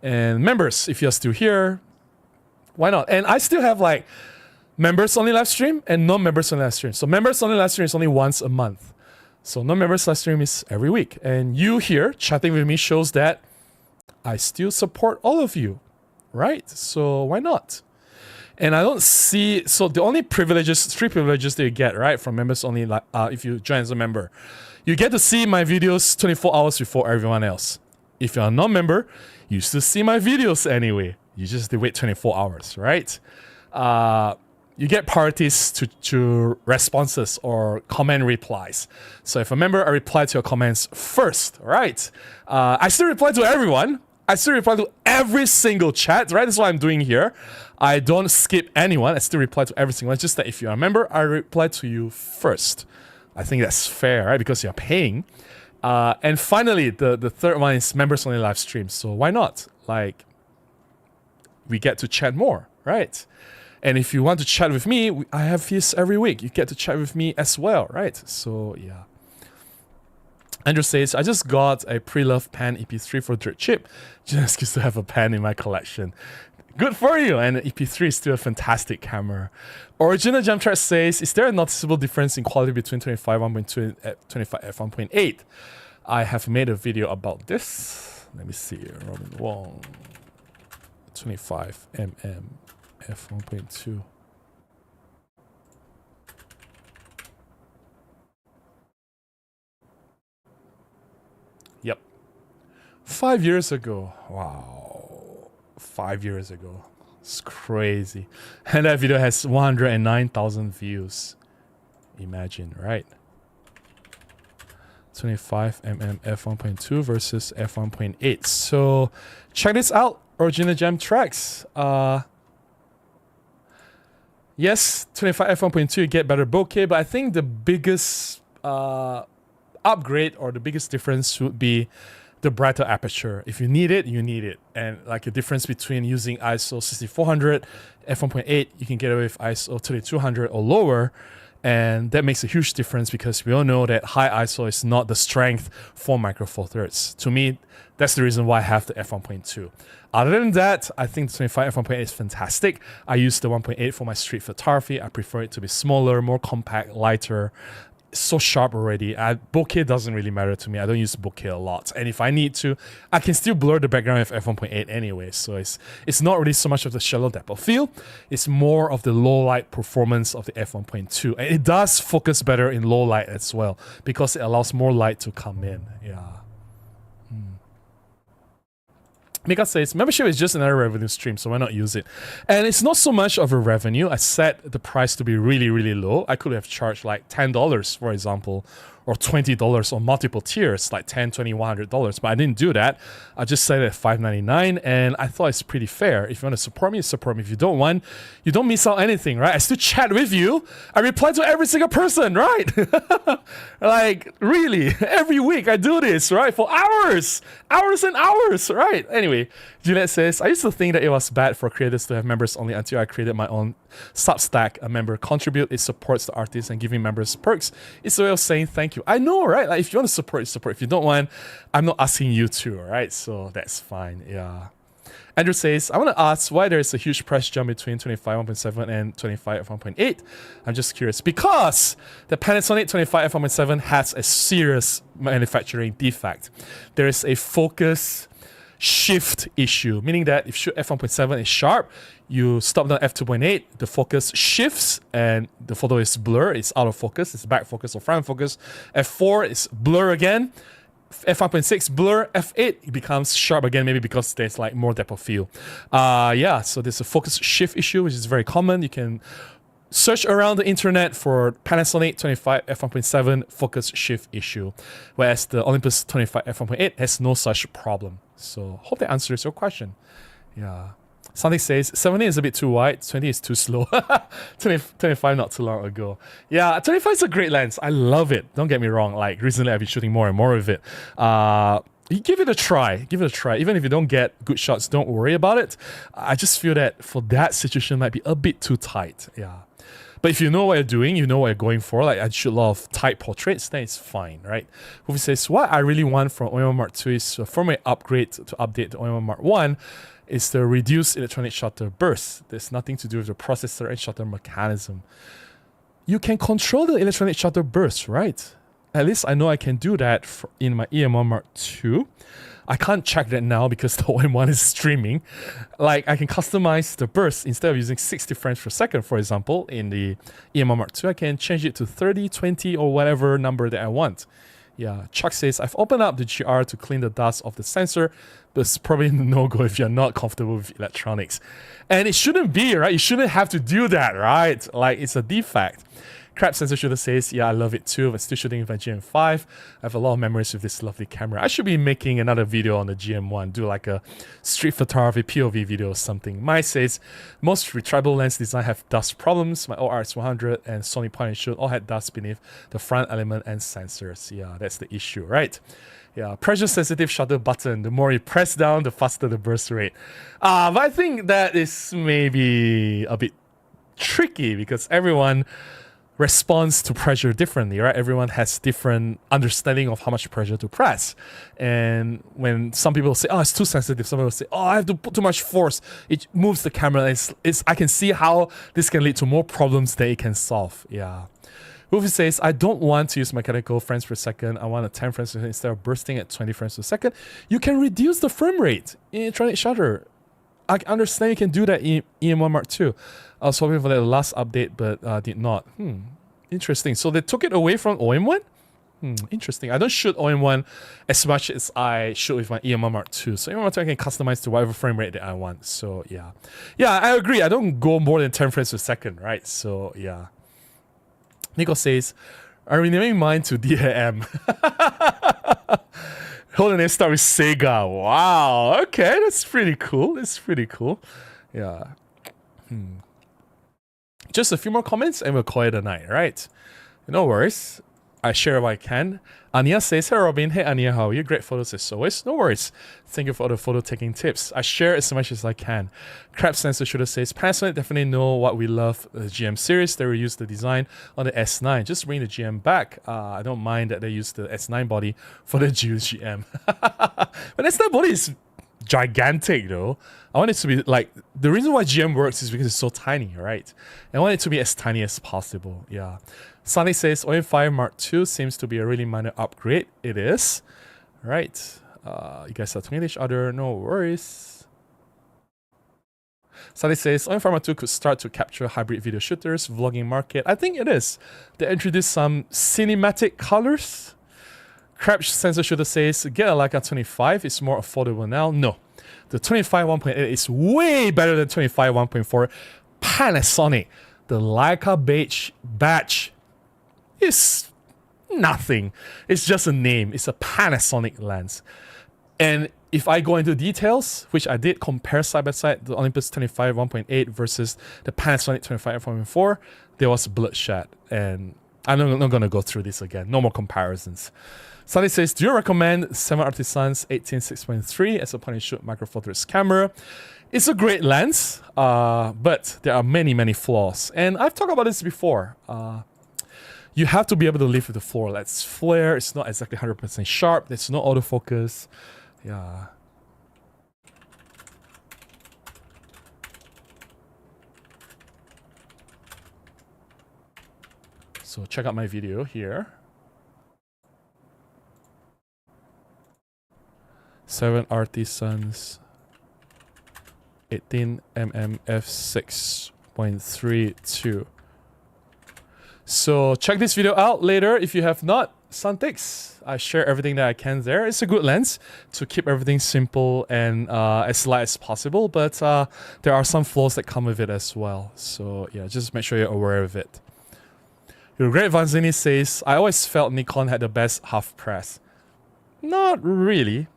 And members, if you're still here, why not? And I still have like members only live stream and non-members only live stream. So members only live stream is only once a month. So non-members live stream is every week. And you here chatting with me shows that I still support all of you, right? So why not? And I don't see, so the only privileges, 3 privileges that you get, right, from members only, like if you join as a member, you get to see my videos 24 hours before everyone else. If you're a non-member, you still see my videos anyway. You just have to wait 24 hours, right? You get priorities to responses or comment replies. So if a member, I reply to your comments first, right? I still reply to everyone. I still reply to every single chat, right? That's what I'm doing here. I don't skip anyone. I still reply to every single one. It's just that if you're a member, I reply to you first. I think that's fair, right? Because you're paying. And finally, the third one is members only live stream. So why not? Like, we get to chat more, right? And if you want to chat with me, I have this every week. You get to chat with me as well, right? So yeah. Andrew says, I just got a pre-loved Pan EP3 for Dirt Chip. Just used to have a Pan in my collection. Good for you. And EP3 is still a fantastic camera. Original Jump Track says, is there a noticeable difference in quality between 25 1.2 and 25 f1.8? I have made a video about this. Let me see. Robin Wong, 25 mm f1.2. Yep. 5 years ago. Wow. 5 years ago. It's crazy. And that video has 109,000 views. Imagine, right? 25 mm f1.2 versus f1.8. So check this out. Original Gem tracks. Yes, 25 f1.2 you get better bokeh, but I think the biggest upgrade or the biggest difference would be the brighter aperture. If you need it, you need it. And like a difference between using ISO 6400 f1.8, you can get away with ISO 3200 or lower. And that makes a huge difference because we all know that high ISO is not the strength for Micro Four Thirds. To me, that's the reason why I have the f1.2. Other than that, I think the 25 f1.8 is fantastic. I use the 1.8 for my street photography. I prefer it to be smaller, more compact, lighter. So sharp already. Bokeh doesn't really matter to me. I don't use bokeh a lot, and if I need to, I can still blur the background with f1.8 anyway. So it's not really so much of the shallow depth of field. It's more of the low light performance of the f1.2, and it does focus better in low light as well because it allows more light to come in. Yeah. Mika says, membership is just another revenue stream, so why not use it? And it's not so much of a revenue. I set the price to be really, really low. I could have charged like $10, for example, or $20 on multiple tiers, like $10, $20, $100. But I didn't do that. I just set it at $5.99, and I thought it's pretty fair. If you want to support me, support me. If you don't want, you don't miss out anything, right? I still chat with you. I reply to every single person, right? Like, really, every week I do this, right? For hours and hours, right? Anyway, Juliet says, I used to think that it was bad for creators to have members only until I created my own Substack. A member contribute, it supports the artist, and giving members perks. It's a way of saying thank you. I know, right? Like, if you want to support, you support. If you don't want, I'm not asking you to, right? So that's fine, yeah. Andrew says, I want to ask why there is a huge price jump between 25 1.7 and 25 1.8. I'm just curious. Because the Panasonic 25 f1.7 has a serious manufacturing defect. There is a focus shift issue, meaning that if f1.7 is sharp, you stop down f2.8, the focus shifts and the photo is blur, it's out of focus, it's back focus or front focus. F4 is blur again. F1.6 blur, F8 it becomes sharp again, maybe because there's like more depth of field. Yeah, so there's a focus shift issue, which is very common. You can search around the internet for Panasonic 25 f1.7 focus shift issue, whereas the Olympus 25 f1.8 has no such problem. So hope that answers your question. Yeah. Something says 70 is a bit too wide, 20 is too slow. 25 not too long ago. Yeah, 25 is a great lens. I love it. Don't get me wrong. Like recently I've been shooting more and more of it. Give it a try. Give it a try. Even if you don't get good shots, don't worry about it. I just feel that for that situation might be a bit too tight. Yeah. But if you know what you're doing, you know what you're going for, like I shoot a lot of tight portraits, then it's fine, right? Hoofy says, what I really want from OM-5 Mark II is a firmware upgrade to update the OM-5 Mark I is the reduced electronic shutter burst. There's nothing to do with the processor and shutter mechanism. You can control the electronic shutter burst, right? At least I know I can do that in my EM-1 Mark II. I can't check that now because the OM-1 is streaming. Like, I can customize the burst. Instead of using 60 frames per second, for example, in the EM-1 Mark II, I can change it to 30, 20, or whatever number that I want. Yeah, Chuck says, I've opened up the GR to clean the dust off the sensor, but it's probably no-go if you're not comfortable with electronics. And it shouldn't be, right? You shouldn't have to do that, right? Like, it's a defect. Crab Sensor Shooter says, yeah, I love it too, but still shooting with my GM5. I have a lot of memories with this lovely camera. I should be making another video on the GM1, do like a street photography POV video or something. Mai says, most retractable lens design have dust problems. My ORX100 and Sony point and shoot all had dust beneath the front element and sensors. Yeah, that's the issue, right? Yeah, pressure sensitive shutter button. The more you press down, the faster the burst rate. But I think that is maybe a bit tricky because everyone responds to pressure differently, right? Everyone has different understanding of how much pressure to press. And when some people say, oh, it's too sensitive, some people say, oh, I have to put too much force, it moves the camera. I can see how this can lead to more problems that it can solve. Yeah. Wolfie says, I don't want to use mechanical frames per second. I want a 10 frames per second instead of bursting at 20 frames per second. You can reduce the frame rate in electronic shutter. I understand you can do that in EM1 Mark II. I was hoping for the last update, but did not. Interesting. So they took it away from OM1? Interesting. I don't shoot OM1 as much as I shoot with my EM1 Mark II. So EM1 Mark II I can customize to whatever frame rate that I want. So yeah. Yeah, I agree. I don't go more than 10 frames per second, right? So yeah. Nico says, I'm renaming mine to DAM. Hold on, name start with Sega. Wow. Okay, that's pretty cool. That's pretty cool. Yeah. Just a few more comments and we'll call it a night, right? No worries. I share what I can. Ania says, hey Robin, hey Ania, how are you? Great photos as always. No worries. Thank you for the photo taking tips. I share as much as I can. Crab Sensor Shooter says, Panasonic definitely know what we love, the GM series. They reused the design on the S9. Just bring the GM back. I don't mind that they use the S9 body for the GM. But S9 body is gigantic though. I want it to be like, the reason why GM works is because it's so tiny, right? I want it to be as tiny as possible. Yeah. Sunny says OM-5 Mark II seems to be a really minor upgrade. It is. Right. You guys are talking to each other. No worries. Sunny says OM-5 Mark II could start to capture hybrid video shooters, vlogging market. I think it is. They introduced some cinematic colors. Crab Sensor Shooter says get a Leica 25. It's more affordable now. No. The 25 1.8 is way better than 25 1.4. Panasonic. The Leica Beige batch is nothing. It's just a name. It's a Panasonic lens. And if I go into details, which I did compare side by side, the Olympus 25 1.8 versus the Panasonic 25 1.4, there was bloodshed. And I'm not going to go through this again. No more comparisons. Sally says, do you recommend 7 Artisans 18 6.3 as a point and shoot micro four thirds camera? It's a great lens, but there are many, many flaws. And I've talked about this before. You have to be able to live with the floor. Let's flare. It's not exactly 100% sharp. There's no autofocus. Yeah. So check out my video here. 7 Artisans 18mm f6.32. So check this video out later if you have not. Suntix. I share everything that I can there. It's a good lens to keep everything simple and as light as possible, but there are some flaws that come with it as well. So yeah, just make sure you're aware of it. Your Great Vanzini says, I always felt Nikon had the best half press. Not really.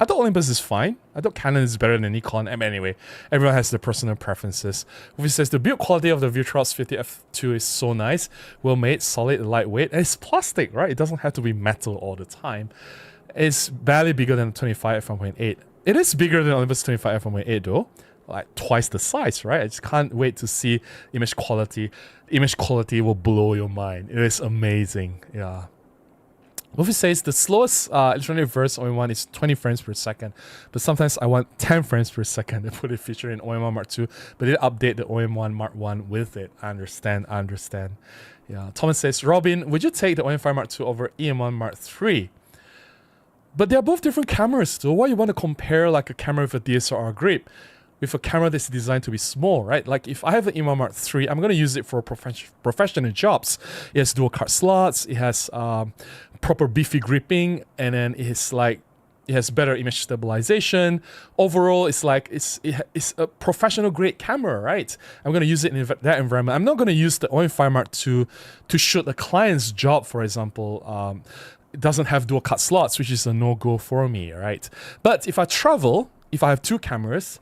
I thought Olympus is fine. I thought Canon is better than Nikon. Anyway, everyone has their personal preferences. Wolfie says the build quality of the Virtuos 50 f2 is so nice. Well made, solid, lightweight. And it's plastic, right? It doesn't have to be metal all the time. It's barely bigger than the 25 f1.8. It is bigger than Olympus 25 f1.8 though. Like twice the size, right? I just can't wait to see image quality. Image quality will blow your mind. It is amazing. Yeah. Wolfie says the slowest electronic reverse OM1 is 20 frames per second, but sometimes I want 10 frames per second to put a feature in OM1 Mark II, but they update the OM1 Mark I with it. I understand. Yeah. Thomas says, Robin, would you take the OM5 Mark II over EM1 Mark III? But they're both different cameras though. Why you want to compare like a camera with a DSLR grip? With a camera that's designed to be small, right? Like if I have an EM1 Mark III, I'm going to use it for professional jobs. It has dual card slots, it has proper beefy gripping, and then it has better image stabilization. Overall, it's like it's a professional grade camera, right? I'm going to use it in that environment. I'm not going to use the OM5 Mark II to shoot a client's job, for example. It doesn't have dual cut slots, which is a no-go for me, right? But if I travel, if I have two cameras,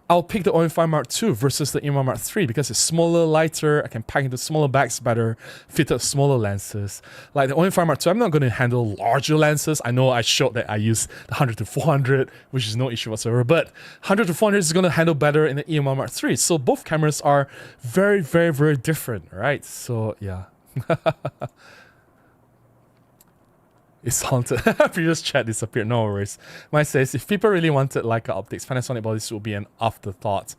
I'll pick the OM5 Mark II versus the EM1 Mark III because it's smaller, lighter, I can pack into smaller bags better, fitted smaller lenses. Like the OM5 Mark II, I'm not going to handle larger lenses. I know I showed that I use the 100 to 400, which is no issue whatsoever, but 100 to 400 is going to handle better in the EM1 Mark III. So both cameras are very, very, very different, right? So yeah. It's haunted. Previous chat disappeared. No worries. Mine says, if people really wanted Leica optics, Panasonic bodies would be an afterthought.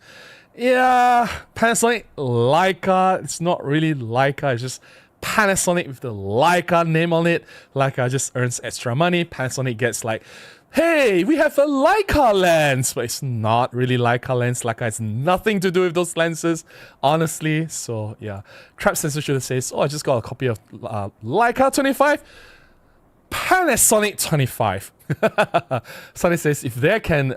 Yeah, Panasonic Leica. It's not really Leica. It's just Panasonic with the Leica name on it. Leica just earns extra money. Panasonic gets like, hey, we have a Leica lens, but it's not really Leica lens. Leica has nothing to do with those lenses, honestly. So yeah, Crab Sensor Shooter says, oh, I just got a copy of Leica 25. Panasonic 25. Sunny says if they can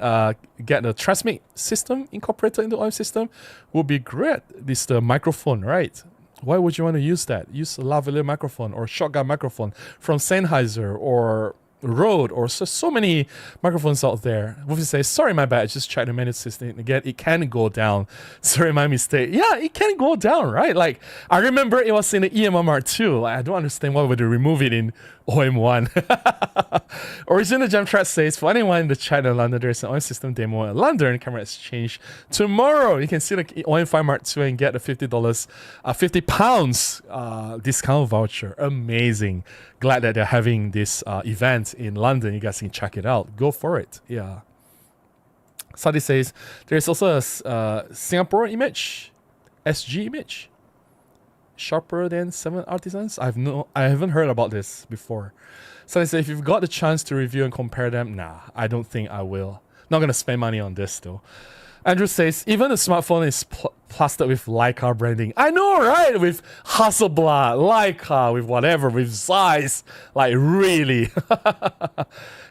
get the transmit system incorporated into OM system, would be great. This is the microphone, right? Why would you want to use that? Use a lavalier microphone or shotgun microphone from Sennheiser or Rode or so many microphones out there. Wolfie says, sorry, my bad. Just check the menu system again. It can go down. Sorry, my mistake. Yeah, it can go down, right? Like, I remember it was in the EMMR2. Like, I don't understand why would they remove it in OM-1. Original Jam Track says, for anyone in the chat in London, there's an OM system demo in London. Camera exchange tomorrow. You can see the OM-5 Mark II and get the £50, £50 discount voucher. Amazing. Glad that they're having this event in London. You guys can check it out. Go for it. Yeah. Sadi says, there's also a Singapore image, SG image. Sharper than 7 Artisans? I haven't heard about this before. So they say if you've got the chance to review and compare them, nah, I don't think I will. Not gonna spend money on this though. Andrew says even the smartphone is plastered with Leica branding. I know, right? With Hasselblad, Leica, with whatever, with Zeiss. Like really.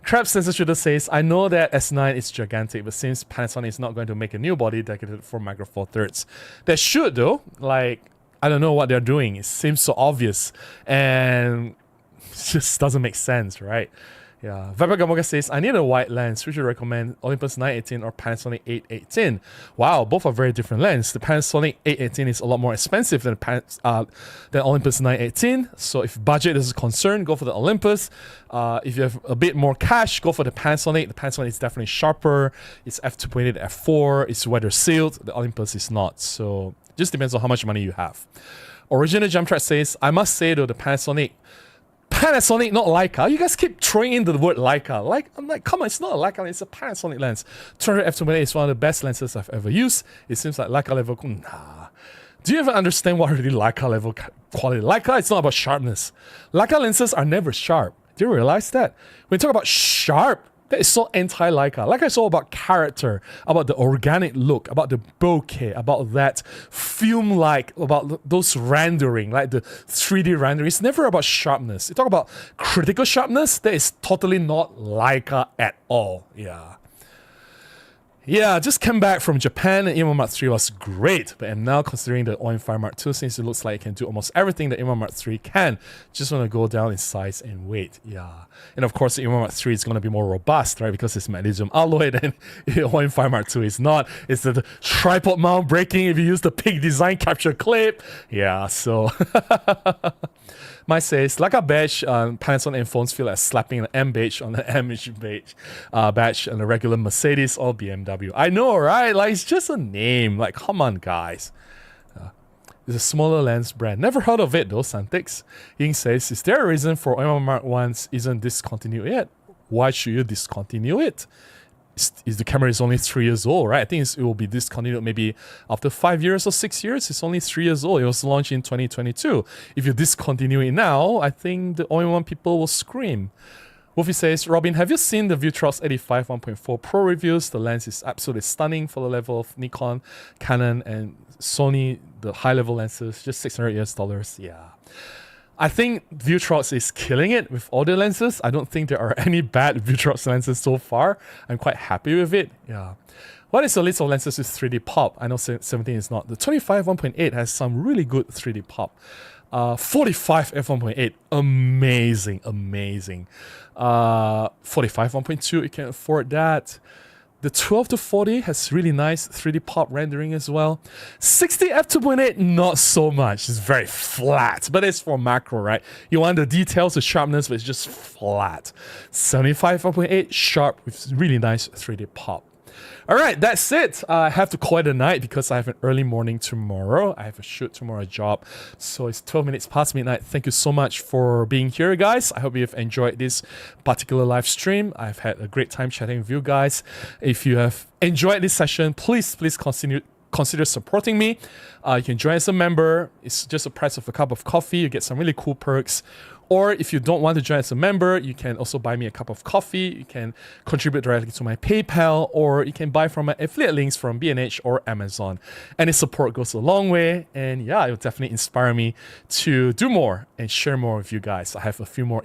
Crab Sensor Shooter says, I know that S9 is gigantic, but since Panasonic is not going to make a new body dedicated for Micro Four Thirds, they should though. Like, I don't know what they're doing. It seems so obvious and it just doesn't make sense, right? Yeah. Viper Gamoga says, I need a wide lens. Would you recommend Olympus 918 or Panasonic 818? Wow, both are very different lenses. The Panasonic 818 is a lot more expensive than Olympus 918. So if budget is a concern, go for the Olympus. If you have a bit more cash, go for the Panasonic. The Panasonic is definitely sharper. It's f2.8, f4. It's weather sealed. The Olympus is not. So just depends on how much money you have. Original Jump Track says, I must say though, the Panasonic, not Leica. You guys keep throwing in the word Leica. Like, I'm like, come on, it's not a Leica, it's a Panasonic lens. 200 f2.8 is one of the best lenses I've ever used. It seems like Leica level, nah. Do you ever understand what really Leica level quality? Leica, it's not about sharpness. Leica lenses are never sharp. Do you realize that? When you talk about sharp, that is so anti-Leica. Leica is all about character, about the organic look, about the bokeh, about that film-like, about those rendering, like the 3D rendering. It's never about sharpness. You talk about critical sharpness, that is totally not Leica at all. Yeah. Yeah, just came back from Japan and EM1 Mark III was great, but I'm now considering the OM-5 Mark II since it looks like it can do almost everything that EM1 Mark III can. Just want to go down in size and weight. Yeah. And of course, the EM1 Mark III is going to be more robust, right? Because it's magnesium alloy and the OM-5 Mark II is not. It's the tripod mount breaking if you use the pig design capture clip. Yeah, so... Mike says, like a badge, Panasonic phones feel like slapping an M Beige on the M Beige badge on a regular Mercedes or BMW. I know, right? Like, it's just a name. Like, come on, guys. It's a smaller lens brand. Never heard of it, though, Santix. Ying says, is there a reason for OM Mark 1 isn't discontinued yet? Why should you discontinue it? Is the camera is only 3 years old, right? I think it will be discontinued maybe after 5 years or 6 years. It's only 3 years old. It was launched in 2022. If you discontinue it now, I think the OM1 people will scream. Wolfie says, Robin, have you seen the Vutrox 85 1.4 Pro reviews? The lens is absolutely stunning for the level of Nikon, Canon, and Sony, the high-level lenses, just $600 US. Yeah. I think Vutrox is killing it with all the lenses. I don't think there are any bad Vutrox lenses so far. I'm quite happy with it. Yeah. What is the list of lenses with 3D pop? I know 17 is not. The 25 1.8 has some really good 3D pop. 45 f1.8, amazing, amazing. 45 1.2, you can afford that. The 12 to 40 has really nice 3D pop rendering as well. 60 f2.8, not so much. It's very flat, but it's for macro, right? You want the details, the sharpness, but it's just flat. 75 1.8, sharp with really nice 3D pop. All right, that's it. I have to call it a night because I have an early morning tomorrow. I have a shoot tomorrow, a job. So it's 12 minutes past midnight. Thank you so much for being here, guys. I hope you've enjoyed this particular live stream. I've had a great time chatting with you guys. If you have enjoyed this session, please consider consider supporting me, you can join as a member. It's just the price of a cup of coffee. You get some really cool perks. Or if you don't want to join as a member, you can also buy me a cup of coffee. You can contribute directly to my PayPal, or you can buy from my affiliate links from B&H or Amazon. Any support goes a long way, and yeah, it will definitely inspire me to do more and share more with you guys. I have a few more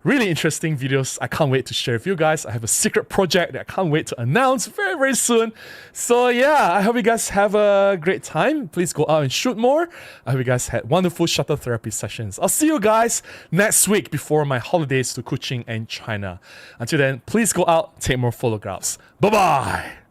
really interesting videos I can't wait to share with you guys. I have a secret project that I can't wait to announce very, very soon. So yeah, I hope you guys have a great time. Please go out and shoot more. I hope you guys had wonderful shuttle therapy sessions. I'll see you guys next week before my holidays to Kuching and China. Until then, please go out, take more photographs. Bye-bye.